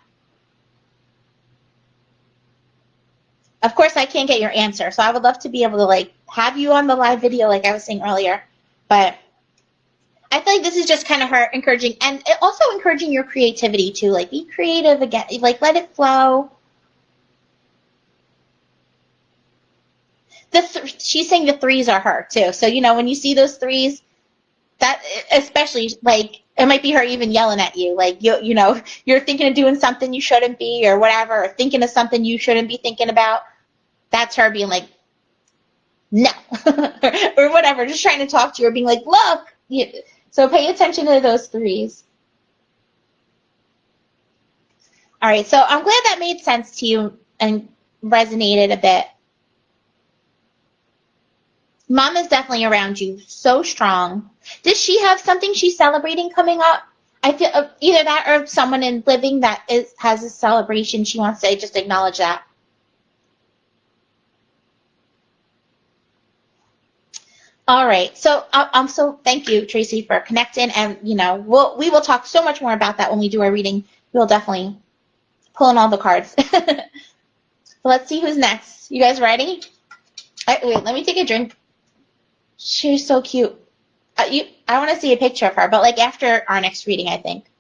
A: Of course, I can't get your answer, so I would love to be able to like have you on the live video, like I was saying earlier. But I feel like this is just kind of her encouraging, and also encouraging your creativity too. Like, be creative again. Like, let it flow. She's saying the threes are her too. So when you see those threes, that especially like it might be her even yelling at you, like you're thinking of doing something you shouldn't be, or whatever, or thinking of something you shouldn't be thinking about. That's her being like, no, or whatever, just trying to talk to you, or being like, look. So pay attention to those threes. All right, so I'm glad that made sense to you and resonated a bit. Mom is definitely around you, so strong. Does she have something she's celebrating coming up? I feel either that or someone in living that has a celebration she wants to just acknowledge that. All right, so so thank you, Tracy, for connecting, and we will talk so much more about that when we do our reading. We'll definitely pull in all the cards. So let's see who's next. You guys ready? Wait, let me take a drink. She's so cute. I want to see a picture of her, but like after our next reading, I think.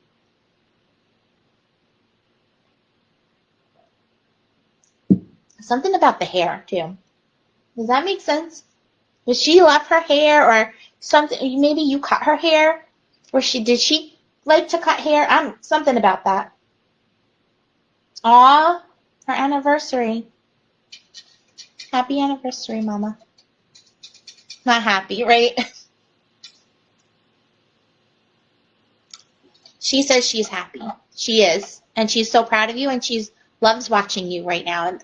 A: Something about the hair too. Does that make sense? Does she love her hair, or something? Maybe you cut her hair, or did she like to cut hair? Something about that. Aw, her anniversary. Happy anniversary, Mama. Not happy, right? She says she's happy. She is. And she's so proud of you, and she loves watching you right now. And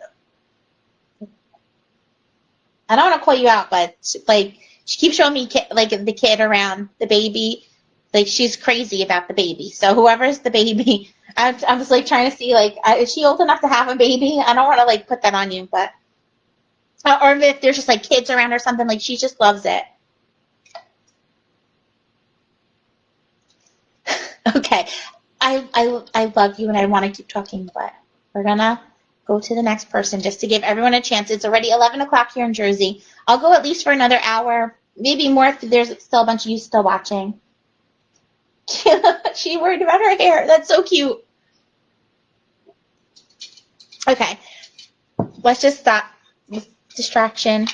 A: I don't want to call you out, but like she keeps showing me like the kid around the baby. Like, she's crazy about the baby. So whoever's the baby, I'm just like trying to see, like, is she old enough to have a baby? I don't want to like put that on you, but or if there's just like kids around or something, like she just loves it. Okay, I love you, and I want to keep talking, but we're gonna go to the next person just to give everyone a chance. It's already 11 o'clock here in Jersey. I'll go at least for another hour, maybe more if there's still a bunch of you still watching. She worried about her hair. That's so cute. Okay, let's just stop with distraction.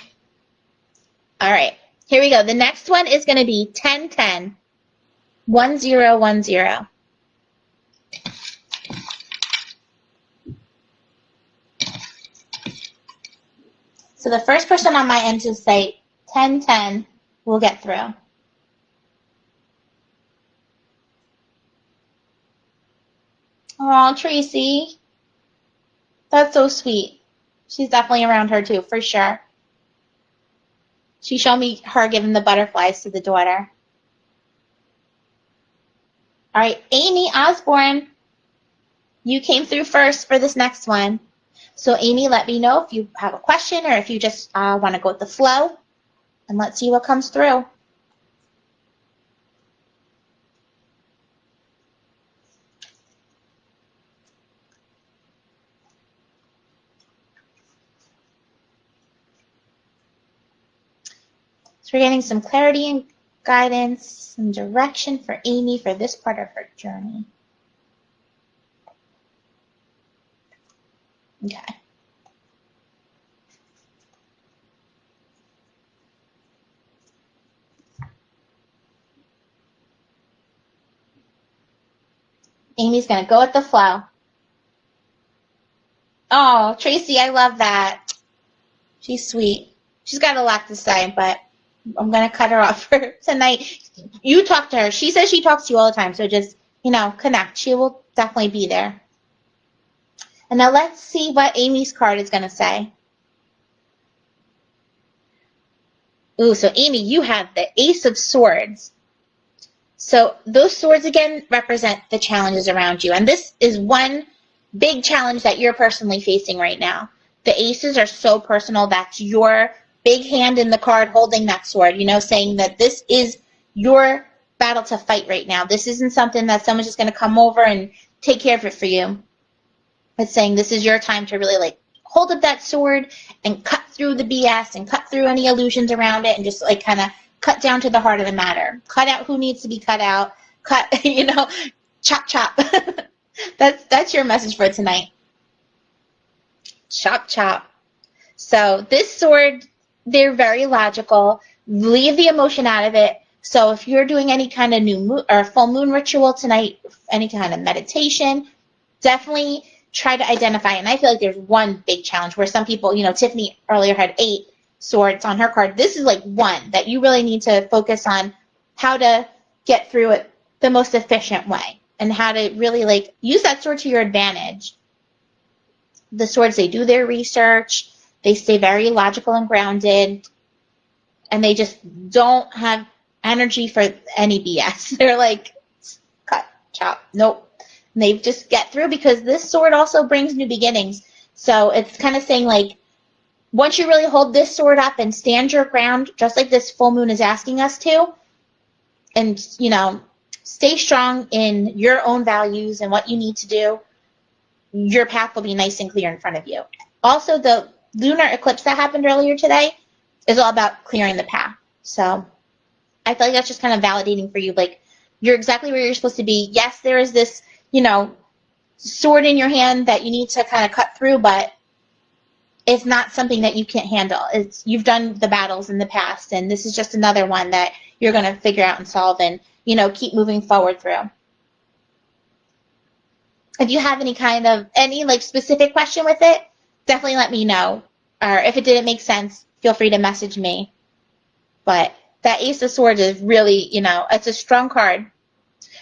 A: All right, here we go. The next one is going to be 1010 1010. So the first person on my end to say 1010 will get through. Oh, Tracy. That's so sweet. She's definitely around her too, for sure. She showed me her giving the butterflies to the daughter. All right, Amy Osborne, you came through first for this next one. So Amy, let me know if you have a question or if you just want to go with the flow, and let's see what comes through. So we're getting some clarity and guidance, some direction for Amy for this part of her journey. Okay. Amy's going to go with the flow. Oh, Tracy, I love that. She's sweet. She's got a lot to say, but I'm going to cut her off for tonight. You talk to her. She says she talks to you all the time, so just, connect. She will definitely be there. And now let's see what Amy's card is going to say. Ooh, so Amy, you have the Ace of Swords. So those swords, again, represent the challenges around you. And this is one big challenge that you're personally facing right now. The aces are so personal. That's your big hand in the card holding that sword, saying that this is your battle to fight right now. This isn't something that someone's just going to come over and take care of it for you. It's saying this is your time to really hold up that sword and cut through the BS and cut through any illusions around it and just kind of cut down to the heart of the matter. Cut out who needs to be cut out. Cut, chop, chop. That's your message for tonight. Chop, chop. So this sword, they're very logical. Leave the emotion out of it. So if you're doing any kind of new moon or full moon ritual tonight, any kind of meditation, definitely try to identify. And I feel like there's one big challenge where some people, Tiffany earlier had 8 swords on her card. This is one that you really need to focus on how to get through it the most efficient way and how to really use that sword to your advantage. The swords, they do their research, they stay very logical and grounded, and they just don't have energy for any BS. They're cut, chop, nope. And they just get through because this sword also brings new beginnings. So it's kind of saying once you really hold this sword up and stand your ground, just like this full moon is asking us to, and, stay strong in your own values and what you need to do, your path will be nice and clear in front of you. Also, the lunar eclipse that happened earlier today is all about clearing the path. So I feel like that's just kind of validating for you. You're exactly where you're supposed to be. Yes, there is this, sword in your hand that you need to kind of cut through, but it's not something that you can't handle. You've done the battles in the past, and this is just another one that you're going to figure out and solve and, keep moving forward through. If you have any specific question with it, definitely let me know. Or if it didn't make sense, feel free to message me. But that Ace of Swords is really, it's a strong card.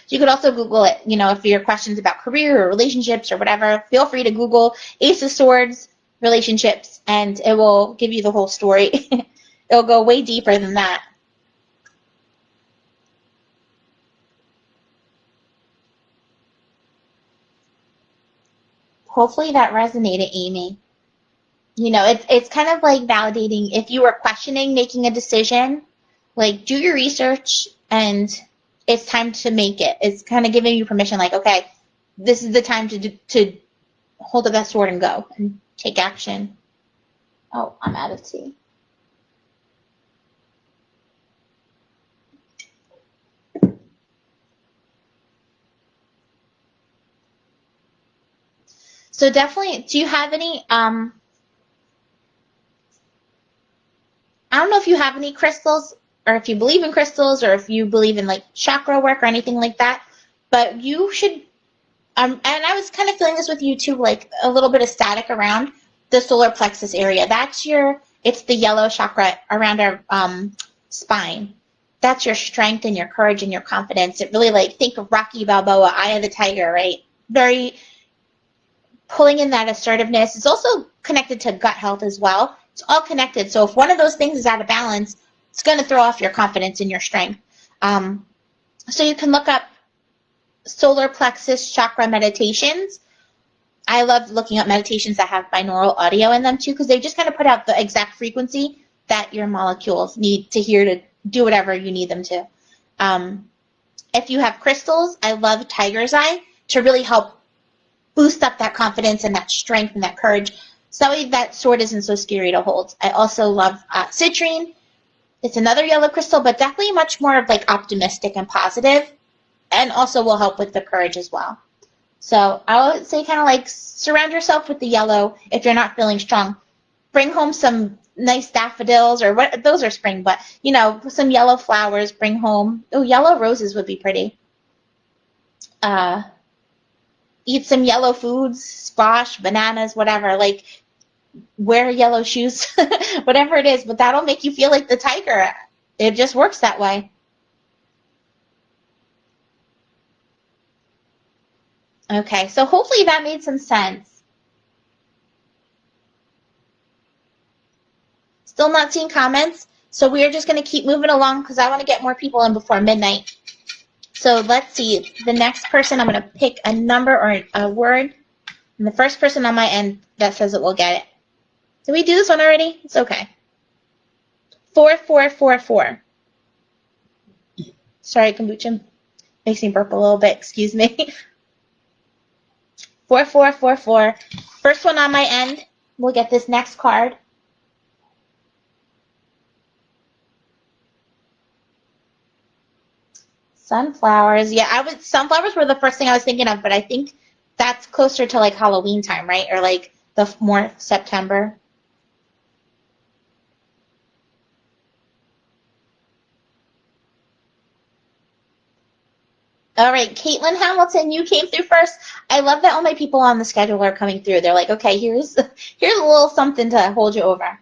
A: You could also Google it, if your questions about career or relationships or whatever, feel free to Google Ace of Swords relationships and it will give you the whole story. It'll go way deeper than that. Hopefully that resonated, Amy. It's kind of validating if you were questioning making a decision, do your research and it's time to make it. It's kind of giving you permission, okay, this is the time to hold up that sword and go and take action. Oh, I'm out of tea. So definitely, do you have any, I don't know if you have any crystals or if you believe in crystals or if you believe in like chakra work or anything like that, but you should, and I was kind of feeling this with you too, like a little bit of static around the solar plexus area. It's the yellow chakra around our spine. That's your strength and your courage and your confidence. It really, like, think of Rocky Balboa, Eye of the Tiger, right? Very pulling in that assertiveness. It's also connected to gut health as well. It's all connected. So if one of those things is out of balance, it's going to throw off your confidence and your strength. So you can look up solar plexus chakra meditations. I love looking up meditations that have binaural audio in them too, because they just kind of put out the exact frequency that your molecules need to hear to do whatever you need them to. If you have crystals, I love tiger's eye to really help boost up that confidence and that strength and that courage, so that way that sword isn't so scary to hold. I also love citrine. It's another yellow crystal, but definitely much more of like optimistic and positive, and also will help with the courage as well. So I would say kind of like surround yourself with the yellow if you're not feeling strong. Bring home some nice daffodils, or what, those are spring, but you know, some yellow flowers, bring home. Oh, yellow roses would be pretty. Eat some yellow foods, squash, bananas, whatever. Like, wear yellow shoes, whatever it is, but that'll make you feel like the tiger. It just works that way. Okay, so hopefully that made some sense. Still not seeing comments, so we're just going to keep moving along because I want to get more people in before midnight. So let's see. The next person, I'm going to pick a number or a word, and the first person on my end that says it will get it. Did we do this one already? It's okay. 4444. Sorry, kombucha makes me burp a little bit. Excuse me. 4444. First one on my end. We'll get this next card. Sunflowers. Yeah, sunflowers were the first thing I was thinking of, but I think that's closer to like Halloween time, right? Or like the more September. All right, Caitlin Hamilton, you came through first. I love that all my people on the schedule are coming through. They're like, okay, here's a little something to hold you over.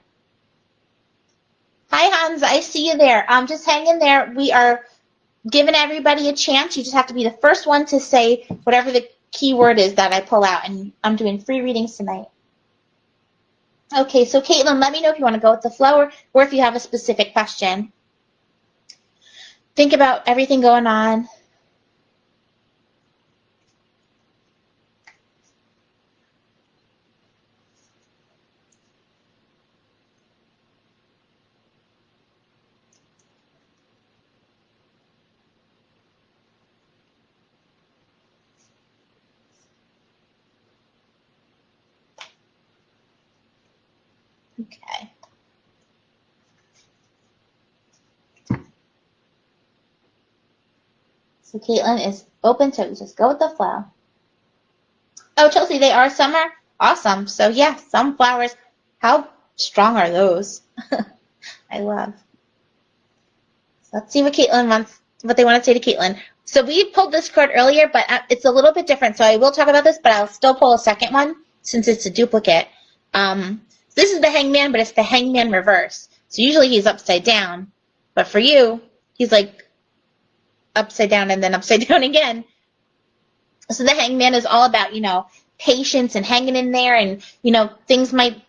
A: Hi, Hans. I see you there. Just hang in there. We are giving everybody a chance. You just have to be the first one to say whatever the key word is that I pull out, and I'm doing free readings tonight. Okay, so Caitlin, let me know if you want to go with the flow or if you have a specific question. Think about everything going on. Okay. So Caitlin is open to just go with the flow. Oh, Chelsea, they are summer? Awesome. So yeah, sunflowers. How strong are those? I love. So let's see what they want to say to Caitlin. So we pulled this card earlier, but it's a little bit different. So I will talk about this, but I'll still pull a second one since it's a duplicate. This is the Hangman, but it's the Hangman reverse. So usually he's upside down, but for you, he's like upside down and then upside down again. So the Hangman is all about, patience and hanging in there, and, things might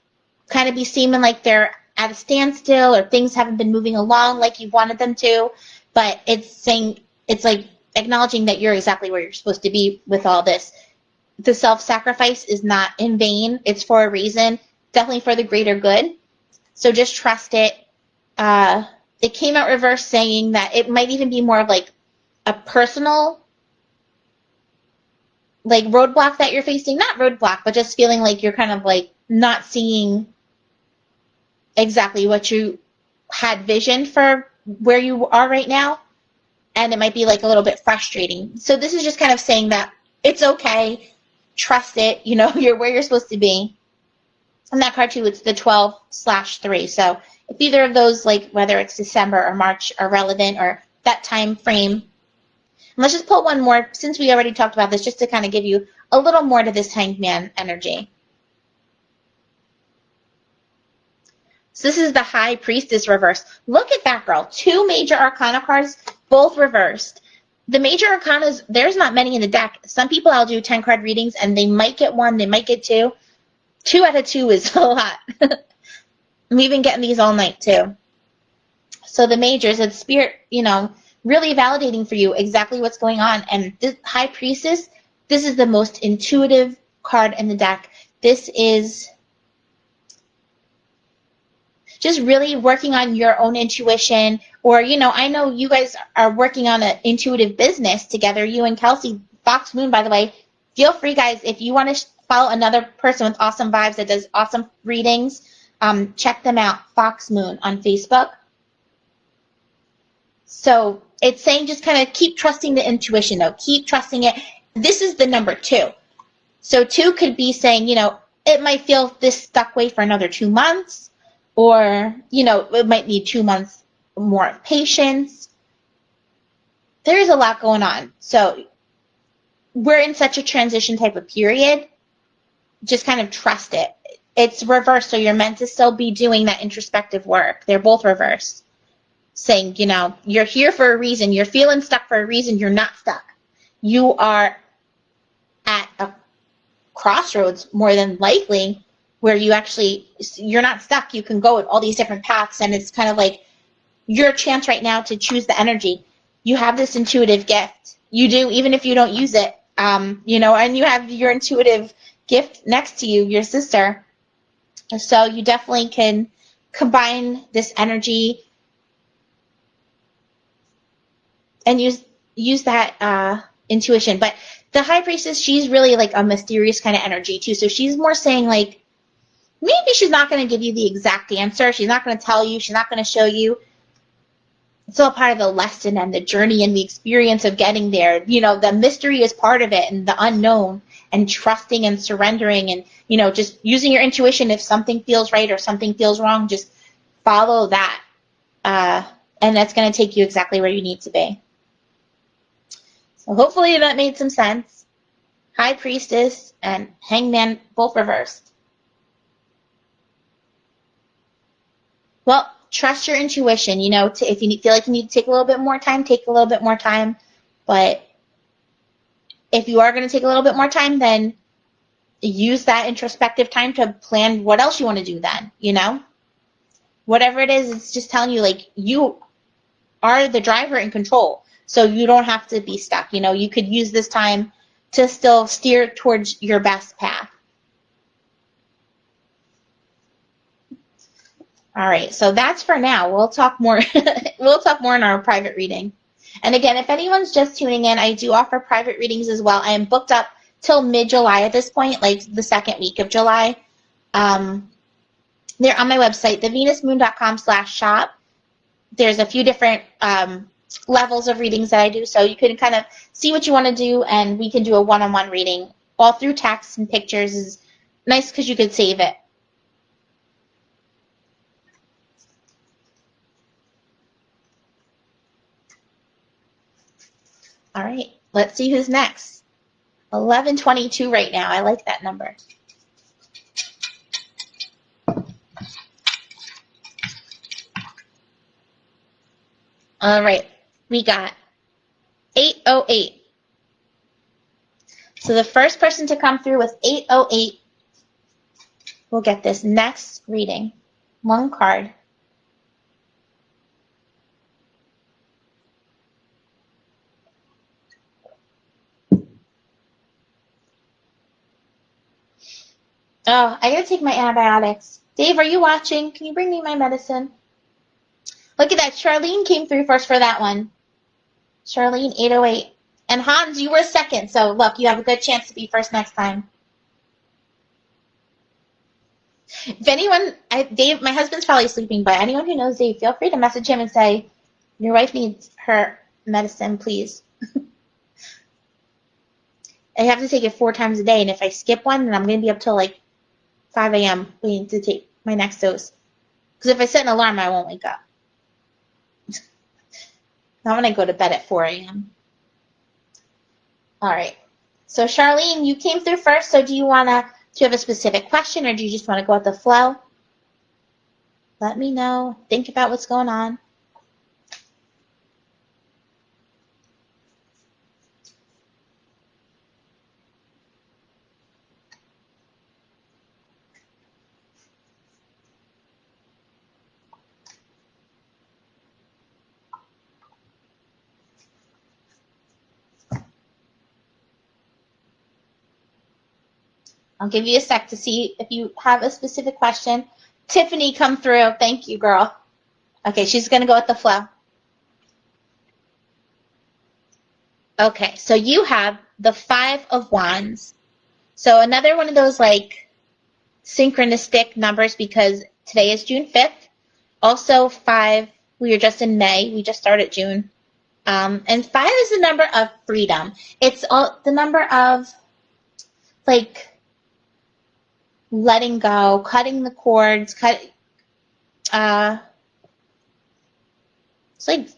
A: kind of be seeming like they're at a standstill or things haven't been moving along like you wanted them to, but it's like acknowledging that you're exactly where you're supposed to be with all this. The self-sacrifice is not in vain. It's for a reason, definitely for the greater good. So just trust it. It came out reverse saying that it might even be more of like a personal like roadblock that you're facing. Not roadblock, but just feeling like you're kind of like not seeing exactly what you had visioned for where you are right now. And it might be like a little bit frustrating. So this is just kind of saying that it's okay. trust it, you know, you're where you're supposed to be. And that card too, it's the 12/3. So if either of those, like whether it's December or March, are relevant, or that time frame. And let's just pull one more, since we already talked about this, just to kind of give you a little more to this Hanged Man energy. So this is the High Priestess reverse. Look at that, girl. 2 major arcana cards, both reversed. The major arcanas, there's not many in the deck. Some people I'll do 10 card readings and they might get 1, they might get 2. 2 out of 2 is a lot. We've been getting these all night too. So the majors, it's spirit, you know, really validating for you exactly what's going on. And this High Priestess, this is the most intuitive card in the deck. This is just really working on your own intuition, or, you know, I know you guys are working on an intuitive business together, you and Kelsey. Fox Moon, by the way, feel free, guys, if you want to follow another person with awesome vibes that does awesome readings, check them out, Fox Moon on Facebook. So it's saying just kind of keep trusting the intuition, though. Keep trusting it. This is the number 2. So 2 could be saying, you know, it might feel this stuck way for another 2 months, or, you know, it might need 2 months more of patience. There's a lot going on. So we're in such a transition type of period. Just kind of trust it. It's reversed, so you're meant to still be doing that introspective work. They're both reversed. Saying, you know, you're here for a reason. You're feeling stuck for a reason. You're not stuck. You are at a crossroads, more than likely, where you're not stuck. You can go at all these different paths, and it's kind of like your chance right now to choose the energy. You have this intuitive gift. You do, even if you don't use it, you know, and you have your intuitive gift next to you, your sister. So you definitely can combine this energy and use that intuition. But the High Priestess, she's really like a mysterious kind of energy too. So she's more saying, like, maybe she's not going to give you the exact answer. She's not going to tell you. She's not going to show you. It's all part of the lesson and the journey and the experience of getting there. You know, the mystery is part of it, and the unknown, and trusting and surrendering, and, you know, just using your intuition. If something feels right or something feels wrong, just follow that. And that's going to take you exactly where you need to be. So hopefully that made some sense. High Priestess and Hangman both reversed. Well, trust your intuition. You know, if you feel like you need to take a little bit more time, take a little bit more time. But if you are going to take a little bit more time, then use that introspective time to plan what else you want to do then, you know? Whatever it is, it's just telling you, like, you are the driver in control. So you don't have to be stuck. You know, you could use this time to still steer towards your best path. All right, so that's for now. We'll talk more. We'll talk more in our private reading. And again, if anyone's just tuning in, I do offer private readings as well. I am booked up till mid-July at this point, like the second week of July. They're on my website, thevenusmoon.com/shop. There's a few different levels of readings that I do, so you can kind of see what you want to do, and we can do a one-on-one reading. All through text and pictures is nice because you could save it. All right, let's see who's next. 1122 right now. I like that number. All right, we got 808. So the first person to come through with 808 will get this next reading. One card. Oh, I gotta take my antibiotics. Dave, are you watching? Can you bring me my medicine? Look at that. Charlene came through first for that one. Charlene, 808. And Hans, you were second. So look, you have a good chance to be first next time. If anyone, Dave, my husband's probably sleeping, but anyone who knows Dave, feel free to message him and say, your wife needs her medicine, please. I have to take it 4 times a day, and if I skip one, then I'm going to be up till like 5 a.m. waiting to take my next dose. Because if I set an alarm, I won't wake up. Not when I go to bed at 4 a.m. All right. So Charlene, you came through first, so do you have a specific question, or do you just want to go with the flow? Let me know. Think about what's going on. I'll give you a sec to see if you have a specific question. Tiffany, come through. Thank you, girl. Okay, she's going to go with the flow. Okay, so you have the 5 of Wands. So another one of those like synchronistic numbers because today is June 5th. Also 5, we were just in May. We just started June. And 5 is the number of freedom. It's the number of like letting go, cutting the cords, it's like,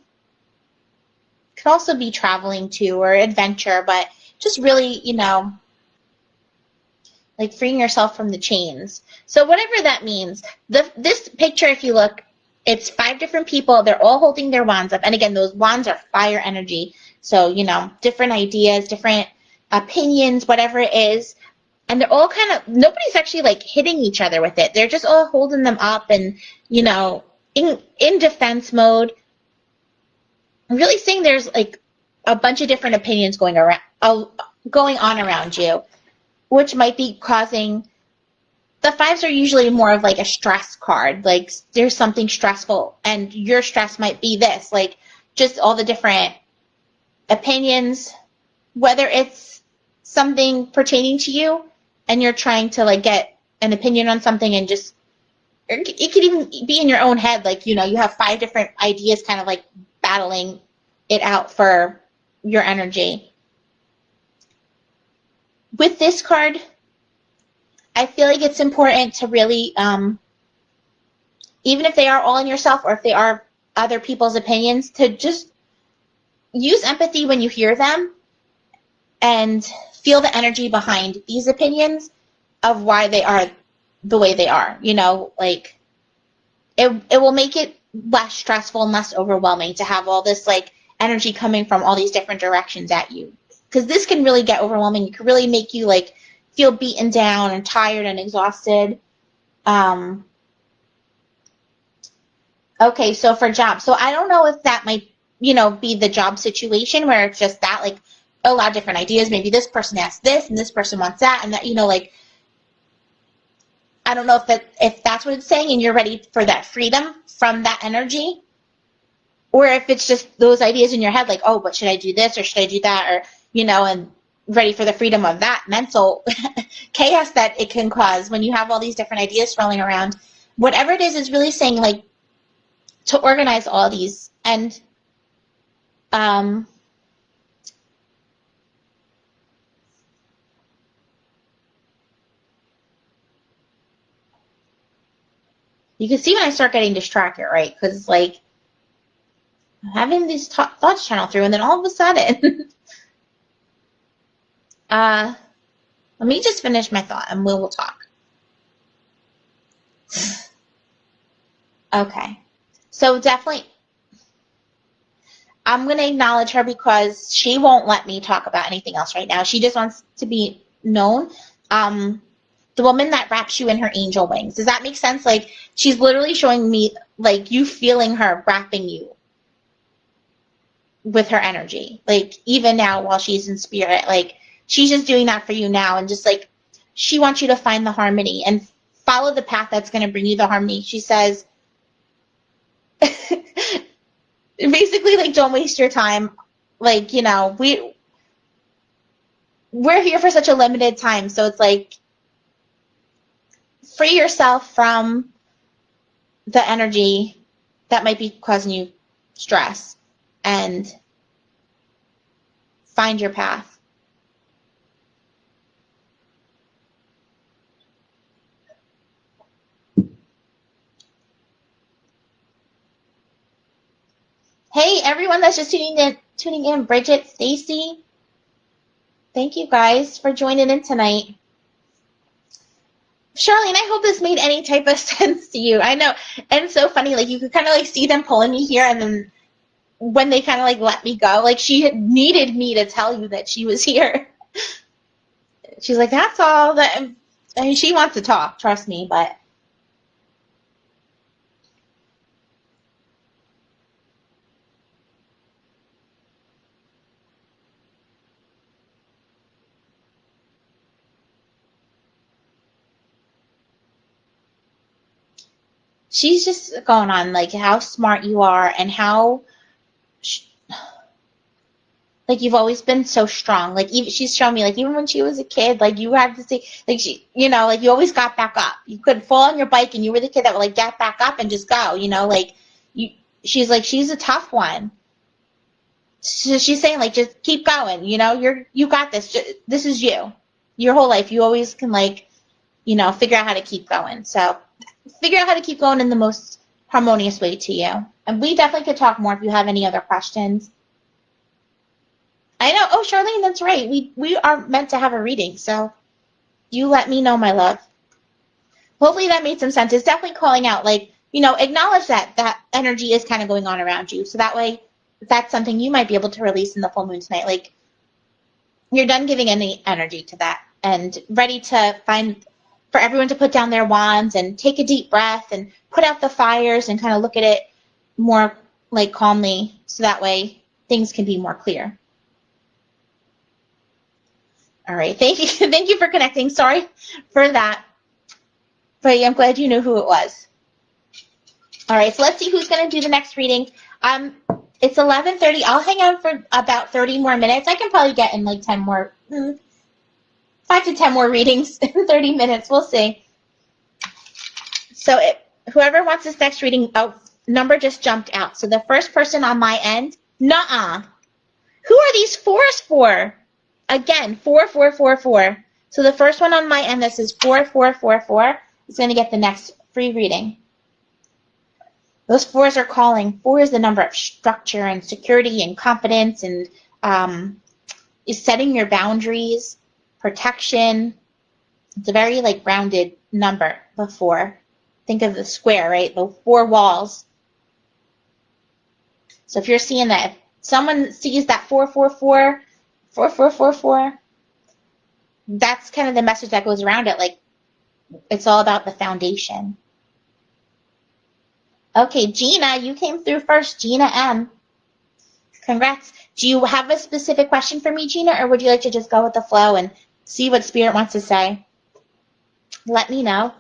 A: could also be traveling too or adventure, but just really, like freeing yourself from the chains. So whatever that means, this picture, if you look, it's 5 different people. They're all holding their wands up. And again, those wands are fire energy. So, different ideas, different opinions, whatever it is. And they're all nobody's actually like hitting each other with it. They're just all holding them up and, in defense mode. I'm really saying there's like a bunch of different opinions going on around you, which might be causing. The 5s are usually more of like a stress card. Like there's something stressful and your stress might be this, like just all the different opinions, whether it's something pertaining to you and you're trying to like get an opinion on something and just, it could even be in your own head. Like, you have 5 different ideas kind of like battling it out for your energy. With this card, I feel like it's important to really, even if they are all in yourself or if they are other people's opinions, to just use empathy when you hear them and feel the energy behind these opinions of why they are the way they are. Like it will make it less stressful and less overwhelming to have all this like energy coming from all these different directions at you. Because this can really get overwhelming. It can really make you like feel beaten down and tired and exhausted. Okay, so for job. So I don't know if that might, be the job situation where it's just that, like, a lot of different ideas. Maybe this person asks this and this person wants that and that, like, I don't know if that's what it's saying and you're ready for that freedom from that energy. Or if it's just those ideas in your head, like, oh, but should I do this or should I do that? Or, and ready for the freedom of that mental chaos that it can cause when you have all these different ideas swirling around. Whatever it is really saying, like, to organize all these. And you can see when I start getting distracted, right? Because, like, I'm having these thoughts channel through, and then all of a sudden, let me just finish my thought, and we'll talk. Okay. So definitely, I'm going to acknowledge her because she won't let me talk about anything else right now. She just wants to be known. The woman that wraps you in her angel wings. Does that make sense? Like, she's literally showing me, like, you feeling her wrapping you with her energy. Like, even now while she's in spirit, like, she's just doing that for you now. And just, like, she wants you to find the harmony and follow the path that's going to bring you the harmony. She says, basically, like, don't waste your time. Like, we're here for such a limited time. So it's like, free yourself from the energy that might be causing you stress and find your path. everyone that's just tuning in, Bridget, Stacy, thank you guys for joining in tonight. Charlene, I hope this made any type of sense to you. I know, and it's so funny, like you could kind of like see them pulling me here, and then when they kind of like let me go, like she had needed me to tell you that she was here. She's like, that's all that, I mean, she wants to talk, trust me, but she's just going on like how smart you are and how like you've always been so strong. Like even she's shown me like even when she was a kid, like you had to say like she, you know, like you always got back up. You could fall on your bike and you were the kid that would like get back up and just go, you know, like you. She's like she's a tough one. So she's saying like just keep going, you know, you got this. This is you. Your whole life you always can like, you know, figure out how to keep going. So figure out how to keep going in the most harmonious way to you. And we definitely could talk more if you have any other questions. I know. Oh, Charlene, that's right. We are meant to have a reading, so you let me know, my love. Hopefully that made some sense. It's definitely calling out, like, you know, acknowledge that energy is kind of going on around you. So that way, that's something you might be able to release in the full moon tonight. Like, you're done giving any energy to that and ready to find for everyone to put down their wands and take a deep breath and put out the fires and kind of look at it more like calmly so that way things can be more clear. All right, thank you. Thank you for connecting. Sorry for that, but I'm glad you knew who it was. All right, so let's see who's going to do the next reading. It's 11:30. I'll hang out for about 30 more minutes. I can probably get in like 10 more, 5 to 10 more readings in 30 minutes. We'll see. So whoever wants this next reading, number just jumped out. So the first person on my end, nuh-uh. Who are these fours for? Again, 4444. So the first one on my end that says 4444 is going to get the next free reading. Those fours are calling. 4 is the number of structure and security and confidence and is setting your boundaries, protection. It's a very like rounded number, the 4. Think of the square, right? The 4 walls. So if you're seeing that, if someone sees that 444, 4444, that's kind of the message that goes around it. Like, it's all about the foundation. Okay, Gina, you came through first. Gina M. Congrats. Do you have a specific question for me, Gina, or would you like to just go with the flow and see what Spirit wants to say? Let me know.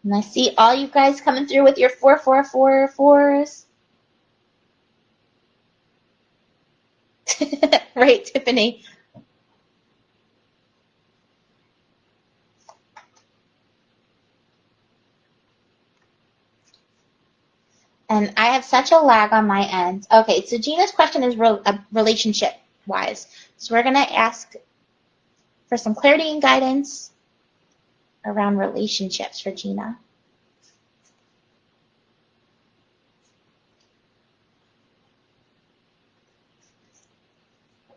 A: And I see all you guys coming through with your 4444s. Right, Tiffany. And I have such a lag on my end. Okay, so Gina's question is relationship-wise. So we're going to ask for some clarity and guidance around relationships for Gina.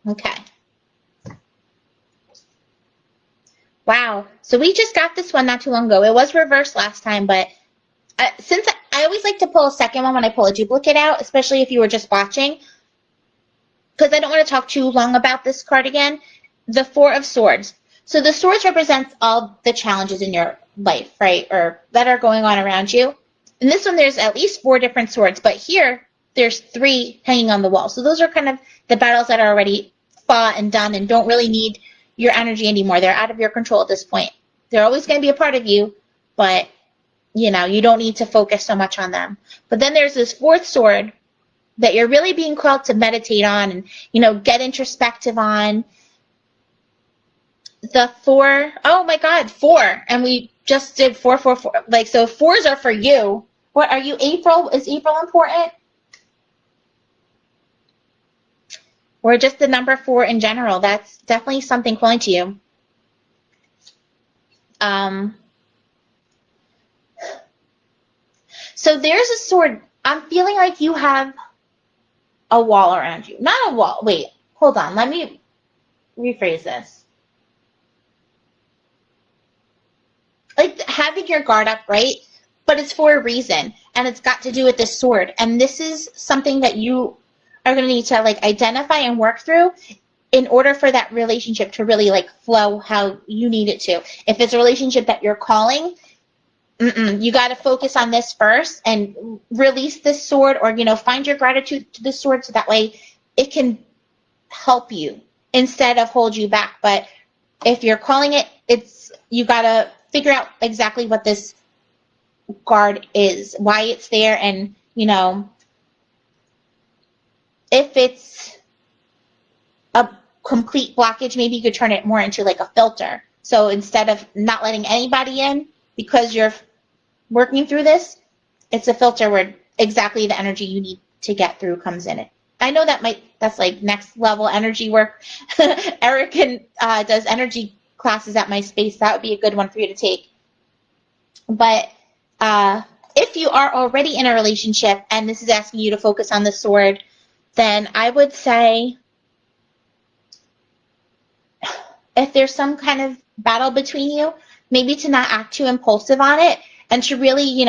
A: Okay. Wow. So we just got this one not too long ago. It was reversed last time, but since I always like to pull a second one when I pull a duplicate out, especially if you were just watching, because I don't want to talk too long about this card again. The 4 of Swords. So the swords represents all the challenges in your life, right, or that are going on around you. In this one, there's at least 4 different swords, but here there's 3 hanging on the wall. So those are kind of the battles that are already fought and done and don't really need your energy anymore. They're out of your control at this point. They're always going to be a part of you, but you know, you don't need to focus so much on them. But then there's this 4th sword that you're really being called to meditate on and, you know, get introspective on. The 4, oh my God, 4. And we just did 444. Like, so 4s are for you. What are you, April? Is April important? Or just the number 4 in general? That's definitely something calling to you. Um, so there's a sword. I'm feeling like you have a wall around you. Not a wall. Wait, hold on. Let me rephrase this. Like having your guard up, right? But it's for a reason, and it's got to do with this sword. And this is something that you are going to need to like identify and work through in order for that relationship to really like flow how you need it to. If it's a relationship that you're calling, you got to focus on this first and release this sword, or find your gratitude to this sword so that way it can help you instead of hold you back. But if you're calling it, you got to figure out exactly what this guard is, why it's there, and if it's a complete blockage, maybe you could turn it more into like a filter. So instead of not letting anybody in because you're working through this, it's a filter where exactly the energy you need to get through comes in it. I know that's like next level energy work. Eric does energy classes at my space. That would be a good one for you to take. But if you are already in a relationship and this is asking you to focus on the sword, then I would say if there's some kind of battle between you, maybe to not act too impulsive on it and to really,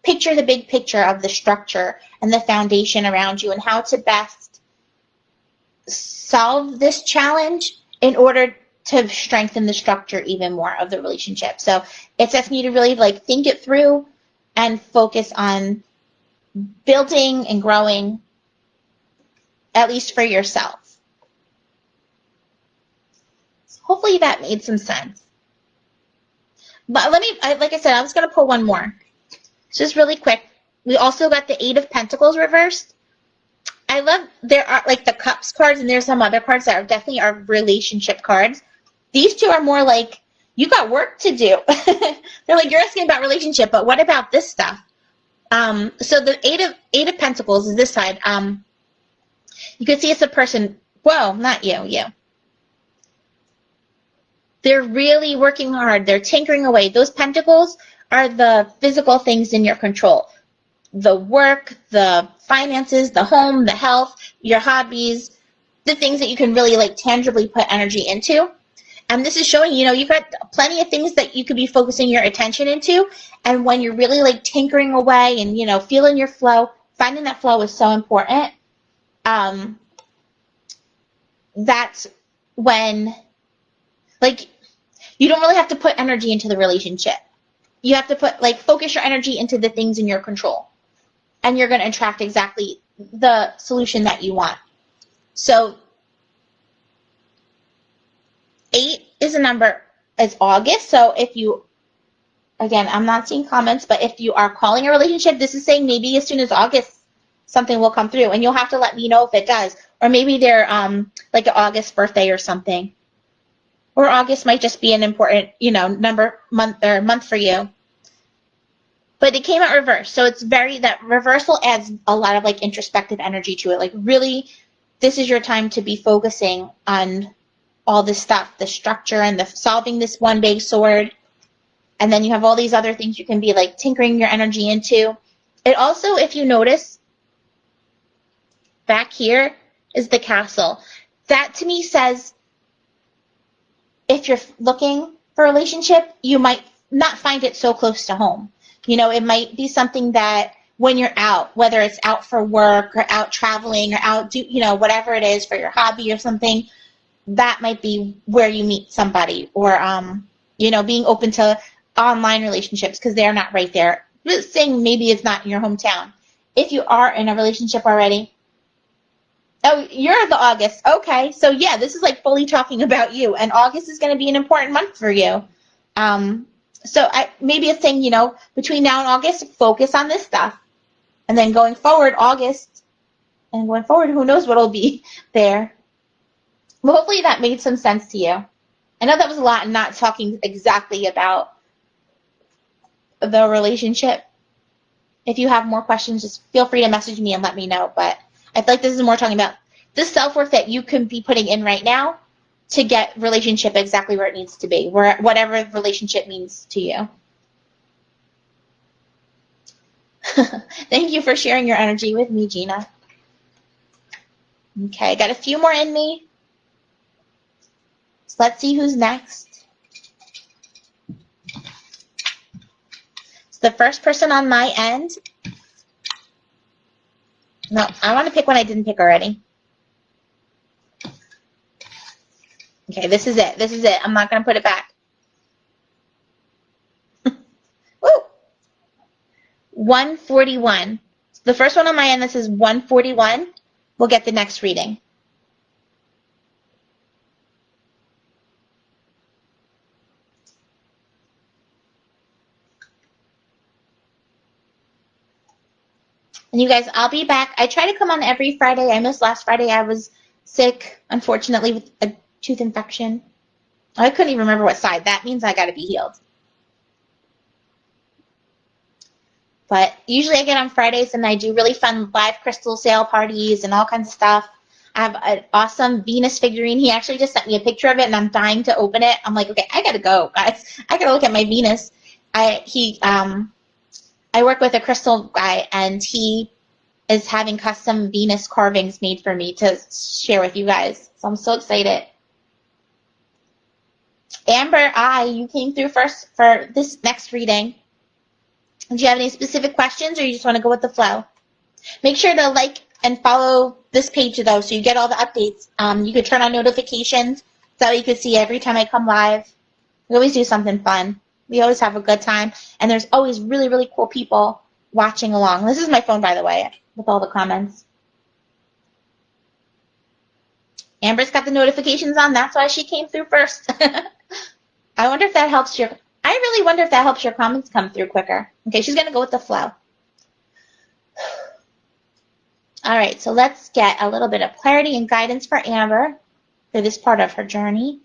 A: picture the big picture of the structure and the foundation around you and how to best solve this challenge in order to strengthen the structure even more of the relationship. So it's asking you to really like think it through and focus on building and growing, at least for yourself. So hopefully that made some sense. But like I said, I was going to pull one more. Just really quick. We also got the Eight of Pentacles reversed. I love, there are like the Cups cards, and there's some other cards that definitely are relationship cards. These two are more like, you got work to do. They're like, you're asking about relationship, but what about this stuff? So the Eight of Pentacles is this side. You can see it's a person. Whoa, not you. They're really working hard. They're tinkering away. Those pentacles are the physical things in your control. The work, the finances, the home, the health, your hobbies, the things that you can really like tangibly put energy into. And this is showing, you've got plenty of things that you could be focusing your attention into. And when you're really like tinkering away and, feeling your flow, finding that flow is so important. That's when, like, you don't really have to put energy into the relationship. You have to focus your energy into the things in your control. And you're going to attract exactly the solution that you want. So 8 is a number, it's August. So if you, again, I'm not seeing comments, but if you are calling a relationship, this is saying maybe as soon as August, something will come through. And you'll have to let me know if it does. Or maybe they're like an August birthday or something. Or August might just be an important, month for you. But it came out reversed. So that reversal adds a lot of like introspective energy to it. Like really, this is your time to be focusing on all this stuff, the structure and the solving this one big sword. And then you have all these other things you can be like tinkering your energy into. It also, if you notice, back here is the castle. That to me says, if you're looking for a relationship, you might not find it so close to home. It might be something that when you're out, whether it's out for work or out traveling or out, whatever it is for your hobby or something, that might be where you meet somebody. Or, being open to online relationships because they're not right there. Just saying maybe it's not in your hometown. If you are in a relationship already, oh, you're the August. Okay. So yeah, this is like fully talking about you, and August is going to be an important month for you. So maybe it's saying, between now and August, focus on this stuff. And then going forward, August, and going forward, who knows what will be there. But hopefully that made some sense to you. I know that was a lot and not talking exactly about the relationship. If you have more questions, just feel free to message me and let me know. But I feel like this is more talking about the self-worth that you can be putting in right now to get relationship exactly where it needs to be, where whatever relationship means to you. Thank you for sharing your energy with me, Gina. Okay, got a few more in me. So let's see who's next. So the first person on my end. No, I want to pick one I didn't pick already. Okay, this is it. This is it. I'm not going to put it back. Woo! 141. The first one on my end, this is 141. We'll get the next reading. And you guys, I'll be back. I try to come on every Friday. I missed last Friday. I was sick, unfortunately, with a tooth infection. I couldn't even remember what side. That means I got to be healed. But usually I get on Fridays and I do really fun live crystal sale parties and all kinds of stuff. I have an awesome Venus figurine. He actually just sent me a picture of it and I'm dying to open it. I'm like, okay, I got to go, guys. I got to look at my Venus. I work with a crystal guy and he is having custom Venus carvings made for me to share with you guys. So I'm so excited. Amber, you came through first for this next reading. Do you have any specific questions or you just want to go with the flow? Make sure to like and follow this page though so you get all the updates. You could turn on notifications so you can see every time I come live. We always do something fun. We always have a good time. And there's always really, really cool people watching along. This is my phone, by the way, with all the comments. Amber's got the notifications on. That's why she came through first. I wonder if that helps your... I really wonder if that helps your comments come through quicker. Okay, she's going to go with the flow. All right, so let's get a little bit of clarity and guidance for Amber for this part of her journey.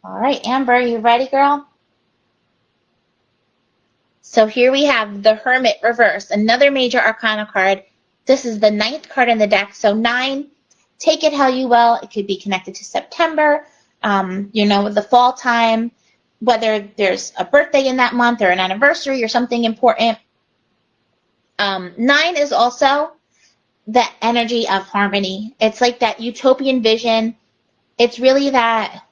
A: All right, Amber, you ready, girl? So here we have the Hermit reverse, another major arcana card. This is the 9th card in the deck. So 9, take it how you will. It could be connected to September, the fall time, whether there's a birthday in that month or an anniversary or something important. 9 is also the energy of harmony. It's like that utopian vision. It's really that,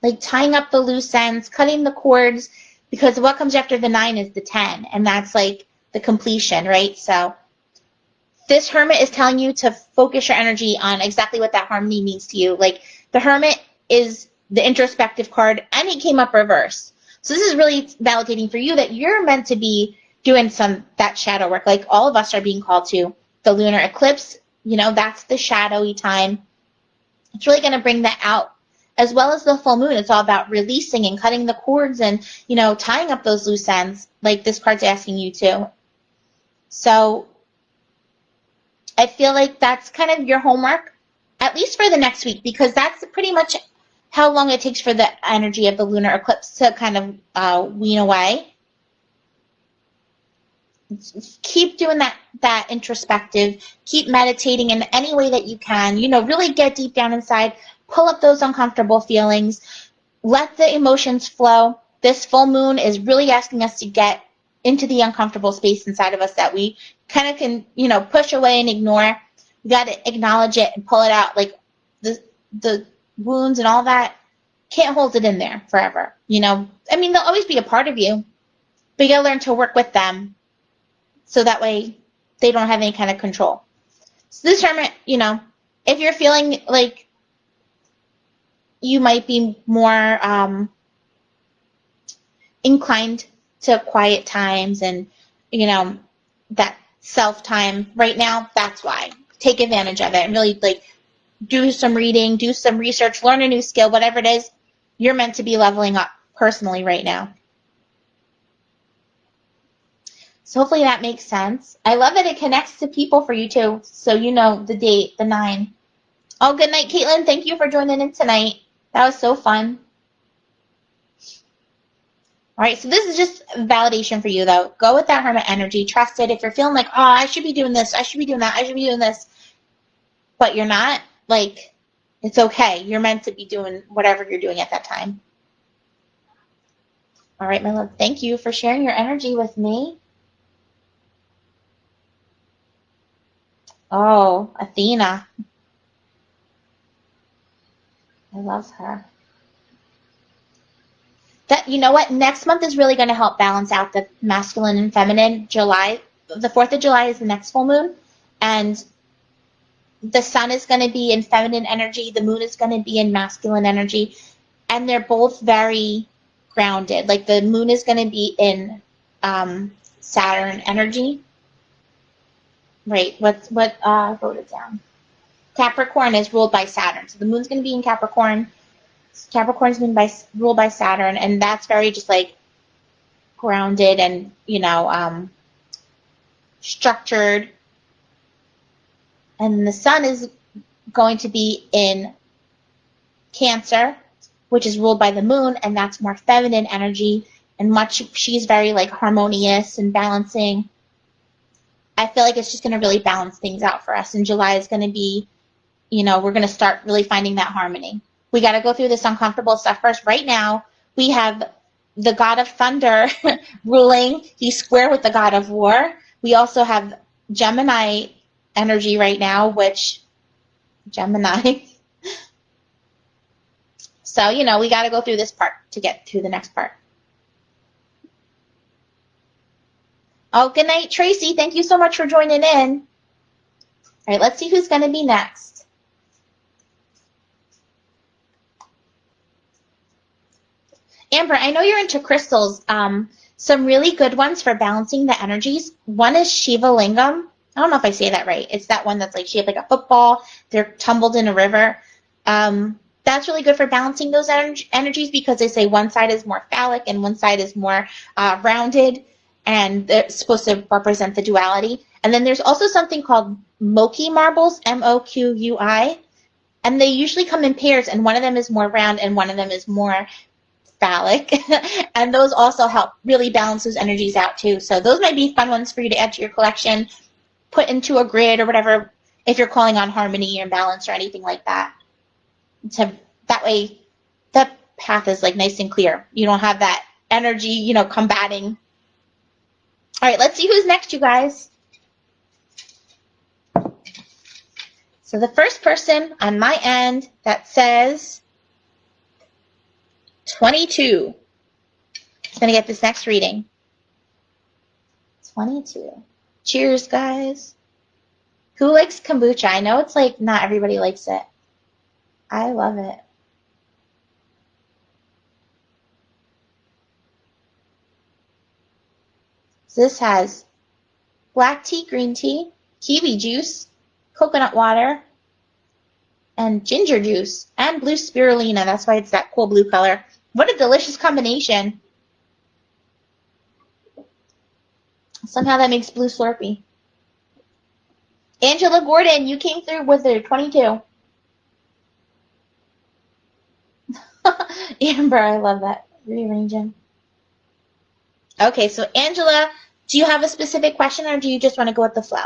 A: like tying up the loose ends, cutting the cords, because what comes after the 9 is the 10, and that's like the completion, right? So this Hermit is telling you to focus your energy on exactly what that harmony means to you. Like the Hermit is the introspective card, and it came up reverse. So this is really validating for you that you're meant to be doing that shadow work. Like all of us are being called to. The lunar eclipse, that's the shadowy time. It's really going to bring that out. As well as the full moon, it's all about releasing and cutting the cords and, tying up those loose ends, like this card's asking you to. So I feel like that's kind of your homework, at least for the next week, because that's pretty much how long it takes for the energy of the lunar eclipse to kind of wean away. Keep doing that introspective, keep meditating in any way that you can, really get deep down inside, pull up those uncomfortable feelings, let the emotions flow. This full moon is really asking us to get into the uncomfortable space inside of us that we kind of can, push away and ignore. We got to acknowledge it and pull it out. Like the wounds and all that, can't hold it in there forever. They'll always be a part of you, but you got to learn to work with them so that way they don't have any kind of control. So this Hermit, if you're feeling like you might be more inclined to quiet times and, that self-time right now, that's why. Take advantage of it and really, do some reading, do some research, learn a new skill, whatever it is, you're meant to be leveling up personally right now. So hopefully that makes sense. I love that it connects to people for you too. So you know the date, the 9. Oh, good night, Caitlin. Thank you for joining in tonight. That was so fun. All right, so this is just validation for you, though. Go with that hermit energy. Trust it. If you're feeling like, oh, I should be doing this, I should be doing that, I should be doing this, but you're not, like, it's okay. You're meant to be doing whatever you're doing at that time. All right, my love. Thank you for sharing your energy with me. Oh, Athena. I love her. That, you know what? Next month is really going to help balance out the masculine and feminine. July, the 4th of July is the next full moon, and the sun is going to be in feminine energy, the moon is going to be in masculine energy, and they're both very grounded. Like the moon is going to be in Saturn energy. Right. What wrote it down? Capricorn is ruled by Saturn. So the moon's going to be in Capricorn. Capricorn's been ruled by Saturn, and that's very just like grounded and, structured. And the sun is going to be in Cancer, which is ruled by the moon, and that's more feminine energy, and she's very like harmonious and balancing. I feel like it's just going to really balance things out for us. And July is going to be, we're going to start really finding that harmony. We got to go through this uncomfortable stuff first. Right now, we have the god of thunder ruling. He's square with the god of war. We also have Gemini energy right now, which Gemini. So, we got to go through this part to get to the next part. Oh, good night, Tracy. Thank you so much for joining in. All right, let's see who's going to be next. Amber, I know you're into crystals. Some really good ones for balancing the energies. One is Shiva Lingam. I don't know if I say that right. It's that one that's like shaped like a football. They're tumbled in a river. That's really good for balancing those energies because they say one side is more phallic and one side is more rounded, and they're supposed to represent the duality. And then there's also something called Moqui marbles, Moqui, and they usually come in pairs, and one of them is more round and one of them is more phallic, and those also help really balance those energies out too. So those might be fun ones for you to add to your collection, put into a grid or whatever, if you're calling on harmony or balance or anything like that. That way, that path is like nice and clear. You don't have that energy, combating. All right, let's see who's next, you guys. So the first person on my end that says 22 is going to get this next reading. 22. Cheers, guys. Who likes kombucha? I know it's like not everybody likes it. I love it. So this has black tea, green tea, kiwi juice, coconut water, and ginger juice, and blue spirulina. That's why it's that cool blue color. What a delicious combination. Somehow that makes blue Slurpee. Angela Gordon, you came through with a 22. Amber, I love that. Rearranging. Okay, so Angela, do you have a specific question or do you just want to go with the flow?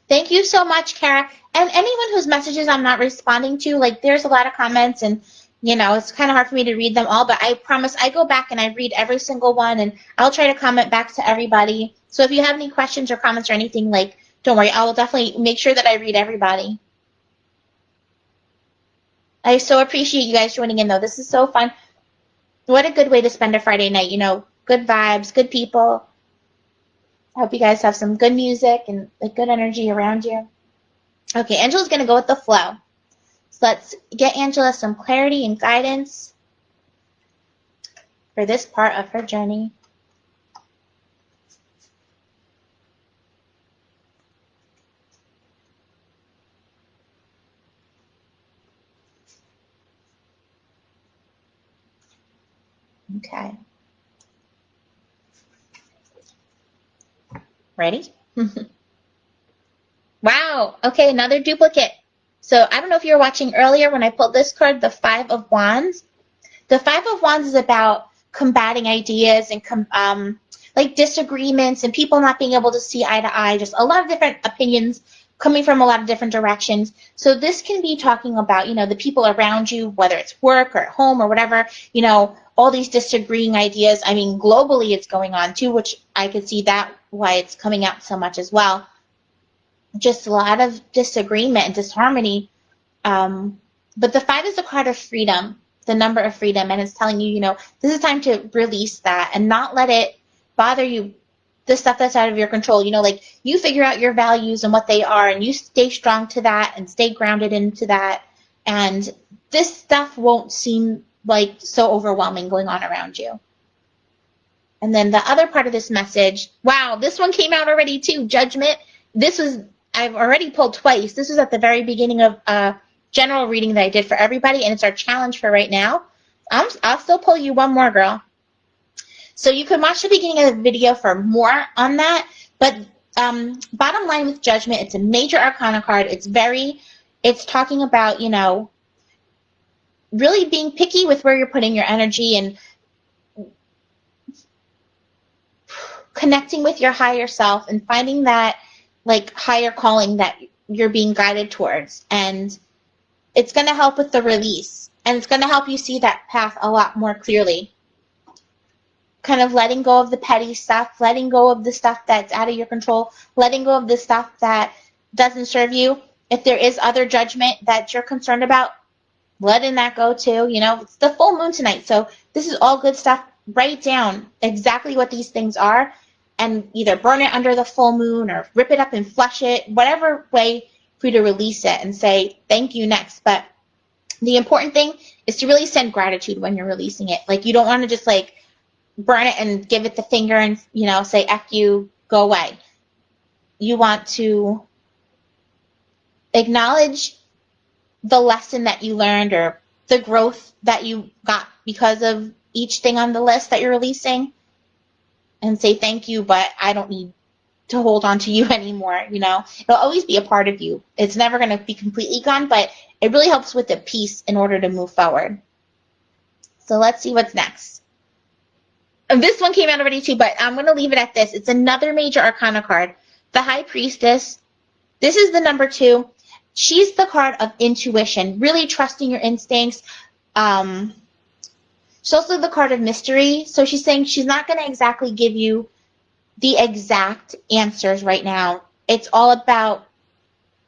A: Thank you so much, Kara. And anyone whose messages I'm not responding to, like there's a lot of comments and it's kind of hard for me to read them all, but I promise I go back and I read every single one and I'll try to comment back to everybody. So if you have any questions or comments or anything, like don't worry, I will definitely make sure that I read everybody. I so appreciate you guys joining in though. This is so fun. What a good way to spend a Friday night, good vibes, good people. I hope you guys have some good music and like good energy around you. Okay, Angela's going to go with the flow. So let's get Angela some clarity and guidance for this part of her journey. Okay. Ready? Wow. Okay, another duplicate. So I don't know if you were watching earlier when I pulled this card, the Five of Wands. The Five of Wands is about combating ideas and like disagreements and people not being able to see eye to eye, just a lot of different opinions coming from a lot of different directions. So this can be talking about, the people around you, whether it's work or at home or whatever, all these disagreeing ideas. I mean, globally it's going on too, which I could see that why it's coming out so much as well. Just a lot of disagreement and disharmony. But the five is the card of freedom, the number of freedom, and it's telling you, this is time to release that and not let it bother you, the stuff that's out of your control. Like you figure out your values and what they are, and you stay strong to that and stay grounded into that. And this stuff won't seem like so overwhelming going on around you. And then the other part of this message, wow, this one came out already too, Judgment. I've already pulled twice. This was at the very beginning of general reading that I did for everybody, and it's our challenge for right now. I'll still pull you one more, girl. So you can watch the beginning of the video for more on that. But bottom line with Judgment, it's a major arcana card. It's talking about, really being picky with where you're putting your energy and connecting with your higher self and finding that like higher calling that you're being guided towards. And it's going to help with the release, and it's going to help you see that path a lot more clearly. Kind of letting go of the petty stuff, letting go of the stuff that's out of your control, letting go of the stuff that doesn't serve you. If there is other judgment that you're concerned about, letting that go too. It's the full moon tonight, so this is all good stuff. Write down exactly what these things are and either burn it under the full moon or rip it up and flush it, whatever way for you to release it and say thank you next. But the important thing is to really send gratitude when you're releasing it. Like you don't want to just like burn it and give it the finger and, say F you, go away. You want to acknowledge the lesson that you learned or the growth that you got because of each thing on the list that you're releasing and say thank you, but I don't need to hold on to you anymore. It'll always be a part of you. It's never going to be completely gone, but it really helps with the peace in order to move forward. So let's see what's next. And this one came out already too, but I'm going to leave it at this. It's another major arcana card, the High Priestess. This is the number 2. She's the card of intuition, really trusting your instincts. She's also the card of mystery. So she's saying she's not going to exactly give you the exact answers right now. It's all about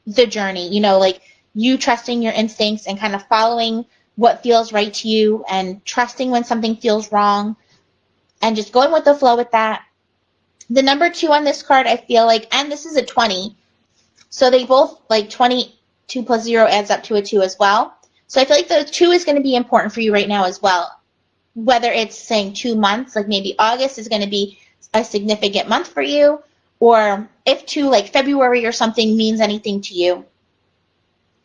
A: the journey, like you trusting your instincts and kind of following what feels right to you and trusting when something feels wrong and just going with the flow with that. The number 2 on this card, I feel like, and this is a 20. So they both, like 22 plus 0 adds up to a 2 as well. So I feel like the 2 is going to be important for you right now as well. Whether it's saying 2 months, like maybe August is going to be a significant month for you, or if 2, like February or something, means anything to you.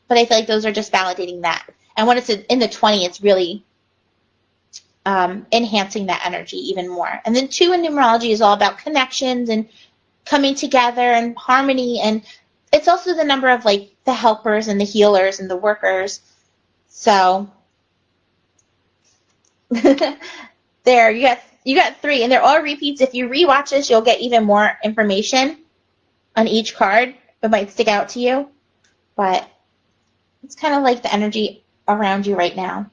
A: But I feel like those are just validating that. And when it's in the 20, it's really enhancing that energy even more. And then 2 in numerology is all about connections and coming together and harmony, and it's also the number of like the helpers and the healers and the workers. So there, you got 3, and they're all repeats. If you rewatch this, you'll get even more information on each card. It might stick out to you, but it's kind of like the energy around you right now.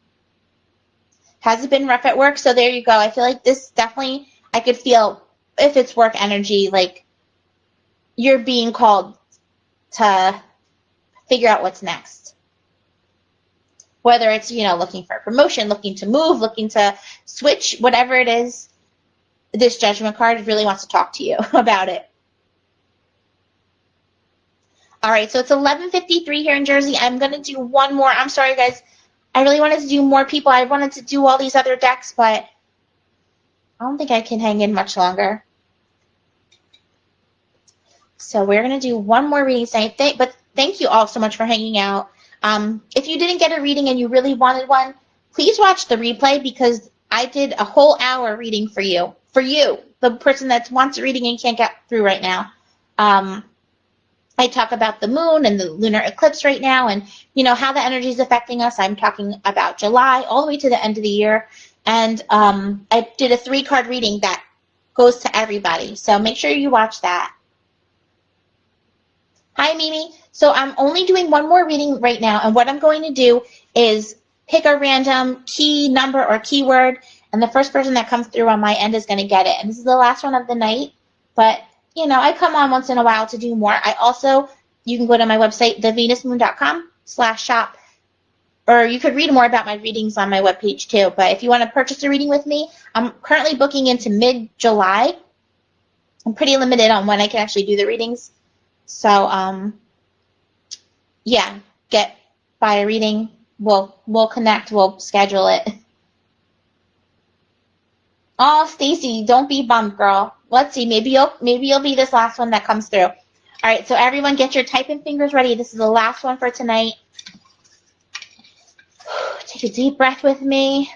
A: Has it been rough at work? So there you go. I feel like this definitely, I could feel if it's work energy, like you're being called to figure out what's next. Whether it's, looking for a promotion, looking to move, looking to switch, whatever it is, this Judgment card really wants to talk to you about it. All right, so it's 11:53 here in Jersey. I'm going to do one more. I'm sorry, guys. I really wanted to do more people. I wanted to do all these other decks, but I don't think I can hang in much longer. So we're going to do one more reading tonight. But thank you all so much for hanging out. If you didn't get a reading and you really wanted one, please watch the replay because I did a whole hour reading for you. For you, the person that wants a reading and can't get through right now. I talk about the moon and the lunar eclipse right now and, how the energy is affecting us. I'm talking about July all the way to the end of the year. And I did a 3-card reading that goes to everybody. So make sure you watch that. Hi, Mimi. So I'm only doing one more reading right now. And what I'm going to do is pick a random key number or keyword. And the first person that comes through on my end is going to get it. And this is the last one of the night. But I come on once in a while to do more. You can go to my website, thevenusmoon.com/shop, or you could read more about my readings on my webpage too. But if you want to purchase a reading with me, I'm currently booking into mid-July. I'm pretty limited on when I can actually do the readings. So, yeah, buy a reading. We'll connect. We'll schedule it. Oh, Stacy, don't be bummed, girl. Let's see. Maybe you'll be this last one that comes through. All right, so everyone get your typing fingers ready. This is the last one for tonight. Take a deep breath with me.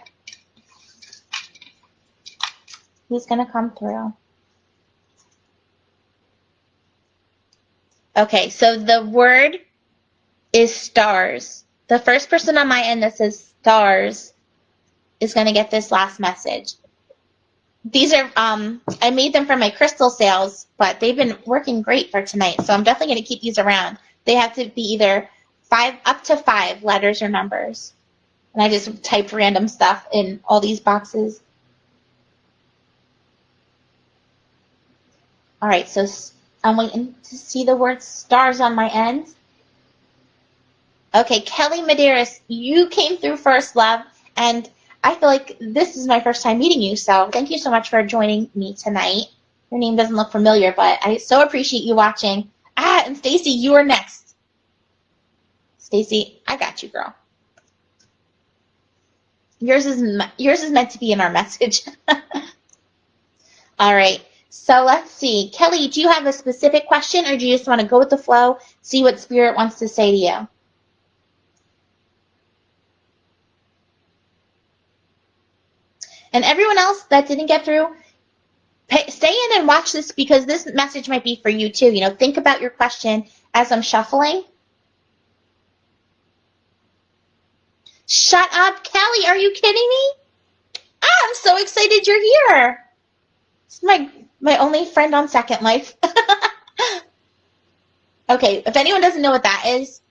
A: Who's going to come through? Okay, so the word is stars. The first person on my end that says stars is going to get this last message. These are, I made them for my crystal sales, but they've been working great for tonight, so I'm definitely going to keep these around. They have to be either up to 5 letters or numbers. And I just typed random stuff in all these boxes. All right, so I'm waiting to see the word stars on my end. Okay, Kelly Medeiros, you came through first, love, and I feel like this is my first time meeting you, so thank you so much for joining me tonight. Your name doesn't look familiar, but I so appreciate you watching. And Stacy, you are next. Stacy, I got you, girl. Yours is meant to be in our message. All right, so let's see. Kelly, do you have a specific question, or do you just want to go with the flow, see what Spirit wants to say to you? And everyone else that didn't get through, stay in and watch this because this message might be for you too. Think about your question as I'm shuffling. Shut up, Kelly. Are you kidding me? I'm so excited you're here. It's my only friend on Second Life. Okay, if anyone doesn't know what that is,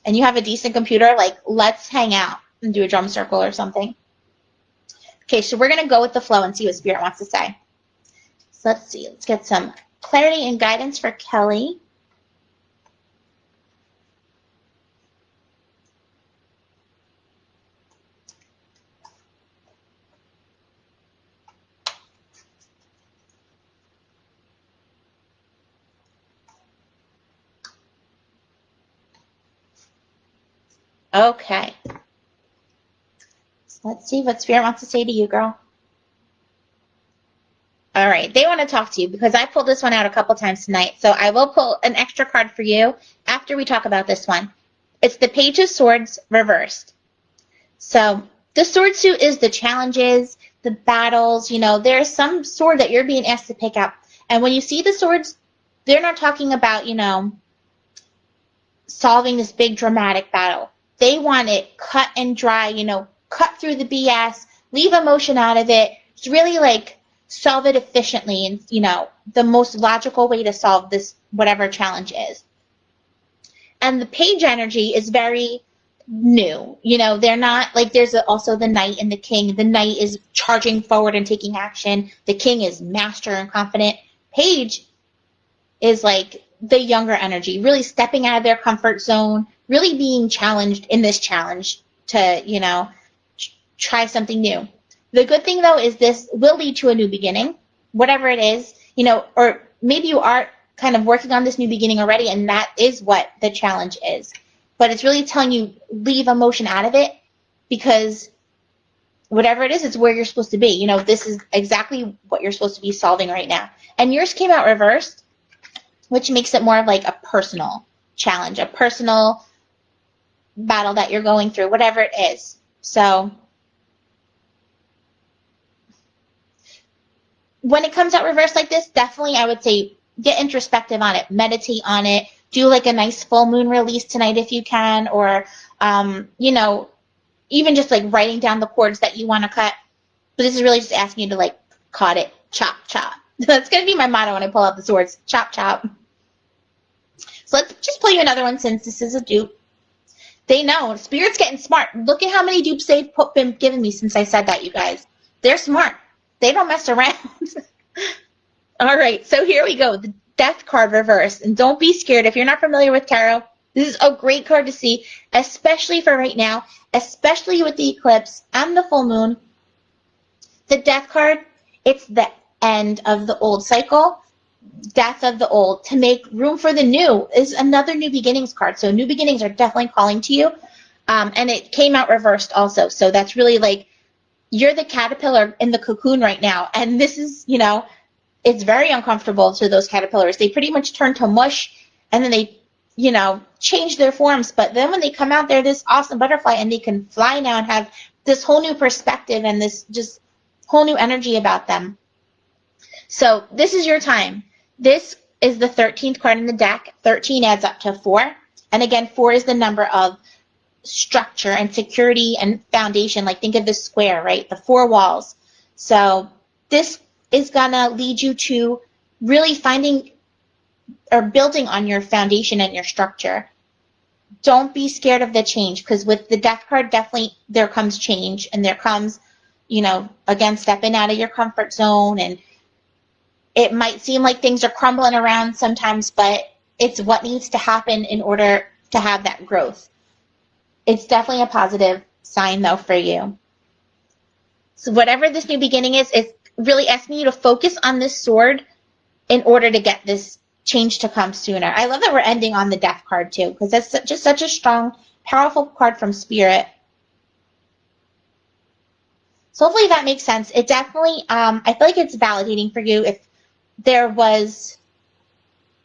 A: and you have a decent computer, let's hang out and do a drum circle or something. Okay, so we're going to go with the flow and see what Spirit wants to say. So let's see. Let's get some clarity and guidance for Kelly. Okay. So let's see what Spirit wants to say to you, girl. All right. They want to talk to you because I pulled this one out a couple times tonight. So I will pull an extra card for you after we talk about this one. It's the Page of Swords reversed. So the sword suit is the challenges, the battles. There's some sword that you're being asked to pick up. And when you see the swords, they're not talking about, solving this big dramatic battle. They want it cut and dry, cut through the BS, leave emotion out of it. It's really solve it efficiently and, the most logical way to solve this, whatever challenge is. And the page energy is very new. They're not there's also the knight and the king. The knight is charging forward and taking action. The king is master and confident. Page is the younger energy, really stepping out of their comfort zone, really being challenged in this challenge to, try something new. The good thing, though, is this will lead to a new beginning, whatever it is, or maybe you are kind of working on this new beginning already, and that is what the challenge is. But it's really telling you leave emotion out of it because whatever it is, it's where you're supposed to be. This is exactly what you're supposed to be solving right now. And yours came out reversed, which makes it more of a personal challenge, a personal battle that you're going through, whatever it is. So when it comes out reversed like this, definitely I would say get introspective on it, meditate on it, do like a nice full moon release tonight if you can, or you know, even just like writing down the cords that you want to cut. But this is really just asking you to like cut it, chop, chop. That's gonna be my motto when I pull out the swords, chop, chop. So let's just play you another one since this is a dupe. They know. Spirit's getting smart. Look at how many dupes they've been giving me since I said that, you guys. They're smart. They don't mess around. All right, so here we go. The Death card reversed. And don't be scared. If you're not familiar with tarot, this is a great card to see, especially for right now, especially with the eclipse and the full moon. The Death card, it's the end of the old cycle, death of the old, to make room for the new is another new beginnings card. So new beginnings are definitely calling to you. And it came out reversed also. So that's really like you're the caterpillar in the cocoon right now. And this is, you know, it's very uncomfortable to those caterpillars. They pretty much turn to mush and then they, you know, change their forms. But then when they come out, they're this awesome butterfly and they can fly now and have this whole new perspective and this just whole new energy about them. So this is your time. This is the 13th card in the deck. 13 adds up to 4. And again, 4 is the number of structure and security and foundation. Like think of this square, right? The 4 walls. So this is going to lead you to really finding or building on your foundation and your structure. Don't be scared of the change, because with the death card, definitely there comes change and there comes, you know, again, stepping out of your comfort zone. And it might seem like things are crumbling around sometimes, but it's what needs to happen in order to have that growth. It's definitely a positive sign, though, for you. So whatever this new beginning is, it's really asking you to focus on this sword in order to get this change to come sooner. I love that we're ending on the death card, too, because that's just such a strong, powerful card from Spirit. So hopefully that makes sense. It definitely, I feel like it's validating for you if there was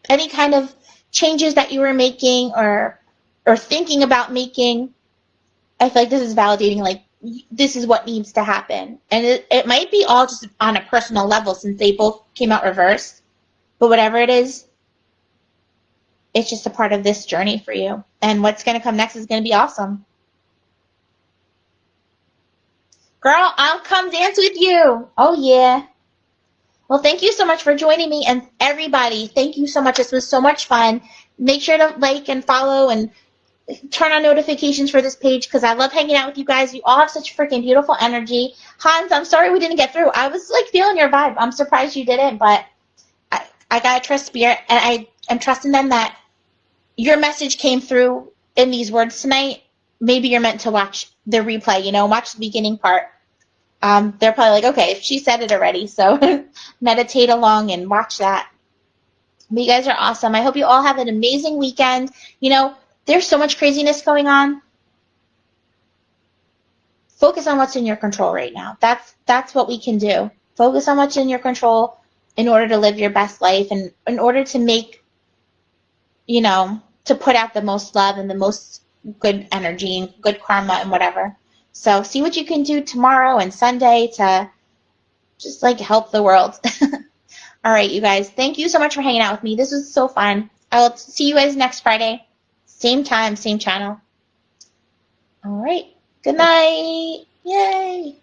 A: any kind of changes that you were making or thinking about making. I feel like this is validating, like, this is what needs to happen. And it might be all just on a personal level since they both came out reversed. But whatever it is, it's just a part of this journey for you. And what's going to come next is going to be awesome. Girl, I'll come dance with you. Oh, yeah. Well, thank you so much for joining me. And everybody, thank you so much. This was so much fun. Make sure to like and follow and turn on notifications for this page because I love hanging out with you guys. You all have such freaking beautiful energy. Hans, I'm sorry we didn't get through. I was like feeling your vibe. I'm surprised you didn't, but I got to trust Spirit, and I am trusting them that your message came through in these words tonight. Maybe you're meant to watch the replay, you know, watch the beginning part. They're probably like, okay, if she said it already, so meditate along and watch that. But you guys are awesome. I hope you all have an amazing weekend. You know, there's so much craziness going on. Focus on what's in your control right now. That's what we can do. Focus on what's in your control in order to live your best life and in order to make, you know, to put out the most love and the most good energy and good karma and whatever. So see what you can do tomorrow and Sunday to just like help the world. All right, you guys. Thank you so much for hanging out with me. This was so fun. I will see you guys next Friday. Same time, same channel. All right. Good night. Yay.